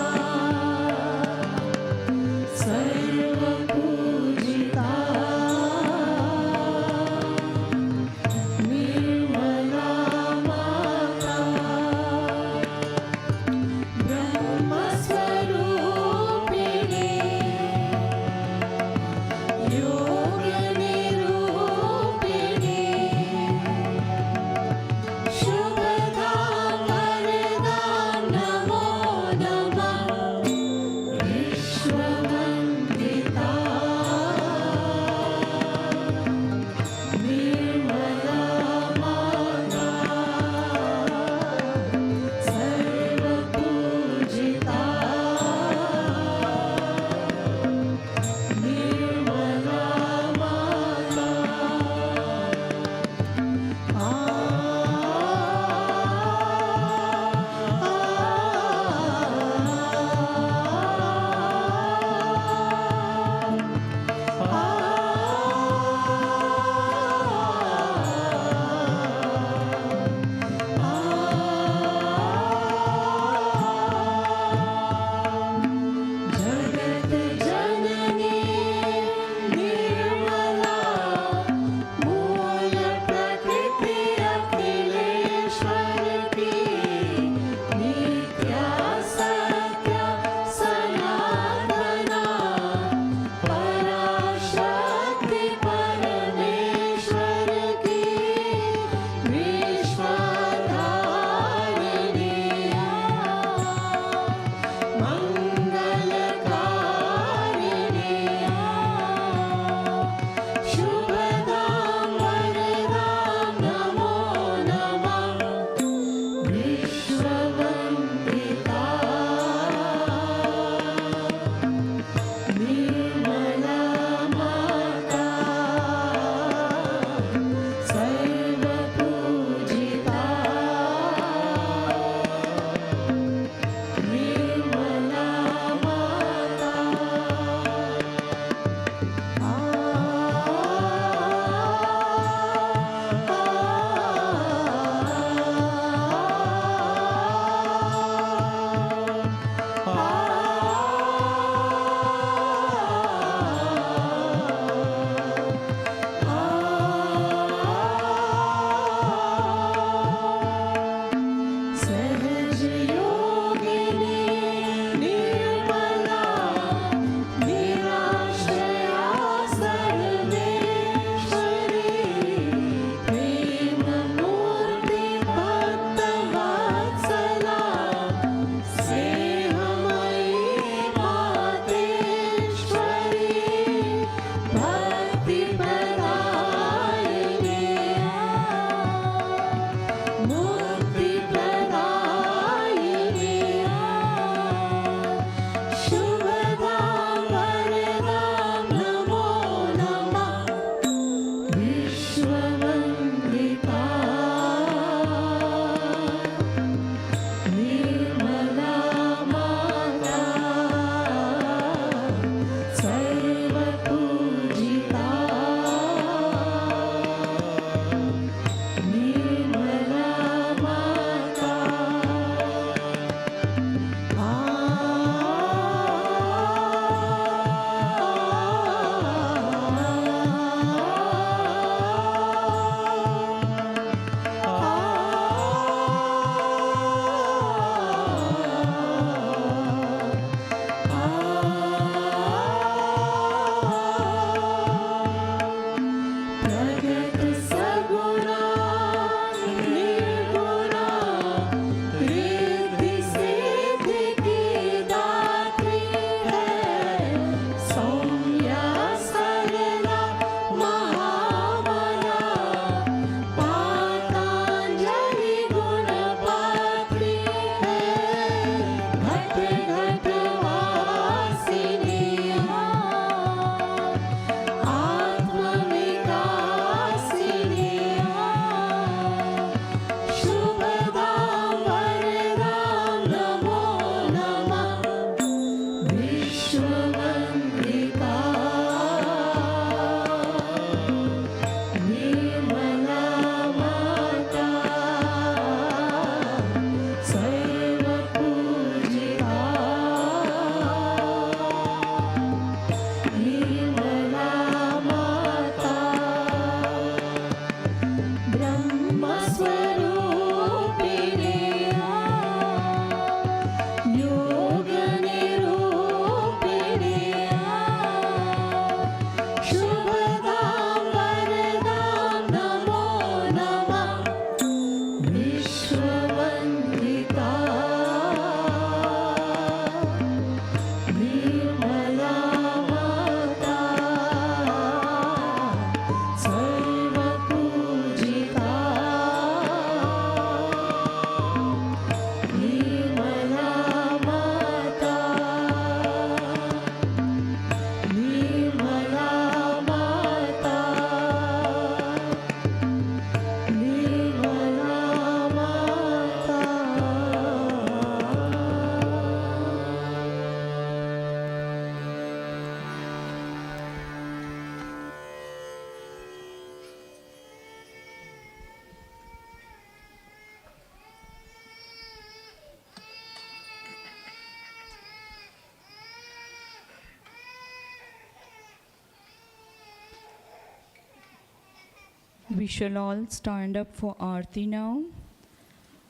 We shall all stand up for Aarti now.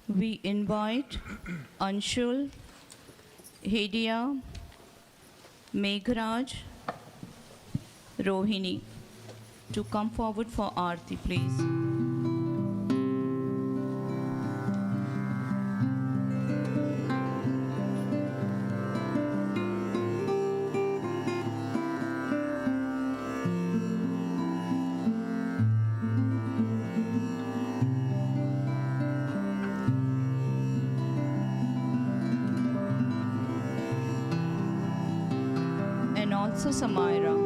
We invite Anshul, Hedia, Meghraj, Rohini to come forward for Aarti, please. And also Samaira.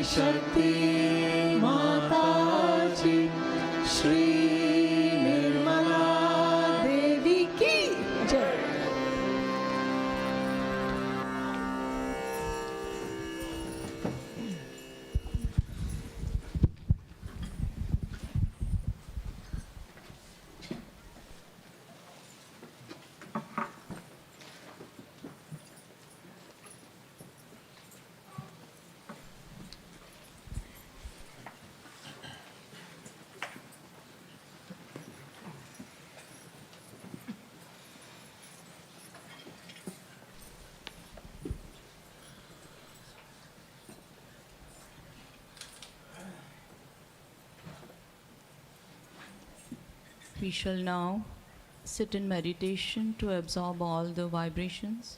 शक्ति माताजी श्री निर्मला देवी की जय। We shall now sit in meditation to absorb all the vibrations.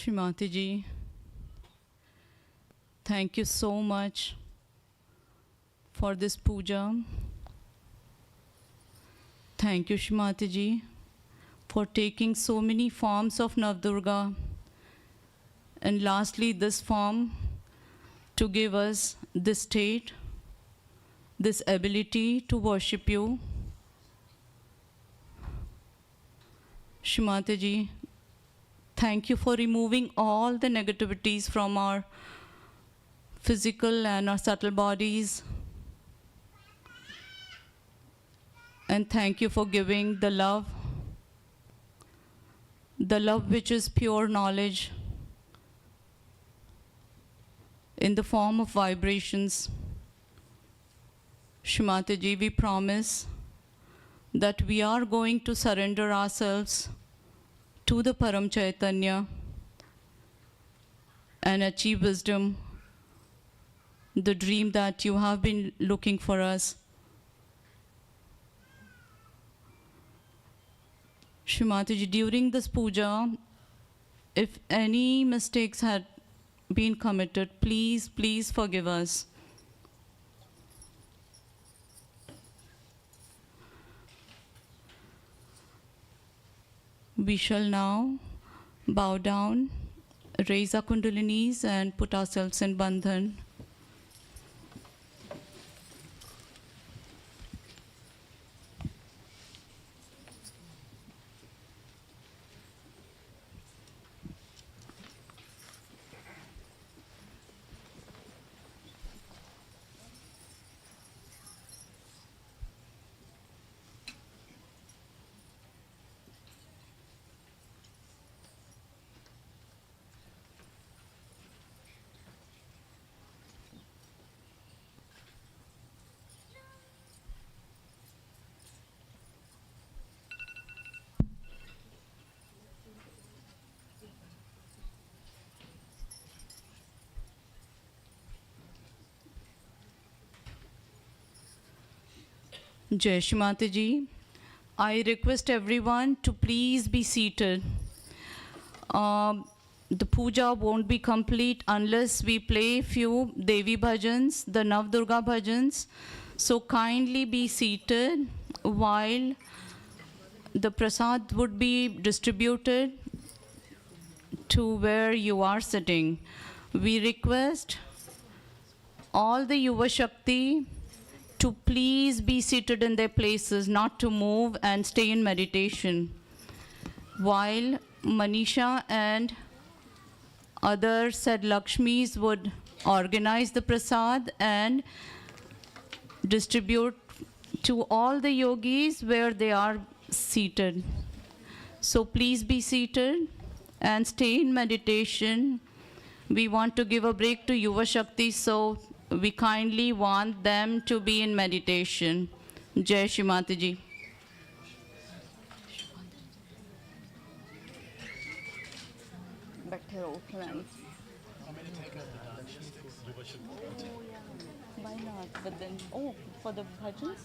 Shree Mataji, thank you so much for this puja. Thank you, Shree Mataji, for taking so many forms of Navdurga. And lastly, this form to give us this state, this ability to worship you. Shree Mataji, thank you for removing all the negativities from our physical and our subtle bodies. And thank you for giving the love which is pure knowledge in the form of vibrations. Shree Mataji, we promise that we are going to surrender ourselves to the Param Chaitanya and achieve wisdom, the dream that you have been looking for us. Shree Mataji, during this puja, if any mistakes had been committed, please, please forgive us. We shall now bow down, raise our kundalinis and put ourselves in bandhan. Jai Shree Mataji, I request everyone to please be seated. The puja won't be complete unless we play few Devi bhajans, the Navdurga bhajans. So kindly be seated while the prasad would be distributed to where you are sitting. We request all the Yuva Shakti to please be seated in their places, not to move and stay in meditation. While Manisha and other said Lakshmis would organize the prasad and distribute to all the yogis where they are seated. So please be seated and stay in meditation. We want to give a break to Yuva Shakti, so we kindly want them to be in meditation. Jai Shree Mataji. Why not? But then, for the bhajans?